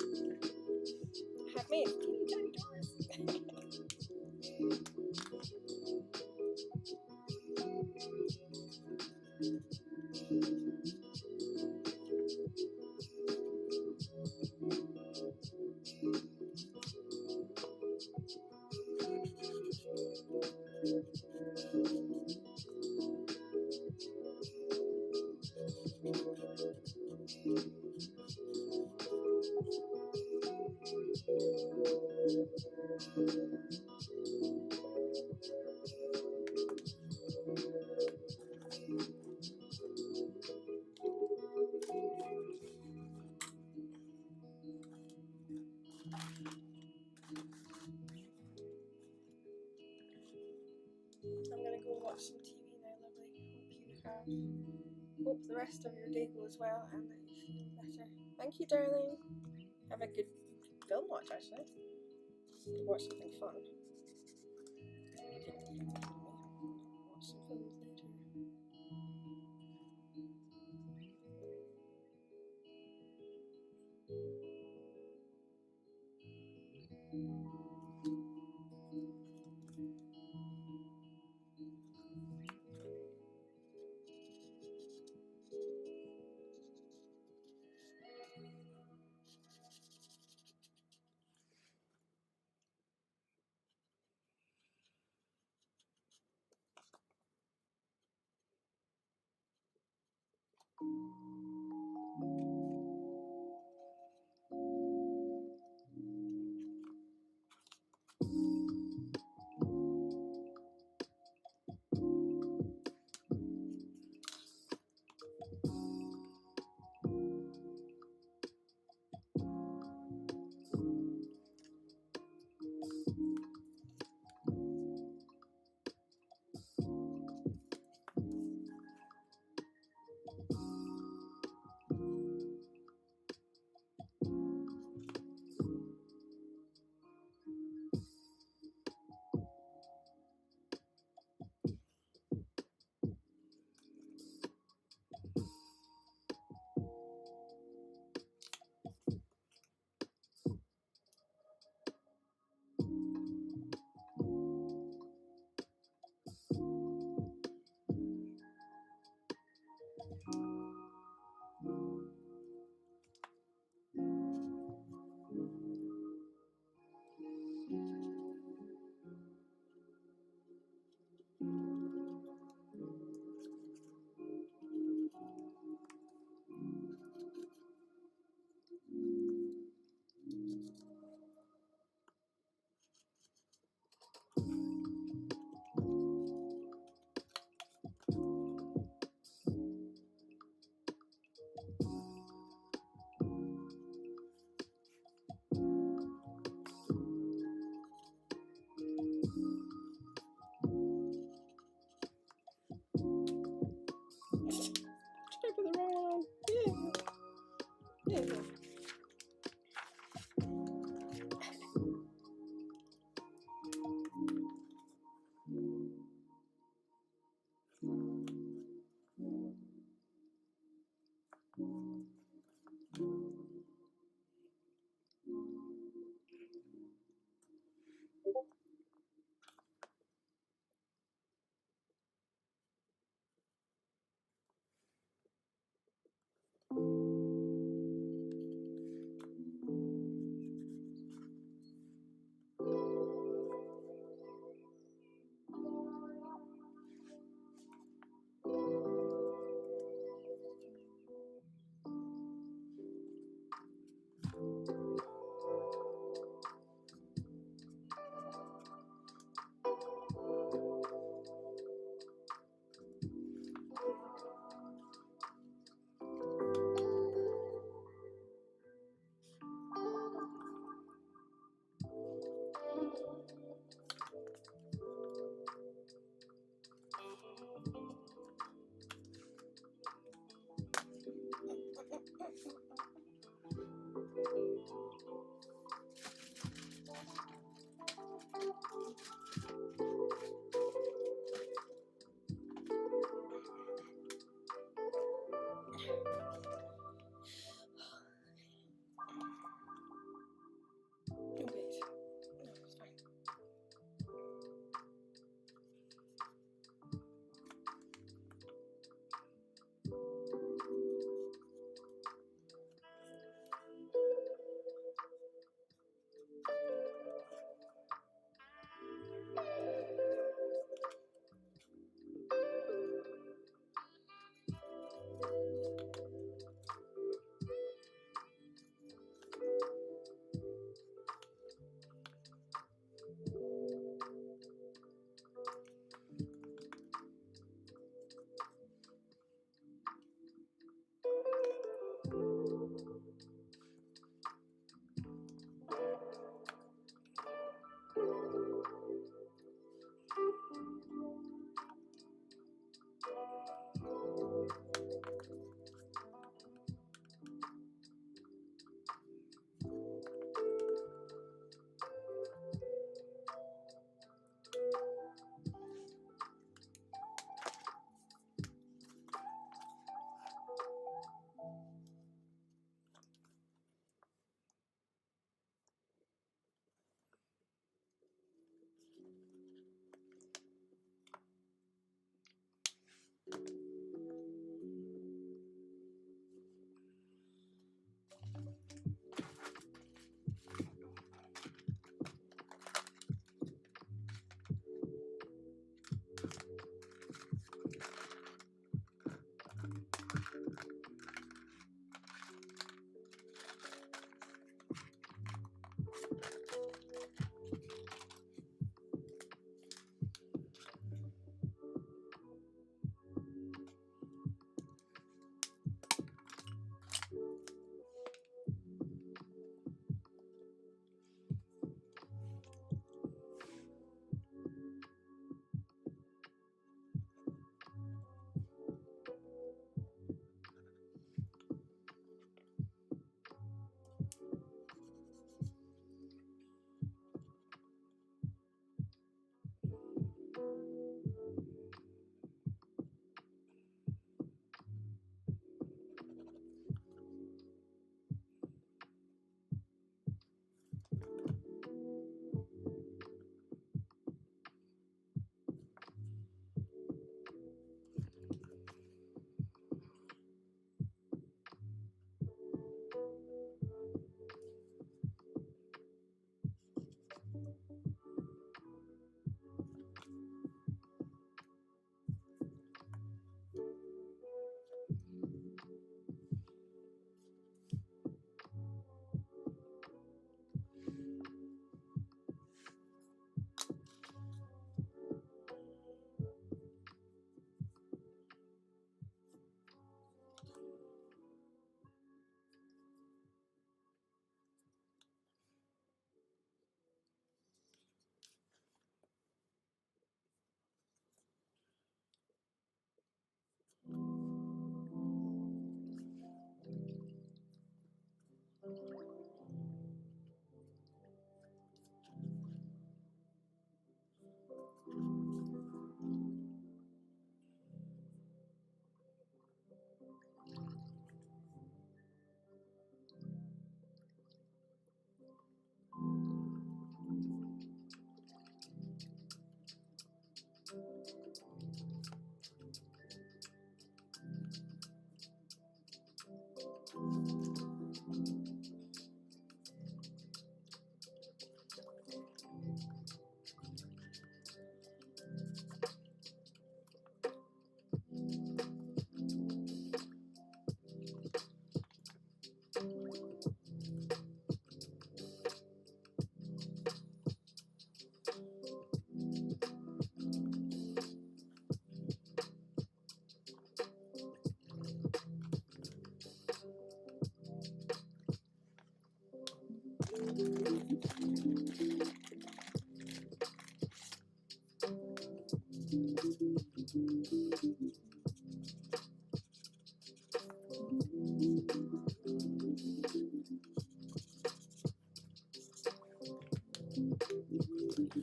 Have made teeny tiny doors. I'm gonna go watch some TV now, lovely. Hope the rest of your day goes well and that you feel better. Thank you, darling. Have a good film watch, actually. Watch something fun. Watch some films later.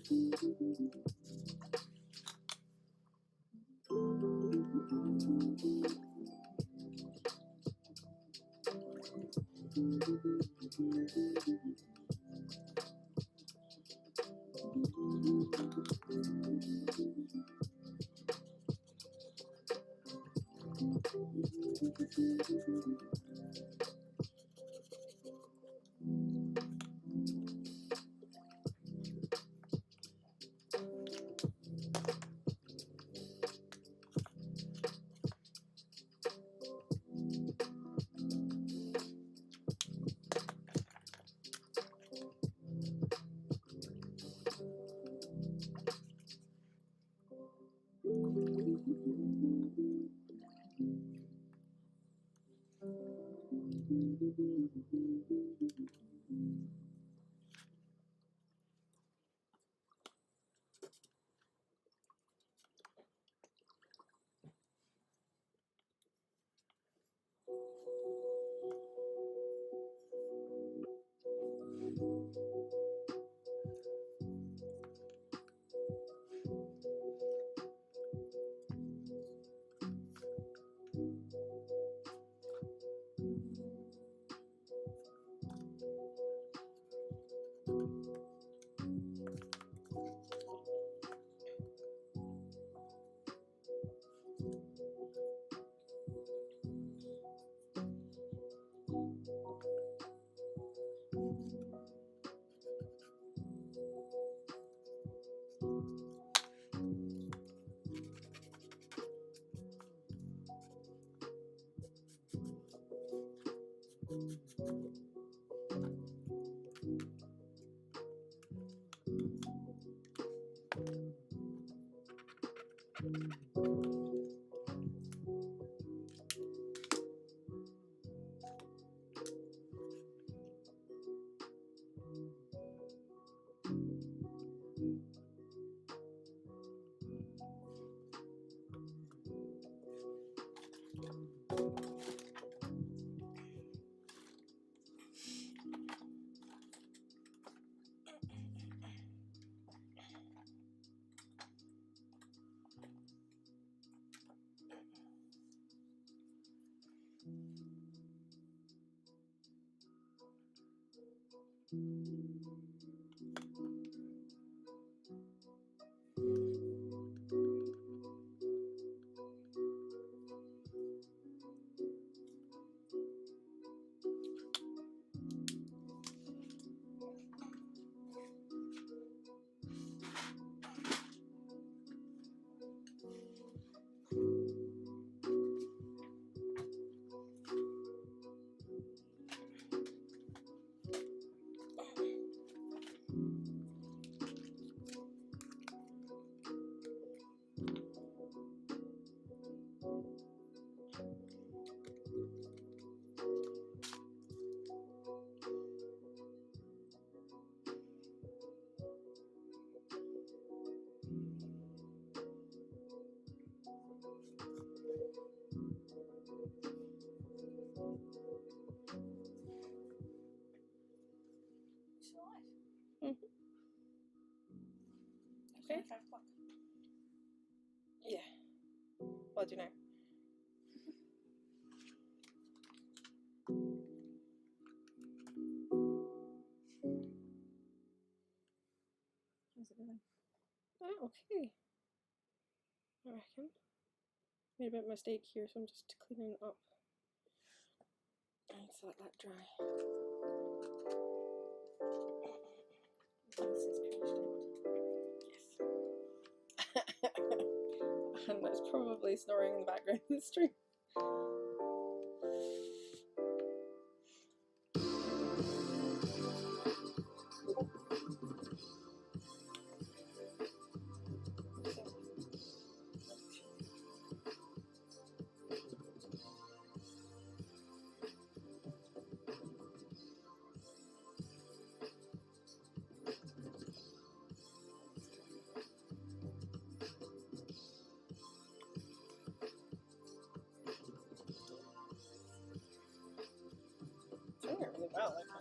Still alive. Mhm. It's Okay. 5 o'clock. Yeah. What do you know? How's it going? Oh, okay. I reckon. Made a bit of a mistake here, so I'm just cleaning it up. I need to let that dry. This is finished out. Yes. And that's probably snoring in the background of the stream. Doing it really well, like I'm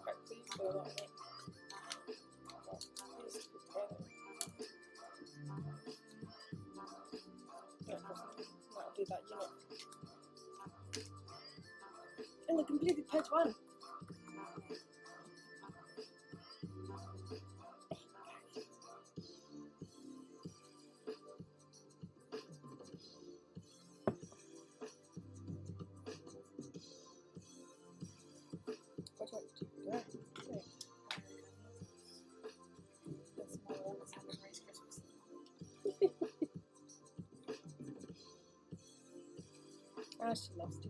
quite pleased with a lot of it. Just put together. And I completed page 1. What do you want to do? Yeah. Right. The small one that's having Rice Christmas. Ah, she loves to.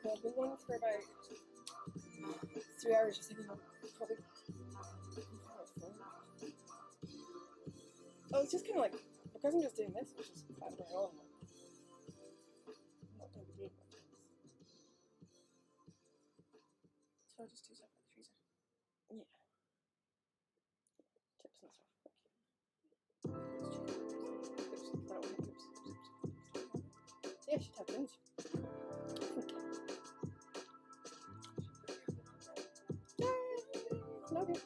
Well, I've been going for about 3 hours just thinking I'll probably. Oh, it's just kind of like, because I'm just doing this, it's just clapping it on. I'm not doing the game much. So I'll just do stuff at the freezer. Yeah. Chips and stuff. Oops, that one. Oops. Yeah, she tapped in. Love you.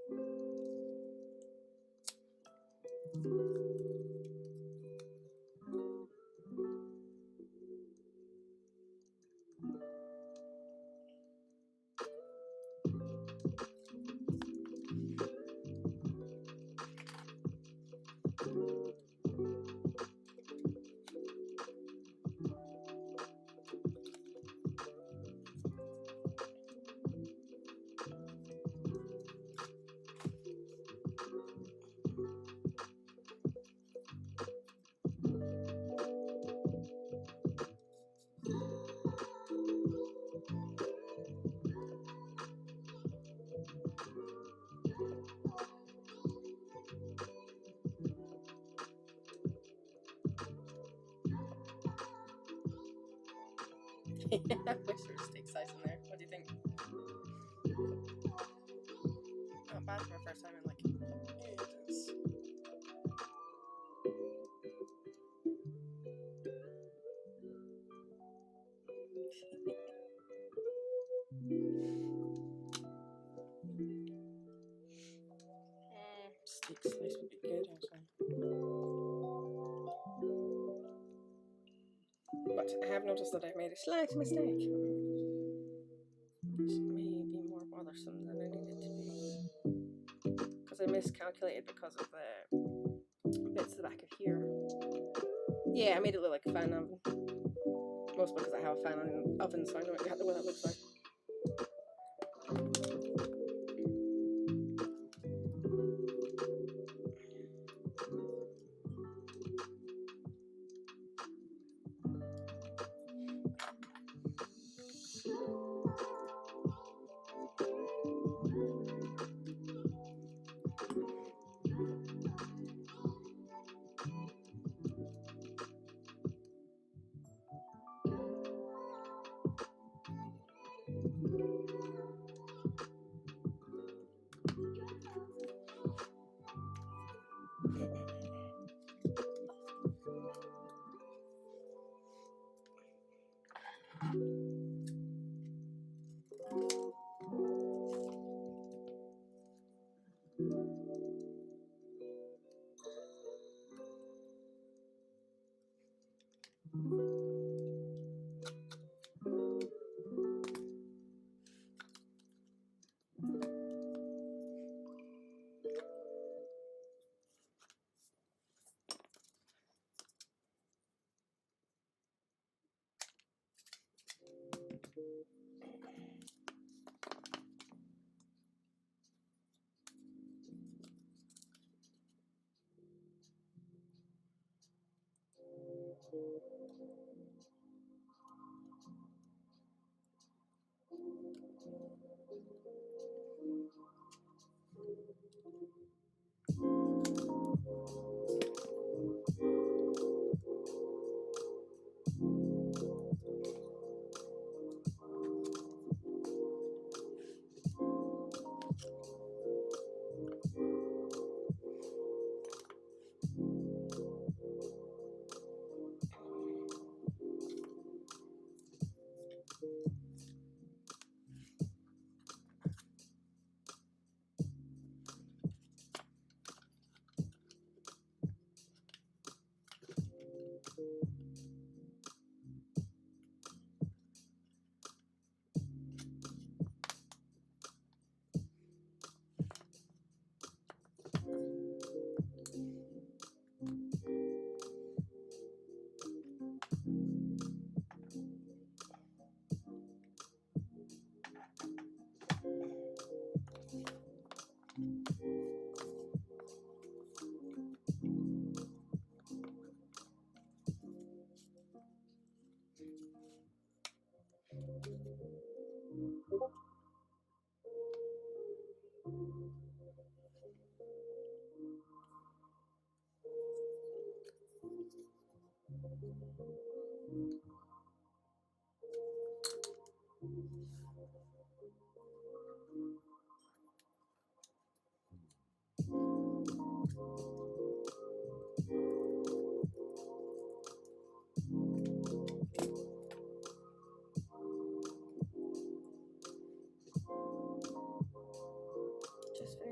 I wish there was steak size in there. What do you think? Not bad for my first time in like ages. Steak slice would be good actually. But I have noticed that I've made a slight mistake. Which may be more bothersome than I need it to be. Because I miscalculated because of the bits at the back of here. Yeah, I made it look like a fan oven. Mostly because I have a fan oven, so I know exactly what that looks like.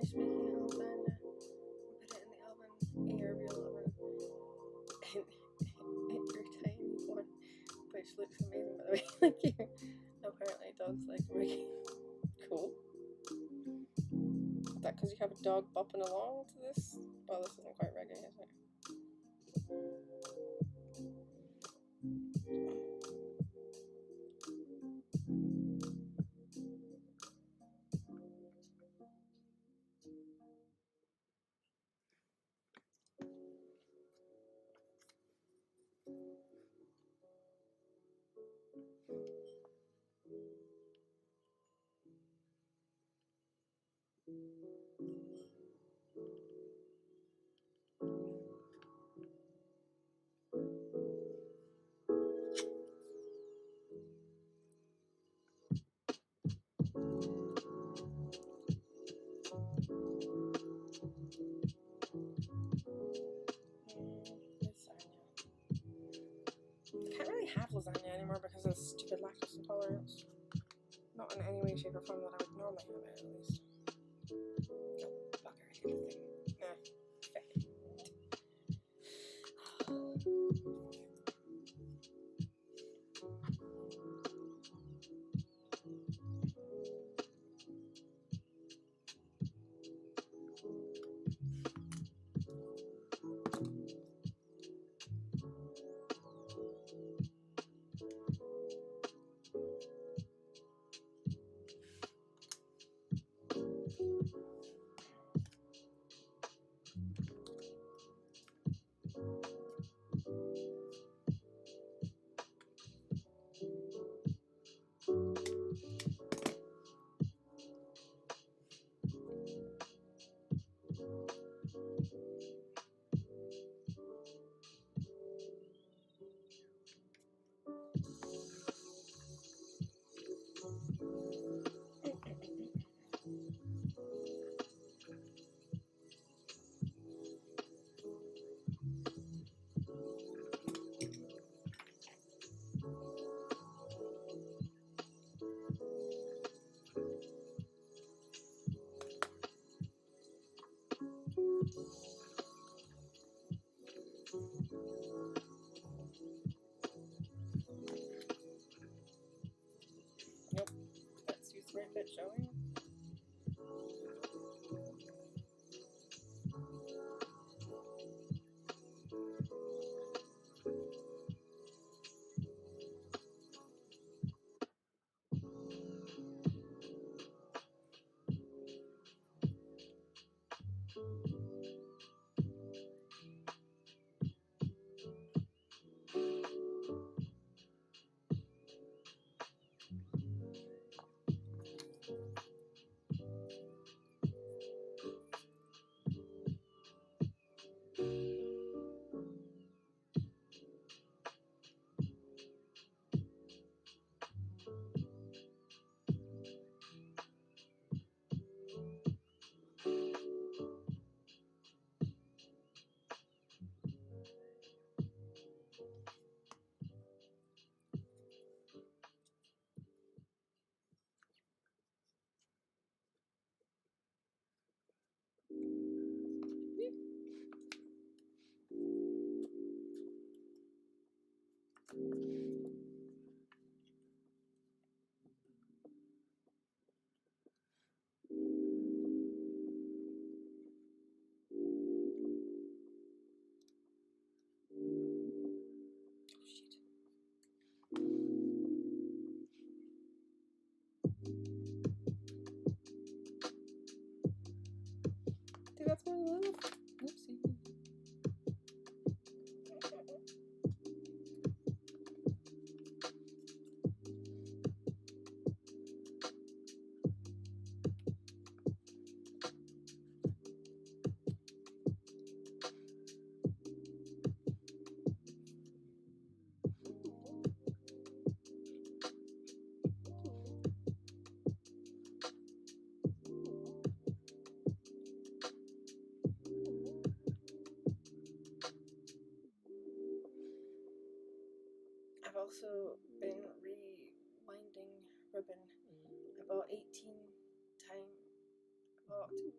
finished making a lasagna and put it in the oven, ARB oven, your tiny one, which looks amazing by the way. Like you, apparently dogs like making cool. Is that because you have a dog bopping along to this? Well, this isn't quite reggae, is it? I can't really have lasagna anymore because of stupid lactose intolerance. Not in any way, shape, or form that I would normally have it, at least. Oh, fuck, I did the thing. Nah,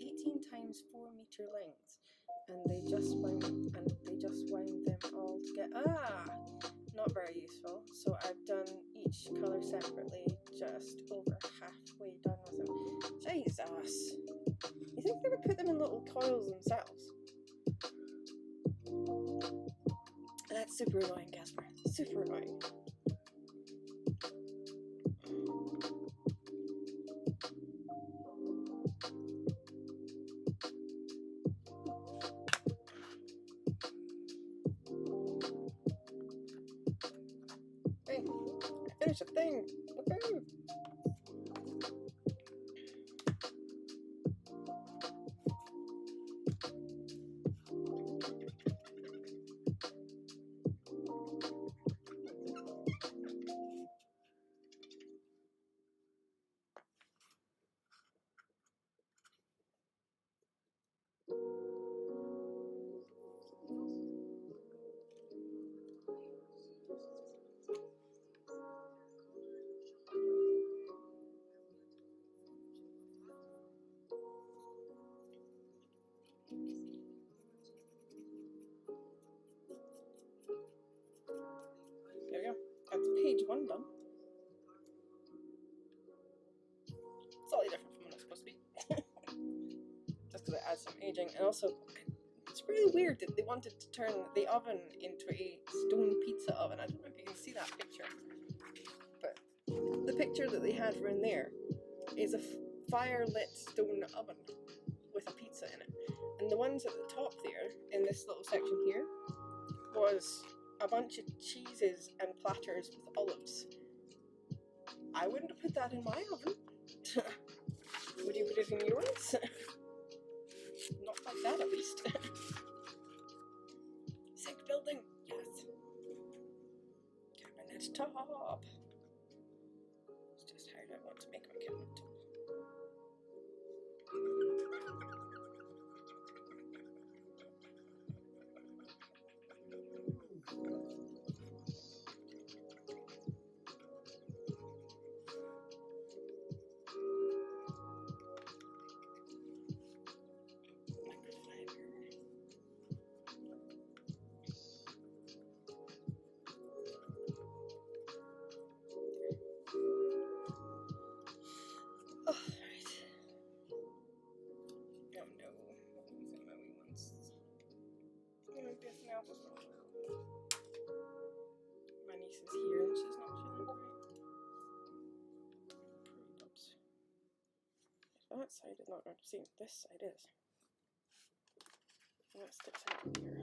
18 times 4 meter lengths, and they just wind them all together. Not very useful. So I've done each colour separately, just over halfway done with them. Jesus! You think they would put them in little coils themselves? That's super annoying, Casper. Super annoying. Hey, I finished a thing. Woohoo! There we go. That's page 1 done. Slightly different from what it's supposed to be. Just because it adds some aging. And also, it's really weird that they wanted to turn the oven into a stone pizza oven. I don't know if you can see that picture. But the picture that they had for in there is a fire-lit stone oven with a pizza in it. And the ones at the top there, in this little section here, was a bunch of cheeses and platters with olives. I wouldn't have put that in my oven. Would you put it in yours? Not like that, at least. Sick building, yes. Cabinet top. It's just how I want to make my cabinet top. My niece is here and she's not feeling great. Oops. That side is not going to see. This side is. And that sticks out here.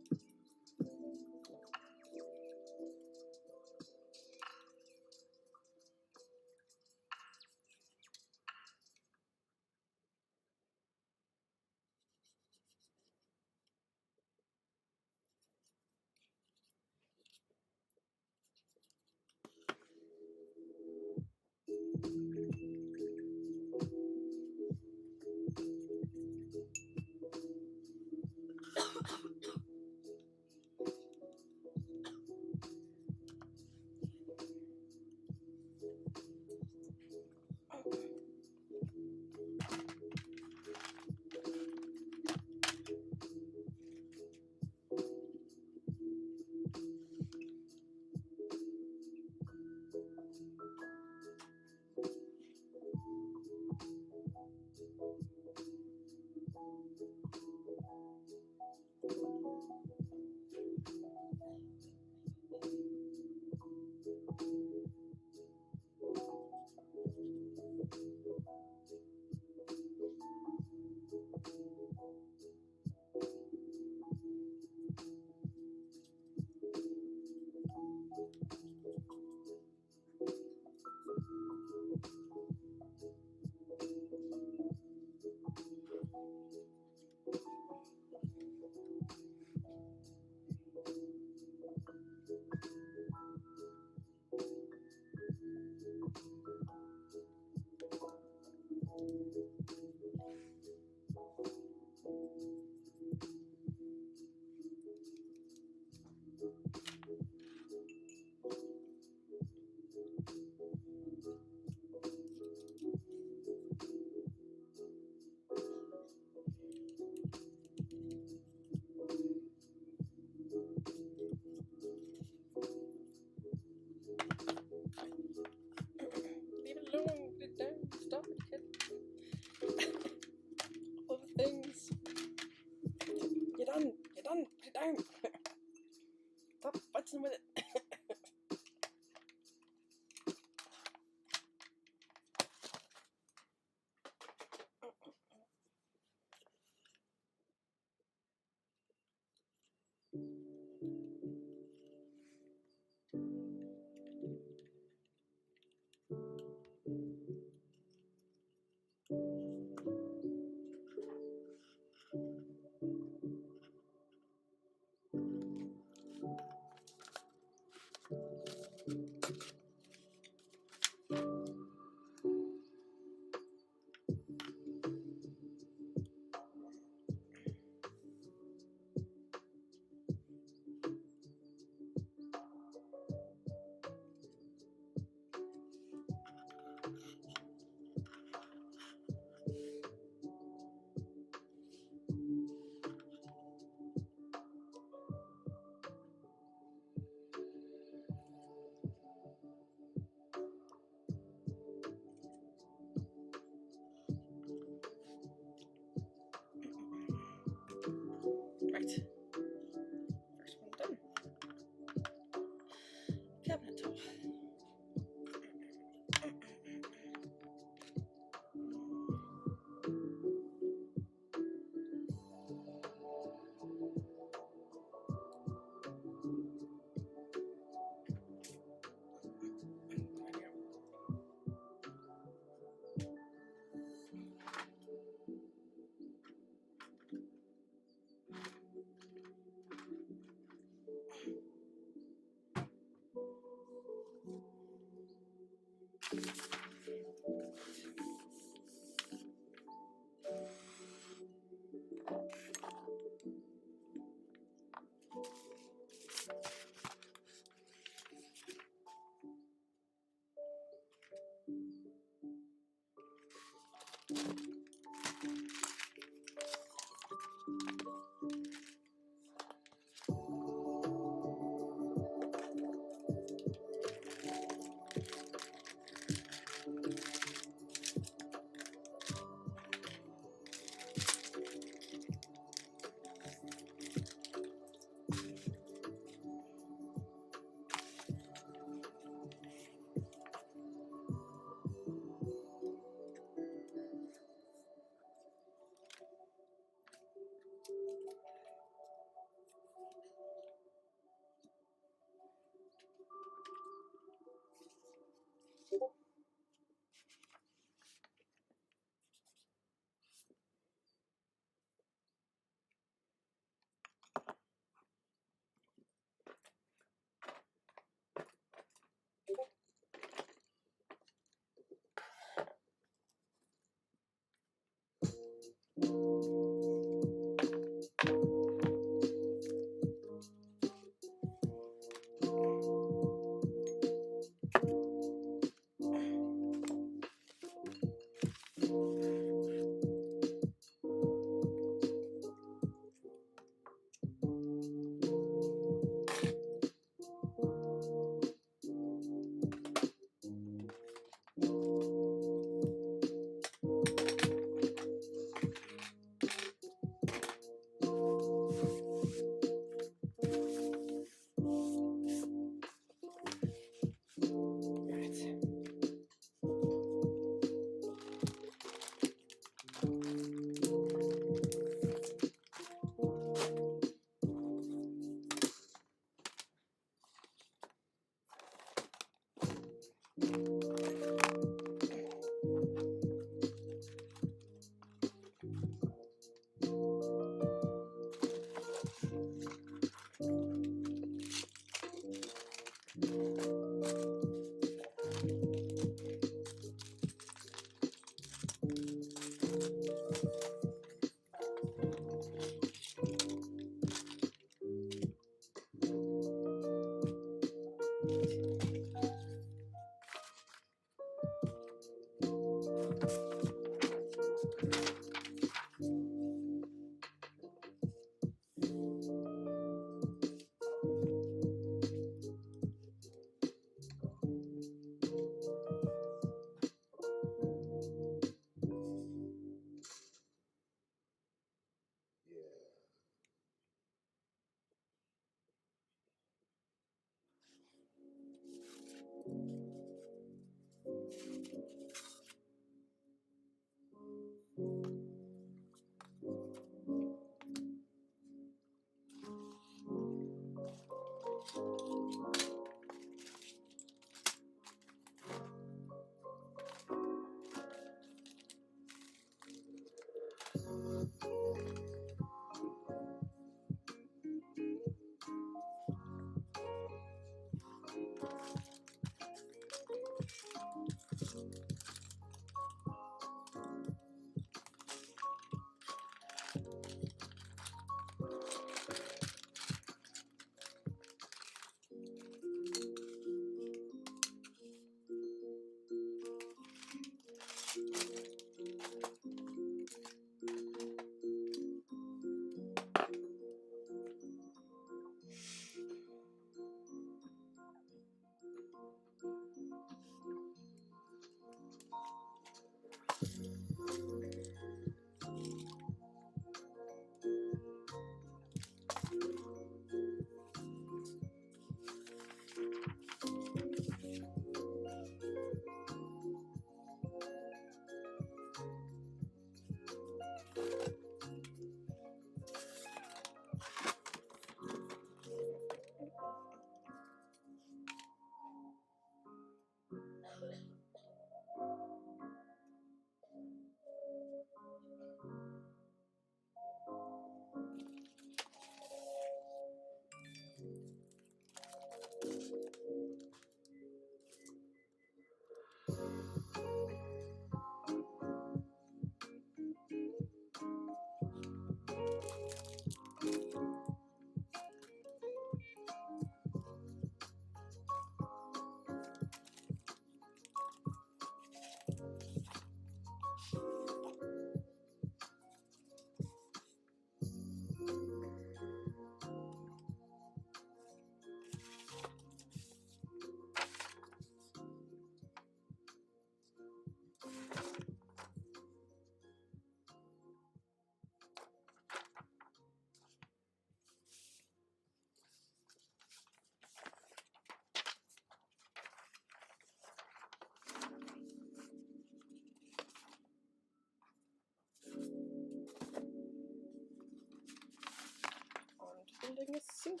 making a sink.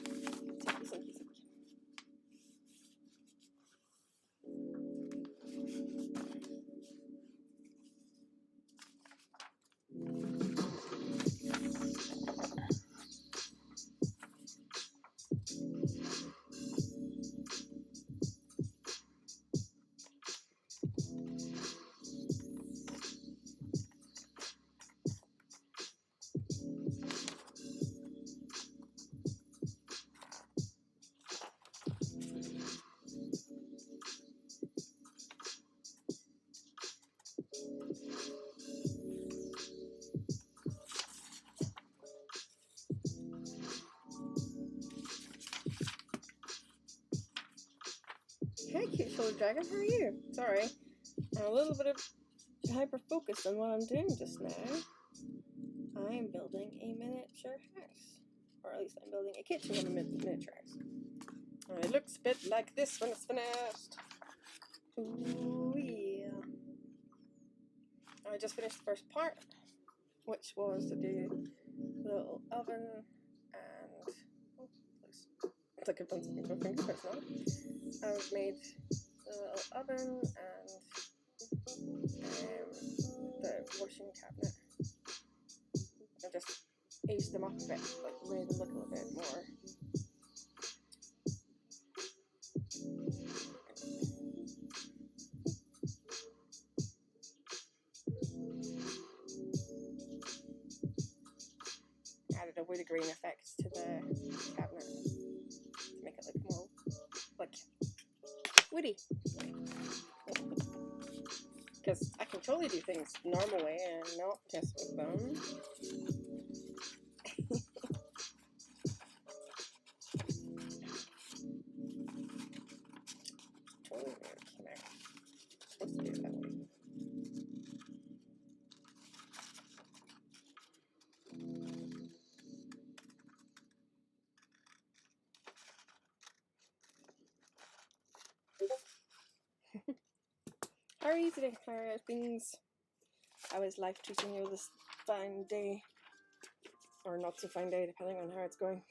Sinky, sinky, sinky. Hey, cute little dragon, how are you? Sorry, I'm a little bit of hyper-focused on what I'm doing just now. I am building a miniature house. Or at least I'm building a kitchen in a miniature house. And it looks a bit like this when it's finished. Ooh, yeah. I just finished the first part, which was to do the little oven and... Oh, please. It's like I've done something to my fingertips now. I've made the little oven and the washing cabinet. I just aged them up a bit, like made them look a little bit more. Added a wood grain effect to the cabinet to make it look more like woody. Because I can totally do things the normal way and not mess with them. Totally weird. Came out. Supposed to do it that way. How are you today? How are things? How is life treating you this fine day? Or not so fine day, depending on how it's going.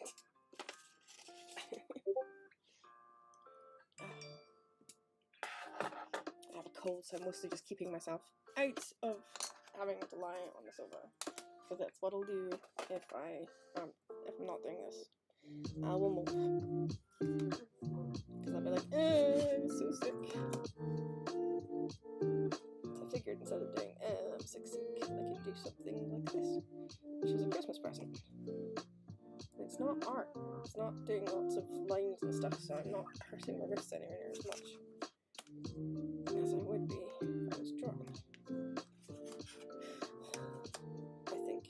I have a cold, so I'm mostly just keeping myself out of having to lie on the sofa. So that's what I'll do if I'm not doing this. I will move. Because I'll be like, I'm so sick. So I figured instead of doing, I'm sick, I could do something like this, which is a Christmas present. It's not art. It's not doing lots of lines and stuff, so I'm not hurting my wrists anywhere near as much as I would be if I was drawing. I think.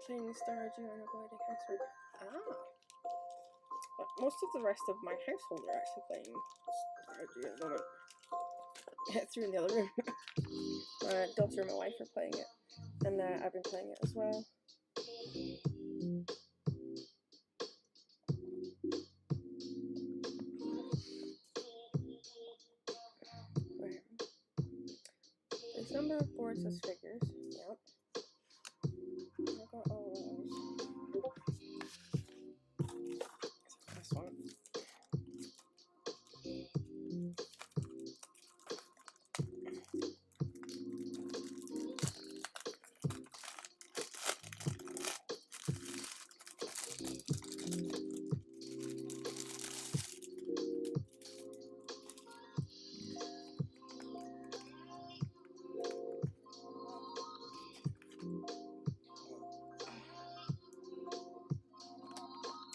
Cleaning storage and avoiding housework. Ah. But most of the rest of my household are actually playing storage at the moment. through in the other room. My daughter and my wife are playing it, and I've been playing it as well. Right. This number of boards as figures. Yep. I got all those. This one.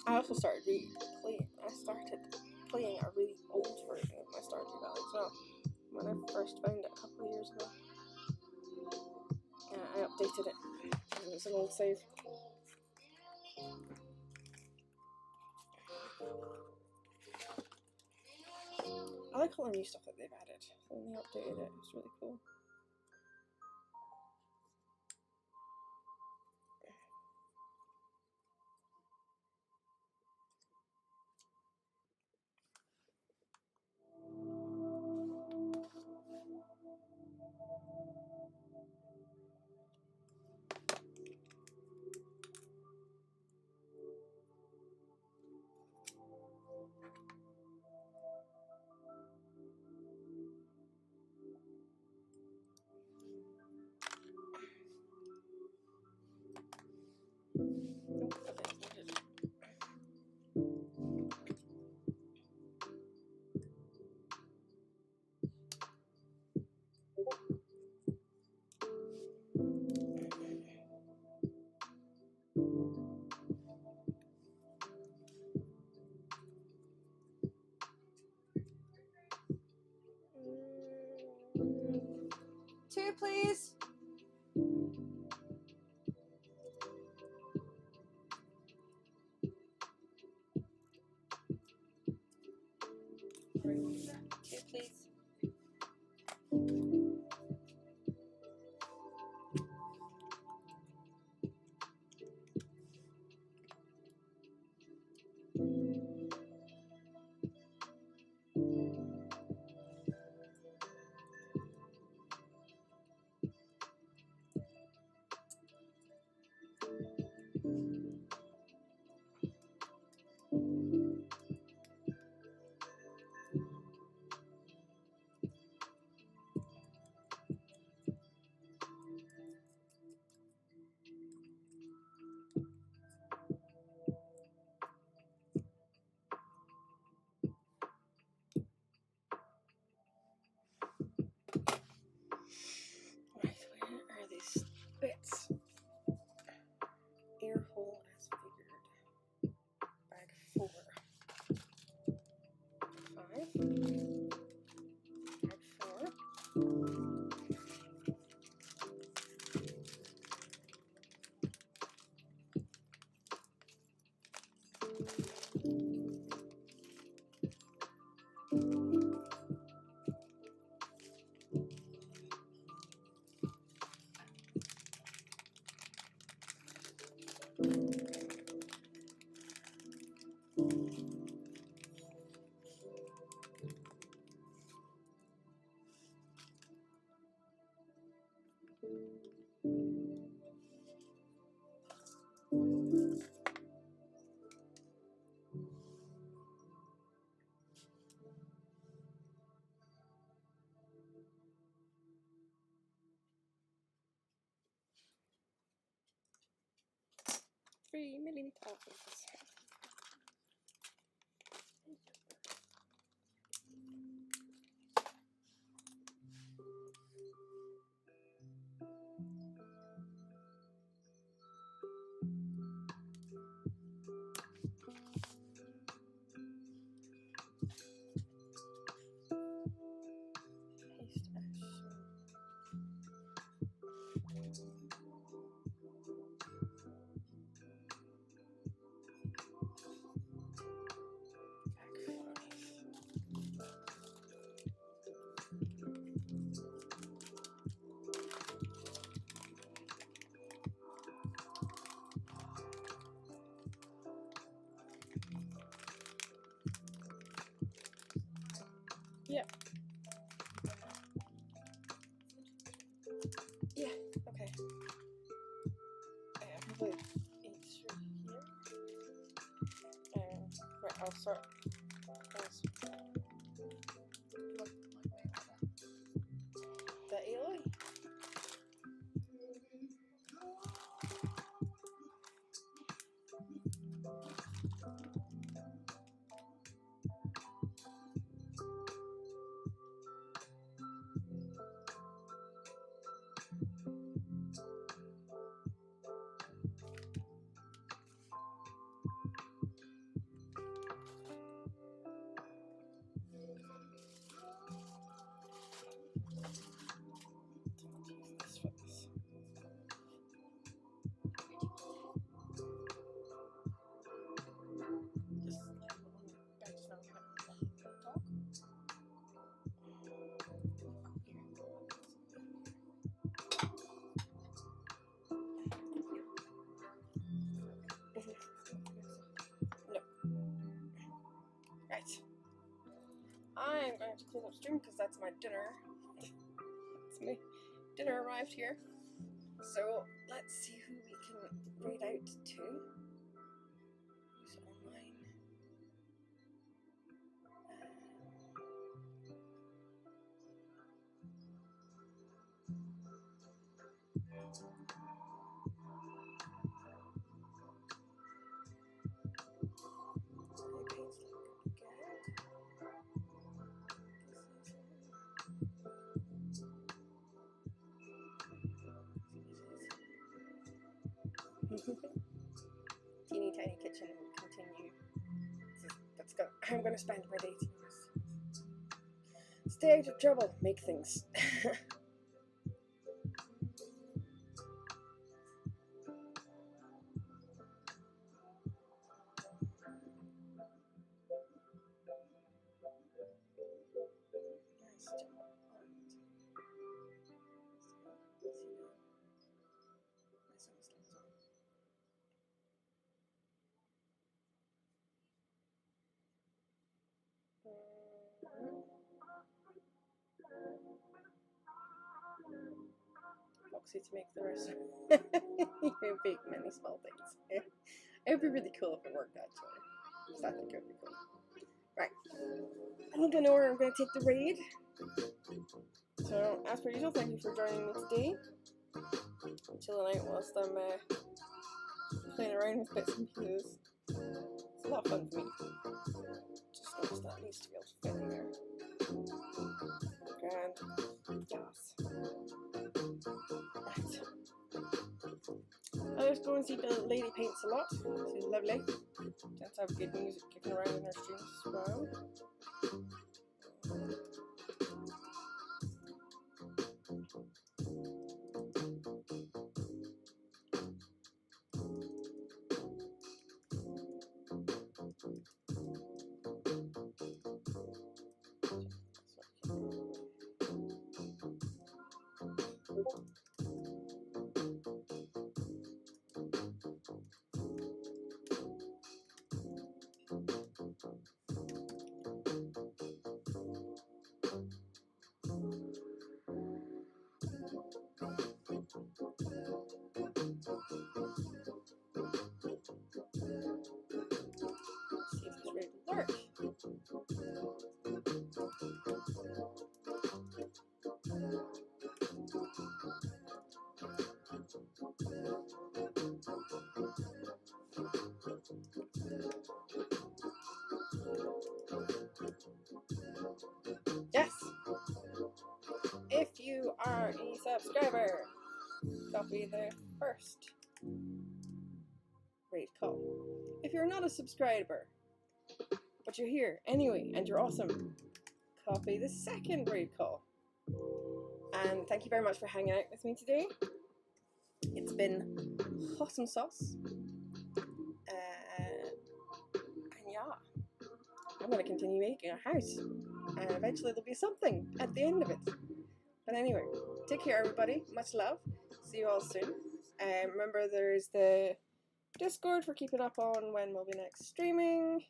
I also started playing a really old version of my Stardew Valley as well. When I first found it a couple of years ago. I updated it. It was an old save. I like all the new stuff that they've added. So when they updated it, it's really cool. Two, please. Two, please. Right, where are these bits? Air hole as figured. Bag 4. 5. Bag 4. $3 million. Paste ash. Yep. Yeah, okay. Probably eat through here. Right, I'll start. The Aloy? This for this. Just like on the back just now. Talk. No. Right. I'm going to close up stream because that's my dinner. It's my dinner arrived here. So let's see who we can read out to. Who's online? Teeny tiny kitchen will continue. I'm going to spend my day to this. Stay out of trouble, make things. Foxy to make the rest. You bake many small things. It would be really cool if it worked actually. I think it would be cool. Right. I think I know where I'm going to take the raid. So, as per usual, thank you for joining me today. Chilling out whilst I'm playing around with bits and pieces. It's a lot of fun for me. Just noticed that needs to be able to fit in there. And yes. Right. I'll just go and see the lady paints a lot. She's lovely. Tends to have good music kicking around in her streams as well. See if it's ready to work. Yes! If you are a subscriber, copy the first raid call. If you're not a subscriber, but you're here anyway and you're awesome, copy the second raid call. And thank you very much for hanging out with me today. It's been awesome sauce. And yeah, I'm going to continue making a house. And eventually there'll be something at the end of it. But anyway, take care everybody. Much love. See you all soon. Remember there's the Discord for keeping up on when we'll be next streaming.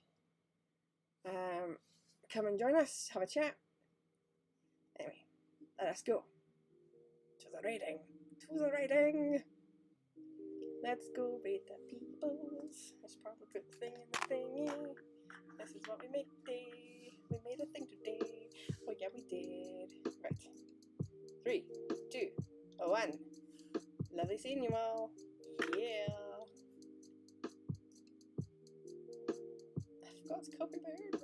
Come and join us. Have a chat. Anyway, let us go to the reading. To the reading. Let's go read the peoples. Let's probably put the thing in the thingy. This is what we made today. We made a thing today. Oh yeah, we did. Right. 3, 2, 1. Lovely seeing you all. Yeah. I forgot it's copyright.